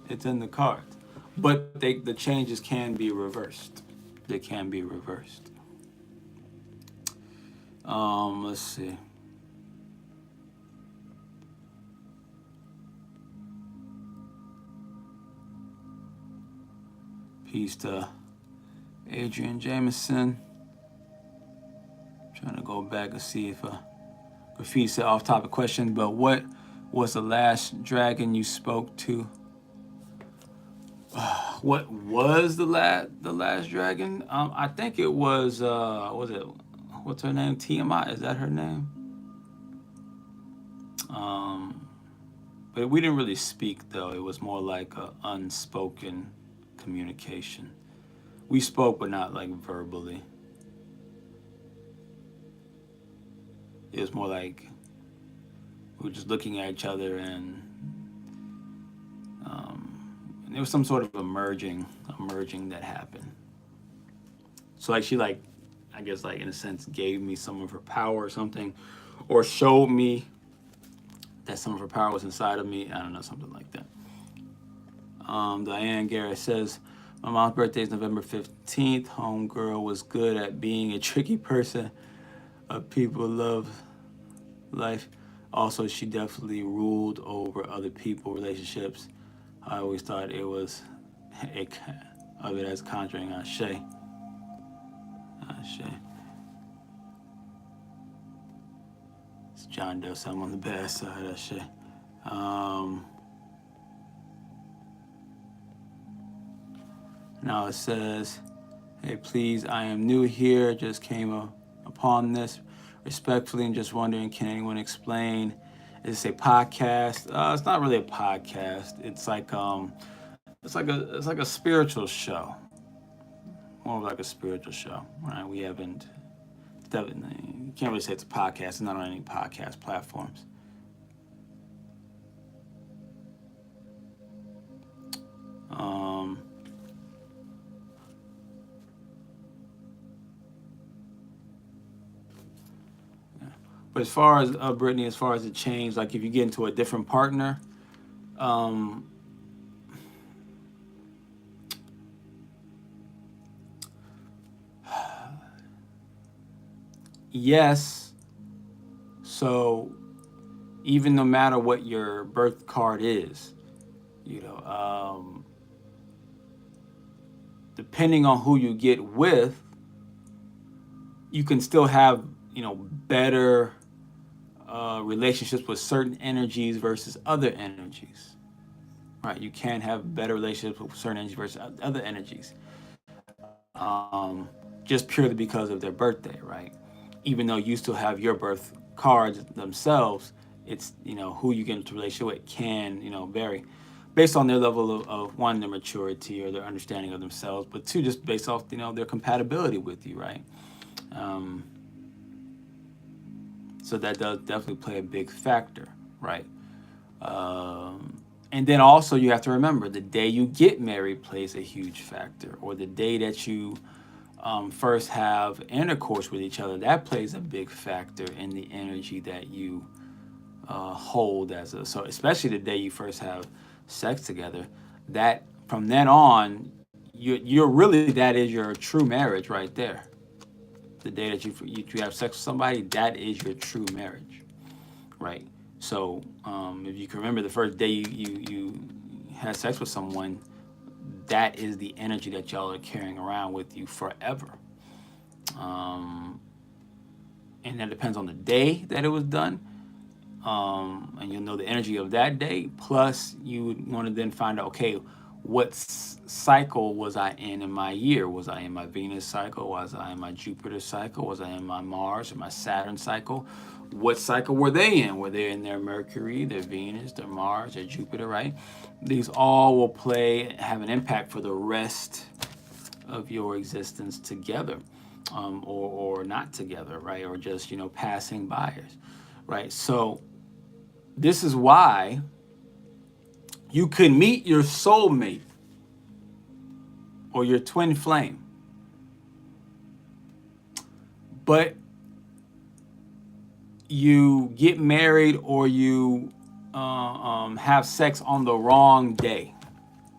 It's in the cards. But the changes can be reversed. They can be reversed. Let's see. Peace to Adrian Jameson. Trying to go back and see if Graffiti said off-topic question, but what was the last dragon you spoke to? What was the last dragon? I think it was what's her name? TMI, is that her name? But we didn't really speak though. It was more like a unspoken communication. We spoke, but not like verbally. It was more like we were just looking at each other, and there was some sort of emerging that happened. So like she like, I guess like in a sense gave me some of her power or something, or showed me that some of her power was inside of me. I don't know, something like that. Diane Garrett says, My mom's birthday is November 15th. Homegirl was good at being a tricky person. People love life. Also, she definitely ruled over other people, relationships. I always thought it was of it as conjuring Ashe. Ashe. It's John Doe, so I'm on the bad side. Ashe. Now it says, hey, please, I am new here. Just came upon this respectfully and just wondering, can anyone explain? Is this a podcast? It's not really a podcast. It's like a spiritual show. More of like a spiritual show, right? We haven't definitely, you can't really say it's a podcast. It's not on any podcast platforms. But as far as Brittany, as far as the change, like if you get into a different partner, yes. So even no matter what your birth card is, you know, depending on who you get with, you can still have, you know, better relationships with certain energies versus other energies, right? You can have better relationships with certain energies versus other energies, just purely because of their birthday, right? Even though you still have your birth cards themselves, it's, you know, who you get into a relationship with can, you know, vary based on their level of one, their maturity or their understanding of themselves, but two, just based off, you know, their compatibility with you, right? So that does definitely play a big factor, right? And then also you have to remember the day you get married plays a huge factor, or the day that you first have intercourse with each other, that plays a big factor in the energy that you hold so especially the day you first have sex together, that from then on, you're really, that is your true marriage right there. The day that you have sex with somebody, that is your true marriage, right? So if you can remember the first day you had sex with someone, that is the energy that y'all are carrying around with you forever. And that depends on the day that it was done. And you'll know the energy of that day. Plus, you would want to then find out, okay, what cycle was I in my year? Was I in my Venus cycle? Was I in my Jupiter cycle? Was I in my Mars or my Saturn cycle? What cycle were they in? Were they in their Mercury, their Venus, their Mars, their Jupiter, right? These all will have an impact for the rest of your existence together, or not together, right? Or just, you know, passing by us, right? So this is why you could meet your soulmate or your twin flame, but you get married or you have sex on the wrong day.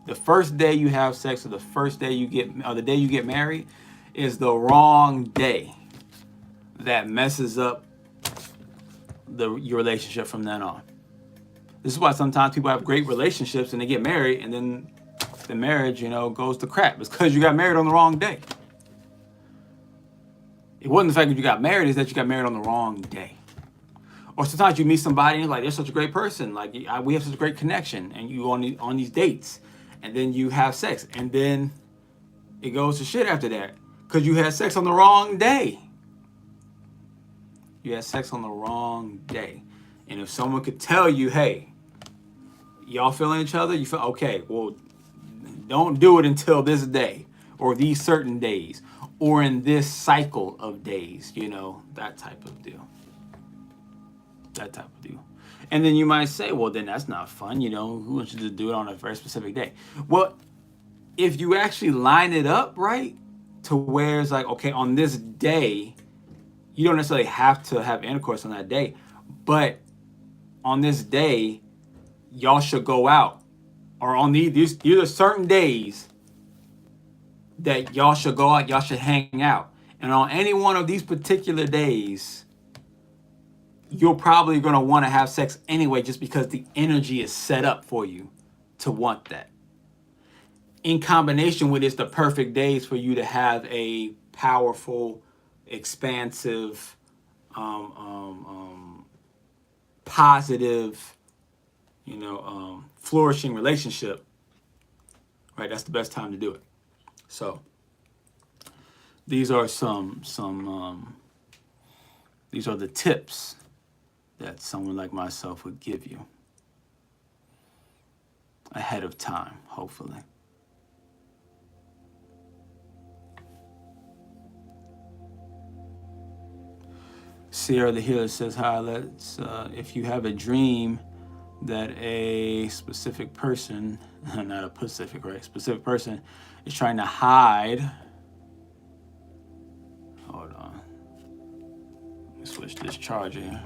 The first day you have sex or the first day the day you get married is the wrong day. That messes up your relationship from then on. This is why sometimes people have great relationships and they get married and then the marriage, you know, goes to crap. It's because you got married on the wrong day. It wasn't the fact that you got married, it's that you got married on the wrong day. Or sometimes you meet somebody and you're like, they're such a great person. Like, we have such a great connection. And you on these dates. And then you have sex. And then it goes to shit after that. Because you had sex on the wrong day. You had sex on the wrong day. And if someone could tell you, hey, y'all feeling each other? You feel, okay, well, don't do it until this day. Or these certain days. Or in this cycle of days. You know, that type of deal. And then you might say, well, then that's not fun. You know, who wants you to do it on a very specific day? Well, if you actually line it up right to where it's like, okay, on this day, you don't necessarily have to have intercourse on that day, but on this day, y'all should go out. Or on these are certain days that y'all should go out, y'all should hang out. And on any one of these particular days, you're probably going to want to have sex anyway, just because the energy is set up for you to want that. In combination with it's the perfect days for you to have a powerful, expansive, positive, flourishing relationship, right? That's the best time to do it. So these are these are the tips that someone like myself would give you ahead of time, hopefully. Sierra the Healer says, hi, if you have a dream that a specific person, not a Pacific, right? Specific person is trying to hide. Hold on. Let me switch this charger here.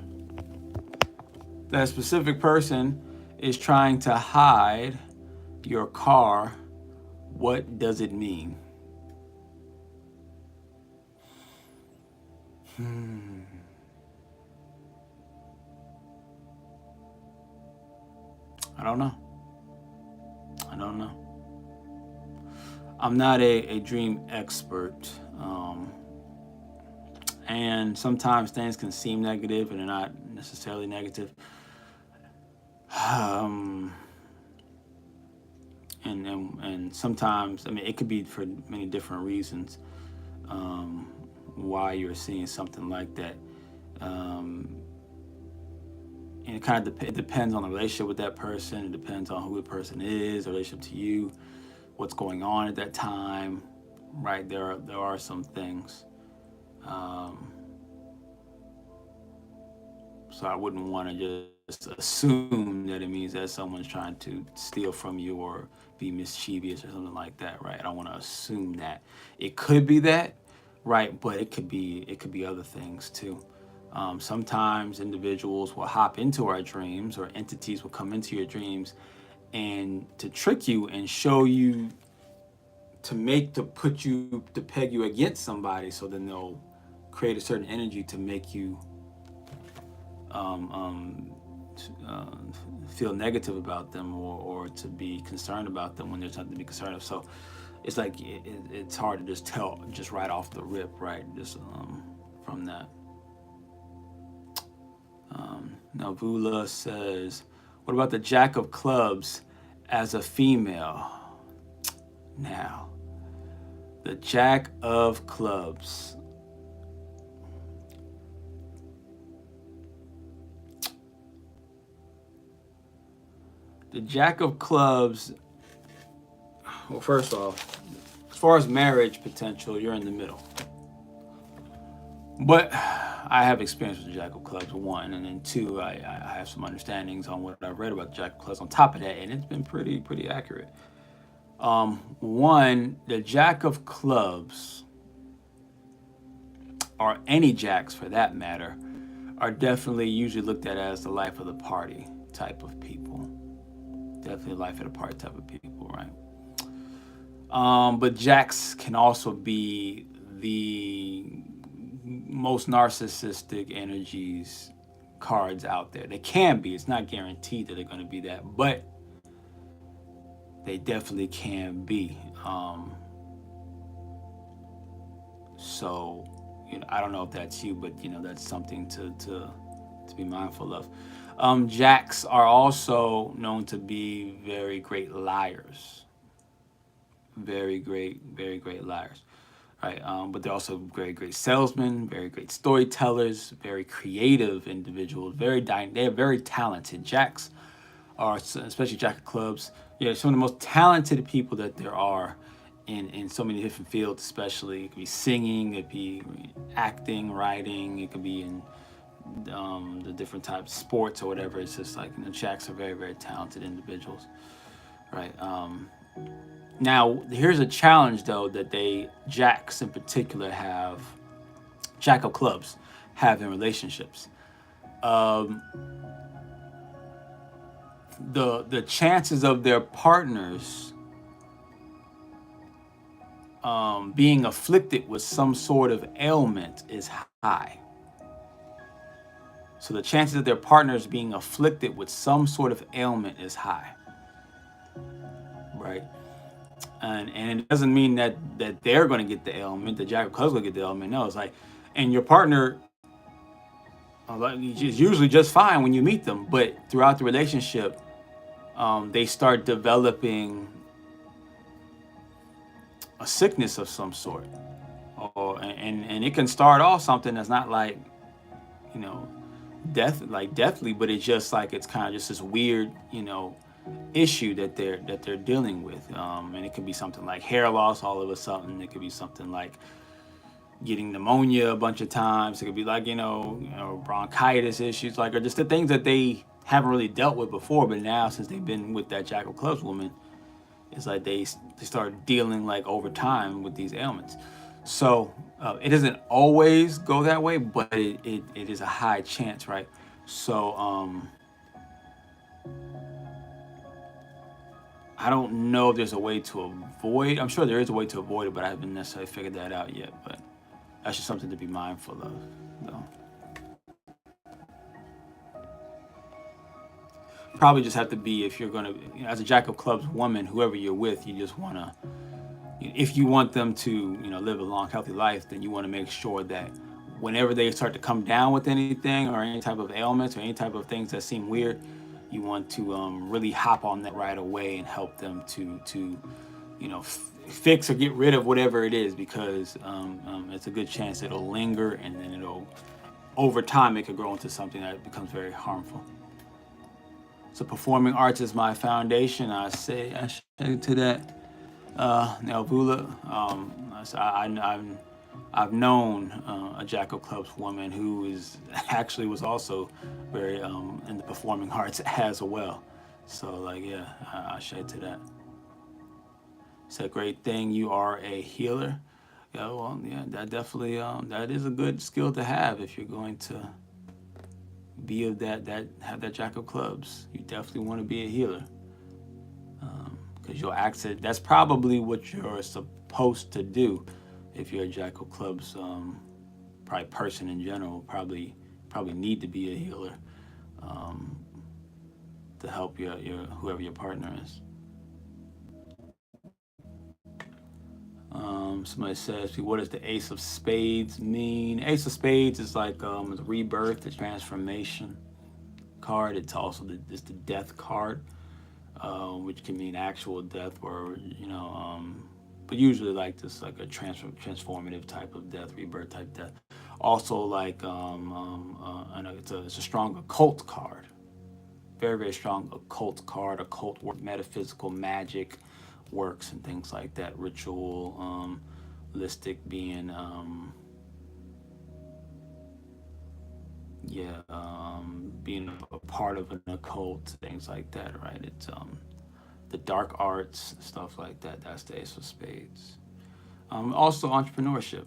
That specific person is trying to hide your car. What does it mean? I don't know. I'm not a dream expert. And sometimes things can seem negative and they're not necessarily negative. And sometimes, I mean, it could be for many different reasons why you're seeing something like that. And it kind of it depends on the relationship with that person. It depends on who the person is, the relationship to you, what's going on at that time, right? There are some things. So I wouldn't want to just assume that it means that someone's trying to steal from you or be mischievous or something like that, right? I don't want to assume that. It could be that, right? But it could be other things too. Sometimes individuals will hop into our dreams, or entities will come into your dreams and to trick you and show you, to peg you against somebody, so then they'll create a certain energy to make you feel negative about them, or to be concerned about them when there's nothing to be concerned of. So it's like it's hard to just tell just right off the rip, right? Just from that. Navula says, what about the Jack of Clubs as a female? Now, the Jack of Clubs. The Jack of Clubs, well, first off, as far as marriage potential, you're in the middle. But I have experience with the Jack of Clubs, one, and then two, I have some understandings on what I've read about the Jack of Clubs on top of that, and it's been pretty accurate. One, the Jack of Clubs, or any jacks for that matter, are definitely usually looked at as the life of the party type of people. Definitely life of the party type of people, right? But jacks can also be the most narcissistic energies cards out there. They can be. It's not guaranteed that they're going to be that, but they definitely can be. So, I don't know if that's you, but that's something to be mindful of. Jacks are also known to be very great liars. Very great liars. Right, but they're also very great salesmen, very great storytellers, very creative individuals, they're very talented. Jacks are, especially Jack of Clubs, some of the most talented people that there are in so many different fields. Especially, it could be singing, it could be acting, writing, it could be in the different types of sports or whatever. It's just like, Jacks are very talented individuals, right? Now, here's a challenge, though, that Jacks in particular have, Jack of Clubs, have in relationships. The chances of their partners being afflicted with some sort of ailment is high. So the chances of their partners being afflicted with some sort of ailment is high, right? And it doesn't mean that they're going to get the ailment, the Jack of Clubs going to get the ailment. No, it's like, and your partner is usually just fine when you meet them, but throughout the relationship, they start developing a sickness of some sort, and it can start off something that's not like, you know, deathly, but it's just like, it's kind of just this weird, you know, issue that they're dealing with, and it could be something like hair loss all of a sudden. It could be something like getting pneumonia a bunch of times. It could be like, you know, bronchitis issues, like, or just the things that they haven't really dealt with before, but now since they've been with that Jack of Clubs woman, it's like they start dealing like over time with these ailments. So it doesn't always go that way, but it is a high chance, right? So I don't know if there's a way to avoid. I'm sure there is a way to avoid it, but I haven't necessarily figured that out yet. But that's just something to be mindful of, though. Probably just have to be, if you're going to, you know, as a Jack of Clubs woman, whoever you're with, you just want to, if you want them to, you know, live a long, healthy life, then you want to make sure that whenever they start to come down with anything or any type of ailments or any type of things that seem weird, you want to really hop on that right away and help them to you know, fix or get rid of whatever it is, because it's a good chance it'll linger, and then it'll, over time, it could grow into something that becomes very harmful. So performing arts is my foundation. I say to that, Nelvula. I've known a Jack of Clubs woman who is actually was also very in the performing arts as well. So like, yeah, I say to that. It's a great thing you are a healer. Yeah, well, yeah, that definitely that is a good skill to have if you're going to be of that have that Jack of Clubs. You definitely want to be a healer, because you'll access. That's probably what you're supposed to do if you're a Jack of Clubs. Probably person in general probably need to be a healer to help your whoever your partner is. Somebody says, what does the Ace of Spades mean? Ace of Spades is like it's rebirth, the transformation card. It's also it's the death card, which can mean actual death, or you know, but usually like this, like a transformative type of death, rebirth type death. Also like it's a strong occult card, very, very strong occult card, occult work, metaphysical magic works and things like that, ritual, being being a part of an occult, things like that, right? It's the dark arts, stuff like that. That's the Ace of Spades. Also entrepreneurship,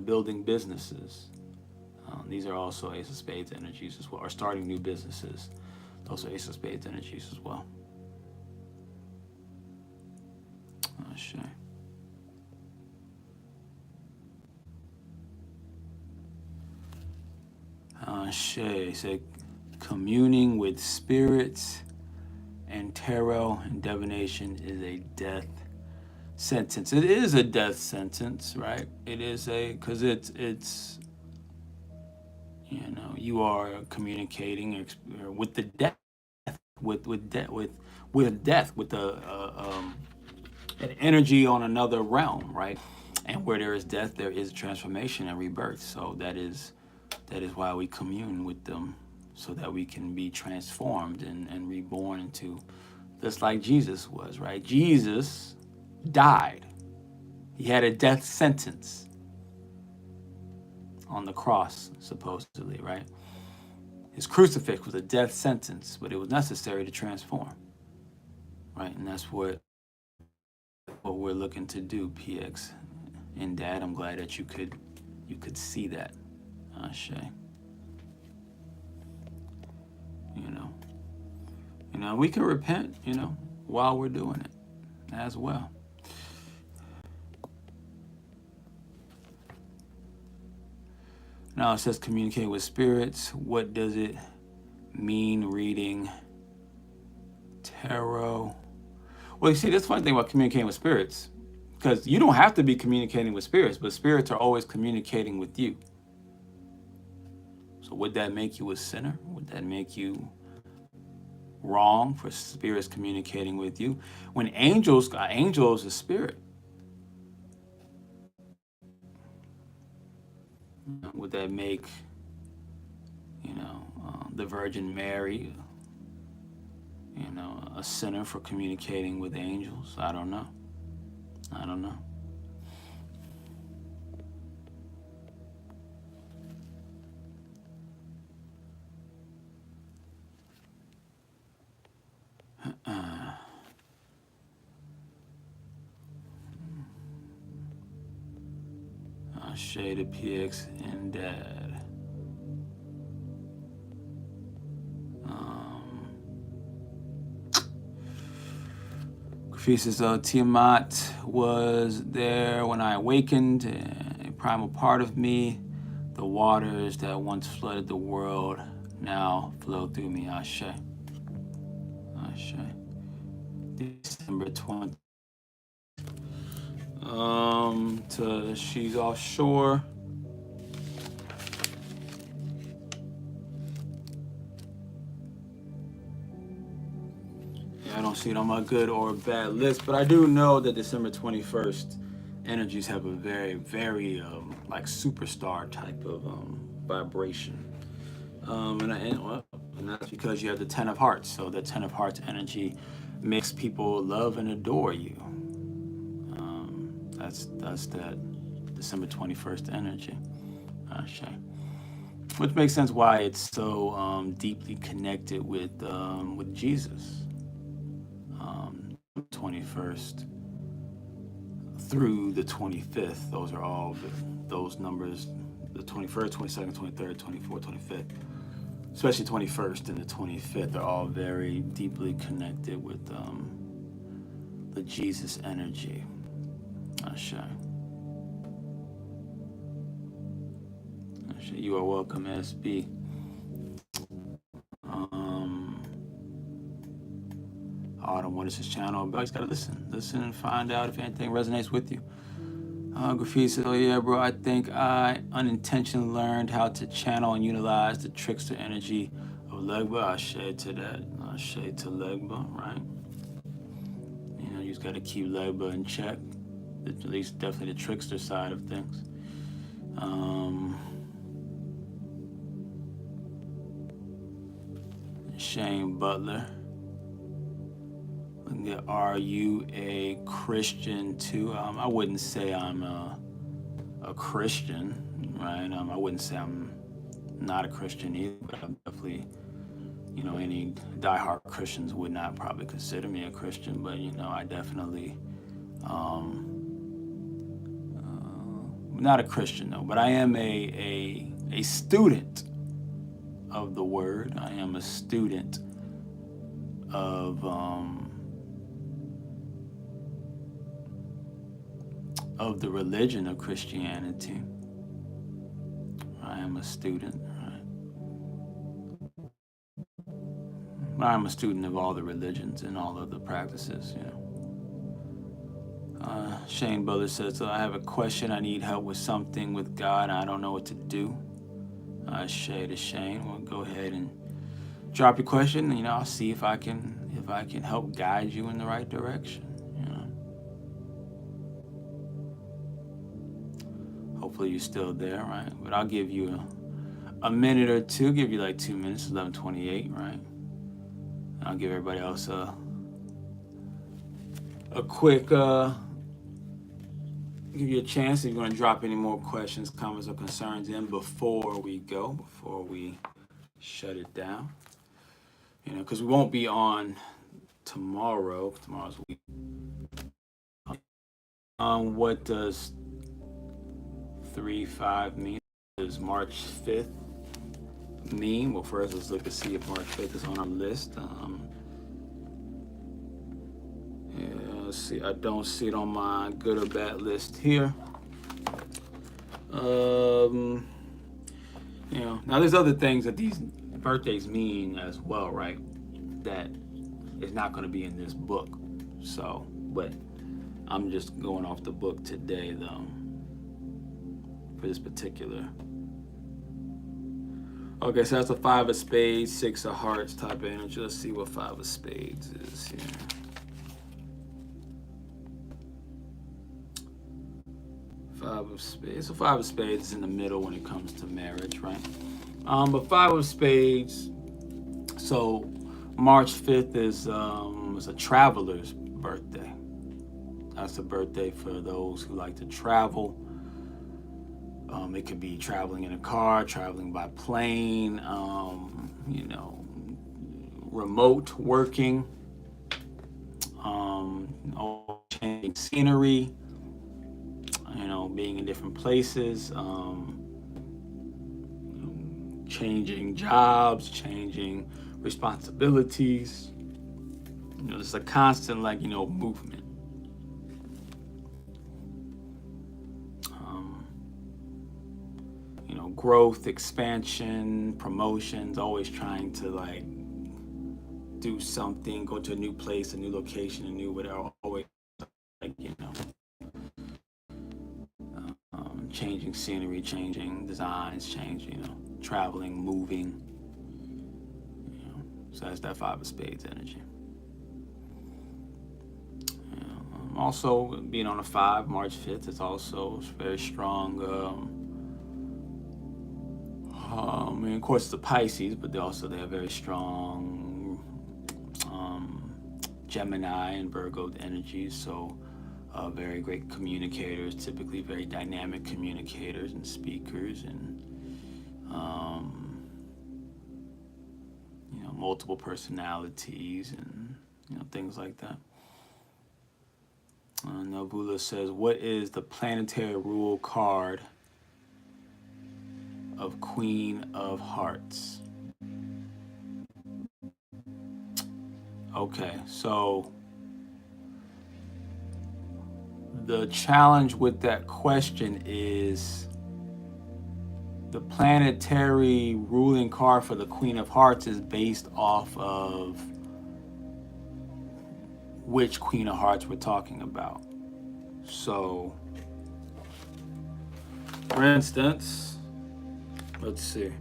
building businesses. These are also Ace of Spades energies as well, or starting new businesses. Those are Ace of Spades energies as well. Oh, shit. Shay said, communing with spirits and tarot and divination is a death sentence. It is a death sentence, right? It is because it's you know, you are communicating with the death, with death, with an energy on another realm, right? And where there is death, there is transformation and rebirth. So that is why we commune with them, so that we can be transformed and reborn into, just like Jesus was, right? Jesus died. He had a death sentence on the cross, supposedly, right? His crucifix was a death sentence, but it was necessary to transform, right? And that's what we're looking to do, PX. And Dad, I'm glad that you could see that, Shay. You know, we can repent, you know, while we're doing it as well. Now it says communicate with spirits. What does it mean reading tarot? Well, you see, that's the funny thing about communicating with spirits, because you don't have to be communicating with spirits, but spirits are always communicating with you. So would that make you a sinner? Would that make you wrong for spirits communicating with you? When angels is a spirit. Would that make, the Virgin Mary, a sinner for communicating with angels? I don't know. Shade of PX and Dad. Graffiti says, Tiamat was there when I awakened, a primal part of me. The waters that once flooded the world now flow through me. Ashe. December 20th. To she's offshore. Yeah, I don't see it on my good or bad list, but I do know that December 21st energies have a very, very like superstar type of vibration. And that's because you have the 10 of hearts. So the 10 of hearts energy makes people love and adore you. That's that December 21st energy. Which makes sense why it's so deeply connected with Jesus. 21st through the 25th. Those are all those numbers. The 21st, 22nd, 23rd, 24th, 25th. Especially 21st and the 25th are all very deeply connected with the Jesus energy. Ashe. You are welcome, SB. Autumn, what is this channel about? You just gotta listen and find out if anything resonates with you. Graffiti says, oh yeah, bro, I think I unintentionally learned how to channel and utilize the trickster energy of Legba. Ashe to that. Ashe to Legba, right? You just gotta keep Legba in check. At least definitely the trickster side of things. Shane Butler. Are you a Christian too? I wouldn't say I'm a Christian, right? I wouldn't say I'm not a Christian either, but I'm definitely, any diehard Christians would not probably consider me a Christian, but I definitely not a Christian though, but I am a student of the word. I am a student of the religion of Christianity. I am a student, right? I'm a student of all the religions and all of the practices, Shane Butler says, I have a question. I need help with something with God. I don't know what to do. Shay to Shane. Well, go ahead and drop your question. I'll see if I can help guide you in the right direction. Hopefully you're still there, right? But I'll give you a minute or two. Give you like 2 minutes. 11:28, right? I'll give everybody else a quick. Give you a chance if you want to drop any more questions, comments, or concerns in before we shut it down. Because we won't be on tomorrow. Tomorrow's week. What does 3-5 mean? Does March 5th mean? Well, first let's look to see if March 5th is on our list. Let's see. I don't see it on my good or bad list here. You know, now there's other things that these birthdays mean as well, right? That is not going to be in this book. So, but I'm just going off the book today, though, for this particular. Okay, so that's a 5 of spades, 6 of hearts type of energy. Let's see what 5 of spades is here. Five of spades. So 5 of spades is in the middle when it comes to marriage, right? But 5 of spades. So March 5th is a traveler's birthday. That's a birthday for those who like to travel. It could be traveling in a car, traveling by plane, you know, remote working, changing scenery, you know, being in different places, changing jobs, changing responsibilities. You know, it's a constant, like, you know, movement. You know, growth, expansion, promotions, always trying to, like, do something, go to a new place, a new location, a new whatever, always, like, you know, changing scenery, changing designs, changing, you know, traveling, moving. You know, so that's that 5 of spades energy. You know, also, being on a 5, March 5th, is also very strong. I mean, of course, it's a Pisces, but they have very strong Gemini and Virgo energies. So very great communicators, typically very dynamic communicators and speakers, and you know, multiple personalities, and you know, things like that. Nabula says, what is the planetary rule card of Queen of Hearts? Okay, so the challenge with that question is the planetary ruling card for the Queen of Hearts is based off of which Queen of Hearts we're talking about. So, for instance, let's see.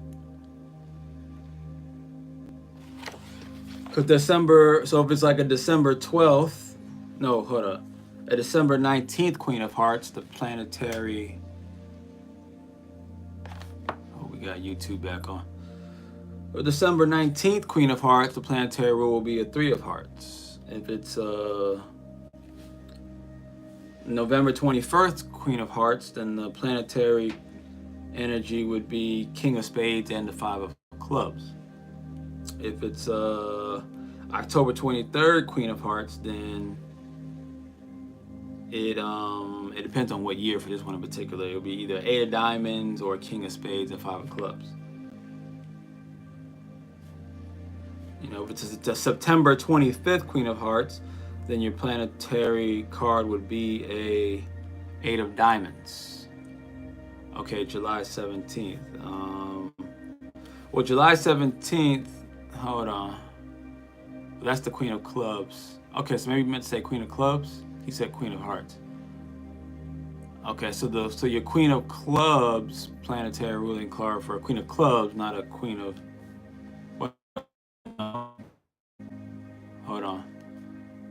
Because December, so if it's like a December 12th, no, hold up. A December 19th Queen of Hearts, the planetary. Oh, we got YouTube back on. A December 19th Queen of Hearts, the planetary rule will be a 3 of Hearts. If it's November 21st Queen of Hearts, then the planetary energy would be King of Spades and the 5 of Clubs. If it's October 23rd Queen of Hearts, then it depends on what year for this one in particular. It'll be either 8 of Diamonds or King of Spades and 5 of Clubs. You know, if it's the September 25th Queen of Hearts, then your planetary card would be a 8 of Diamonds. Okay, July 17th. Well, July 17th, hold on. That's the Queen of Clubs. Okay, so maybe you meant to say Queen of Clubs. He said Queen of Hearts. Okay, so your Queen of Clubs planetary ruling card for a Queen of Clubs, not a Queen of. What? Hold on.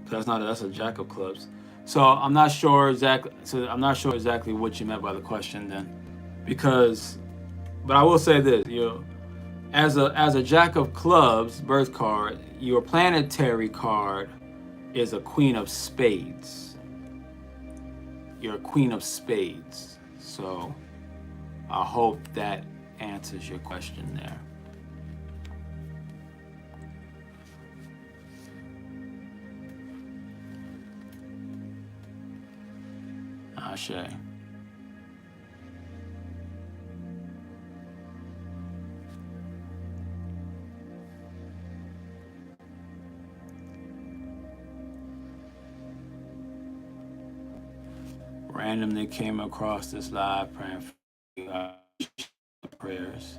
That's a Jack of Clubs. So I'm not sure exactly. So I'm not sure exactly what you meant by the question then, because, but I will say this: you know, as a Jack of Clubs birth card, your planetary card is a Queen of Spades. You're a Queen of Spades. So I hope that answers your question there. Ashe. Randomly came across this live praying for prayers.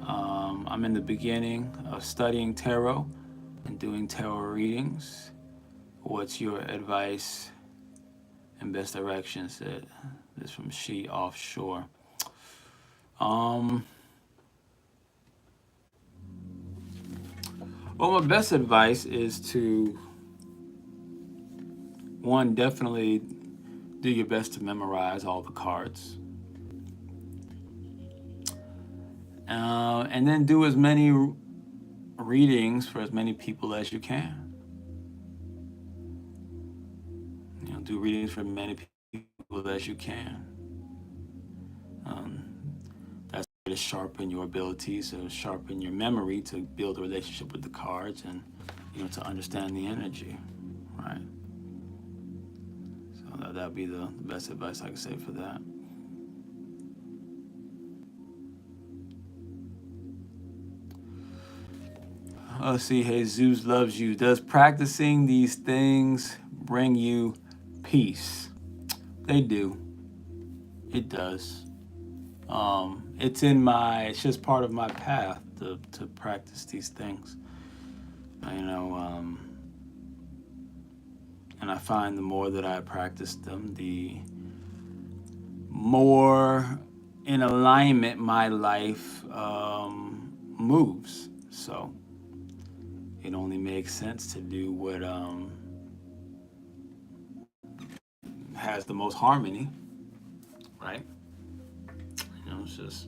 I'm in the beginning of studying tarot and doing tarot readings. What's your advice and best direction? Said this from She Offshore. Well, my best advice is to, one, definitely do your best to memorize all the cards. And then do as many readings for as many people as you can. You know, do readings for as many people as you can. That's to sharpen your abilities, to sharpen your memory, to build a relationship with the cards, and to understand the energy, right? So that'd be the best advice I could say for that. Let's see, Jesus loves you. Does practicing these things bring you peace? They do. It does. It's just part of my path to practice these things. And I find the more that I practice them, the more in alignment my life moves. So it only makes sense to do what has the most harmony, right? It's just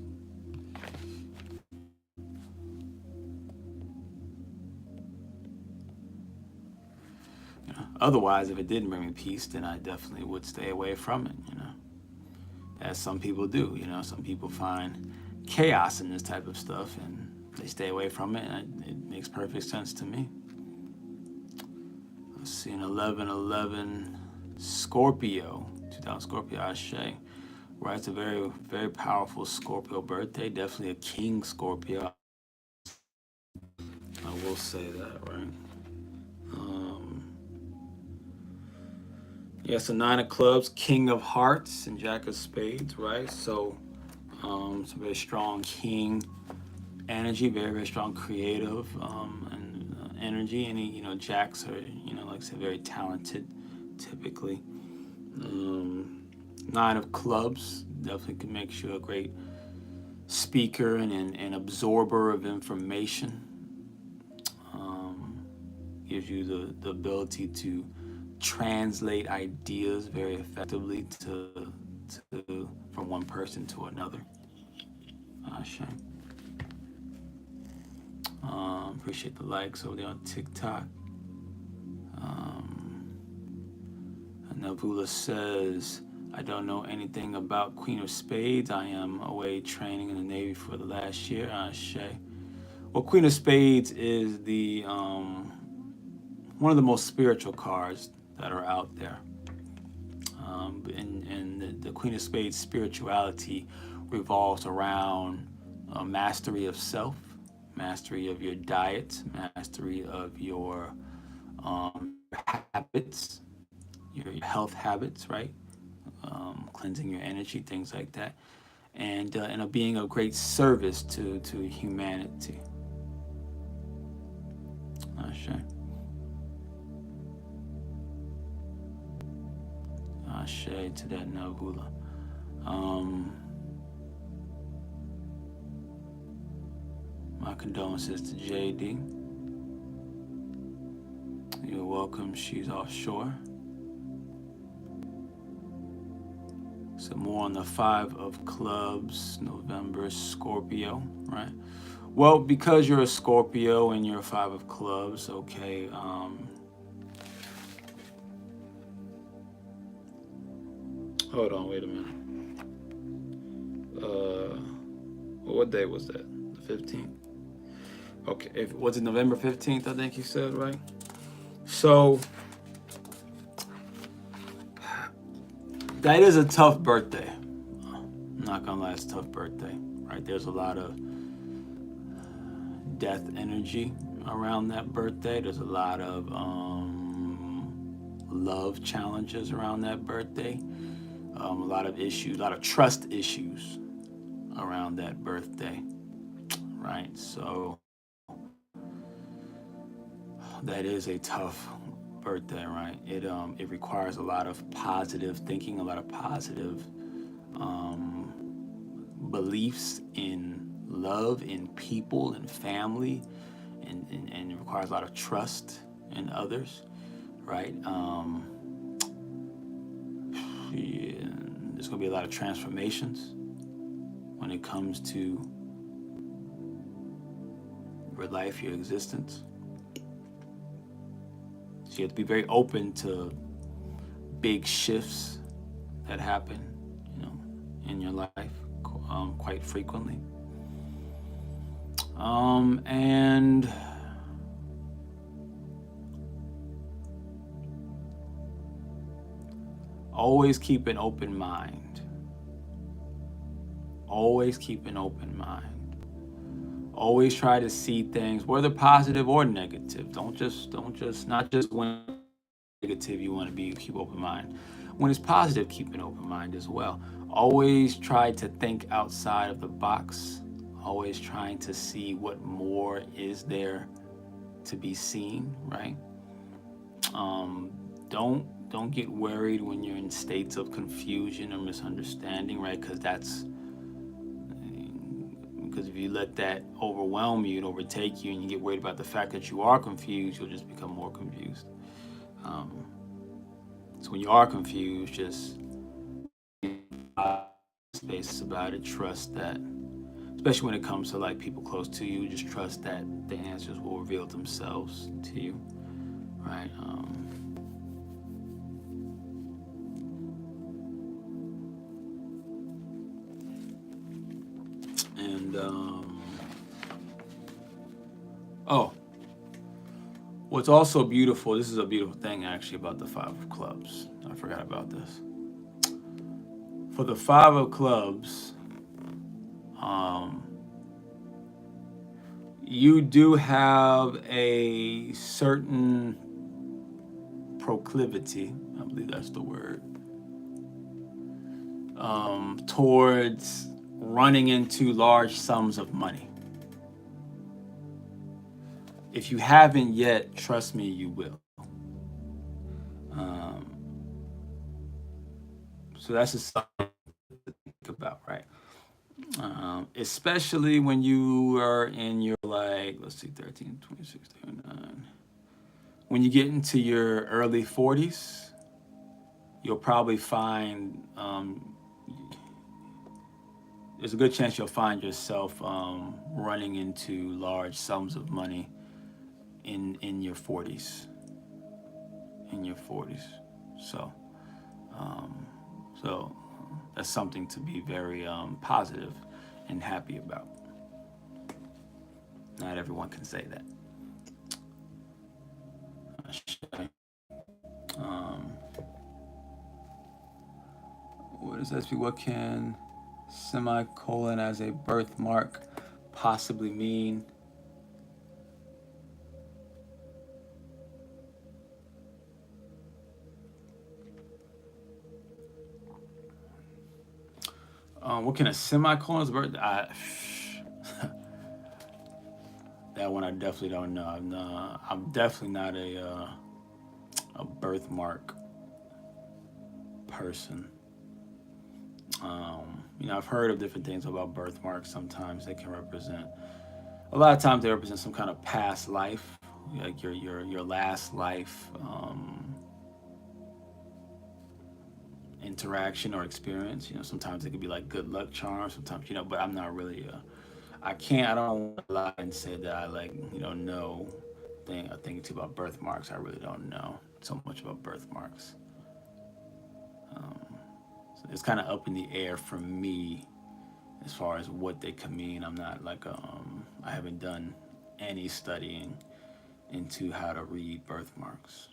otherwise, if it didn't bring me peace, then I definitely would stay away from it, as some people do. Some people find chaos in this type of stuff and they stay away from it, and it makes perfect sense to me. Let's see, an 11/11 Scorpio, 2000 Scorpio, Ashe. Right, it's a very, very powerful Scorpio birthday. Definitely a King Scorpio. I will say that, right? So 9 of Clubs, King of Hearts, and Jack of Spades, right? So it's a very strong King energy, very, very strong creative and energy. And Jacks are, like I said, very talented, typically. 9 of Clubs definitely can make you a great speaker and an absorber of information. Gives you the ability to translate ideas very effectively from one person to another. Shame. Appreciate the likes over there on TikTok. Navula says, I don't know anything about Queen of Spades. I am away training in the Navy for the last year. Shay. Well, Queen of Spades is the one of the most spiritual cards that are out there. And the Queen of Spades spirituality revolves around mastery of self, mastery of your diet, mastery of your habits, your health habits, right? Cleansing your energy, things like that, and of being of great service to humanity. Sure. Shade to that Navula. My condolences to JD. You're welcome. She's offshore. So more on the 5 of Clubs, November, Scorpio, right? Well, because you're a Scorpio and you're a 5 of Clubs, okay. Hold on, wait a minute. What day was that? The 15th? Okay, was it November 15th, I think you said, right? So, that is a tough birthday. I'm not gonna lie, it's a tough birthday, right? There's a lot of death energy around that birthday. There's a lot of love challenges around that birthday. A lot of issues, a lot of trust issues around that birthday, right? So that is a tough birthday, right? It requires a lot of positive thinking, a lot of positive beliefs in love, in people, in family, and it requires a lot of trust in others, right? Yeah, there's going to be a lot of transformations when it comes to your life, your existence. So you have to be very open to big shifts that happen, in your life quite frequently. And always keep an open mind. Always keep an open mind. Always try to see things, whether positive or negative. Don't just not just when negative you want to be, keep open mind. When it's positive, keep an open mind as well. Always try to think outside of the box. Always trying to see what more is there to be seen, right? Don't get worried when you're in states of confusion or misunderstanding, right? Because if you let that overwhelm you and overtake you, and you get worried about the fact that you are confused, you'll just become more confused. So when you are confused, just space about it. Trust that, especially when it comes to like people close to you, just trust that the answers will reveal themselves to you, right? Oh, what's also beautiful, this is a beautiful thing actually about the Five of Clubs. I forgot about this. For the Five of Clubs, you do have a certain proclivity, I believe that's the word, towards running into large sums of money. If you haven't yet, trust me, you will. So that's just something to think about, right? Especially when you are in your, like, let's see, 13, 26, 29. When you get into your early 40s, you'll probably find, there's a good chance you'll find yourself running into large sums of money in your 40s. In your 40s. So that's something to be very positive and happy about. Not everyone can say that. What does SP? What can semicolon as a birthmark possibly mean? What can a semicolon as a birth? That one I definitely don't know. I'm definitely not a birthmark person. I've heard of different things about birthmarks. Sometimes they can represent, a lot of times they represent some kind of past life, like your last life interaction or experience. Sometimes it could be like good luck charms. Sometimes, but I'm not really. I don't want to lie and say that I know a thing or two about birthmarks. I really don't know so much about birthmarks. So it's kind of up in the air for me as far as what they could mean. I'm not I haven't done any studying into how to read birthmarks.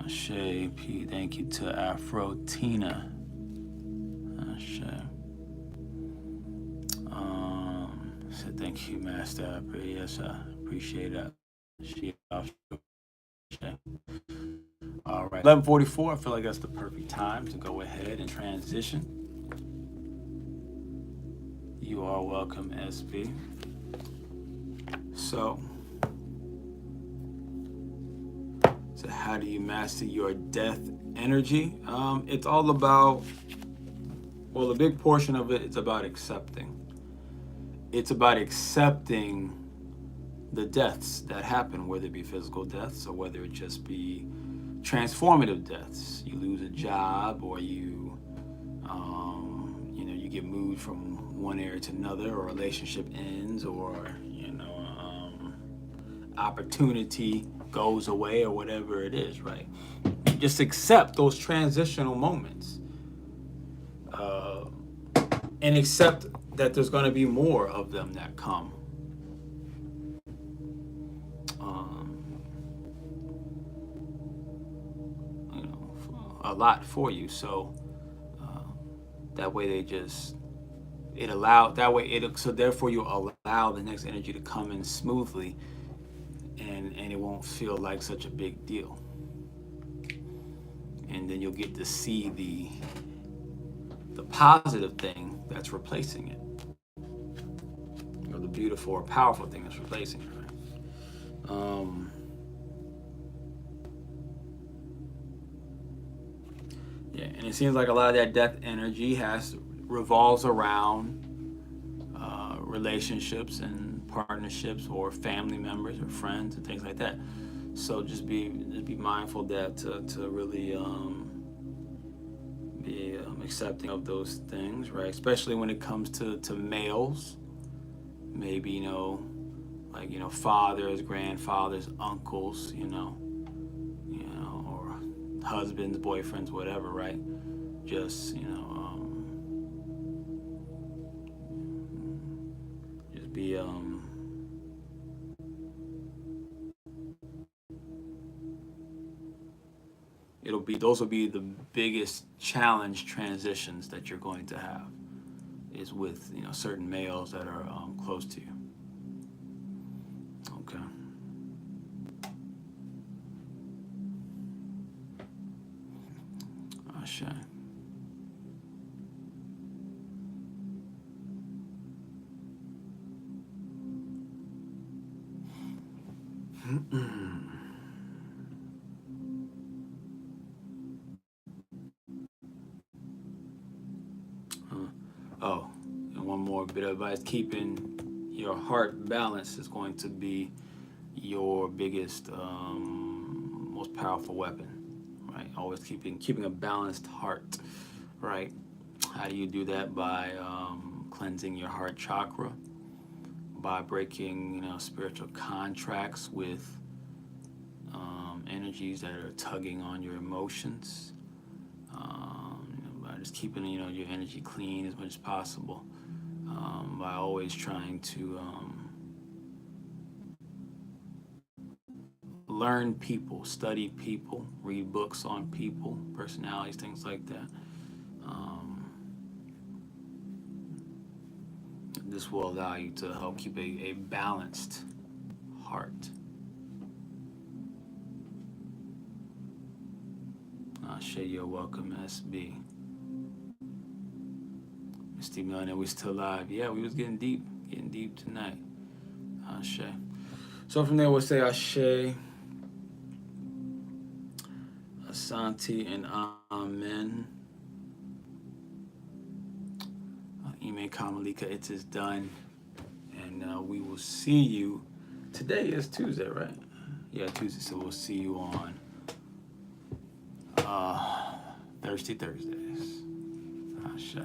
Shay P, thank you to Afro Tina. Shay. So thank you, Master. Yes, I appreciate that. All All right, 11:44. I feel like that's the perfect time to go ahead and transition. You are welcome, SB. So how do you master your death energy? It's all about, well, the big portion of it is about accepting. It's about accepting the deaths that happen, whether it be physical deaths or whether it just be transformative deaths. You lose a job, or you get moved from one area to another, or a relationship ends, or opportunity goes away, or whatever it is, right? Just accept those transitional moments, and accept that there's going to be more of them that come. A lot for you, so that way so therefore you allow the next energy to come in smoothly, and it won't feel like such a big deal, and then you'll get to see the positive thing that's replacing it, or the beautiful or powerful thing that's replacing it, right? Yeah, and it seems like a lot of that death energy revolves around relationships and partnerships, or family members or friends and things like that. So just be mindful that to really be accepting of those things, right? Especially when it comes to males. Maybe fathers, grandfathers, uncles, or husbands, boyfriends, whatever, right? Just just be those will be the biggest challenge transitions that you're going to have, is with certain males that are close to you. Okay. Ashe. Oh, and one more bit of advice: keeping your heart balanced is going to be your biggest, most powerful weapon, right? Always keeping a balanced heart, right? How do you do that? By cleansing your heart chakra, by breaking spiritual contracts with energies that are tugging on your emotions, by just keeping your energy clean as much as possible, by always trying to learn people, study people, read books on people, personalities, things like that. This will allow you to help keep a balanced heart. Ashe, you're welcome, SB. Mr. Millionaire, we still live. Yeah, we was getting deep tonight. Ashe. So from there, we'll say Ashe, Asante, and Amen. Ime Kamalika, it is done. And we will see you. Today is Tuesday, right? Yeah, Tuesday. So we'll see you on Thursdays. Ashe.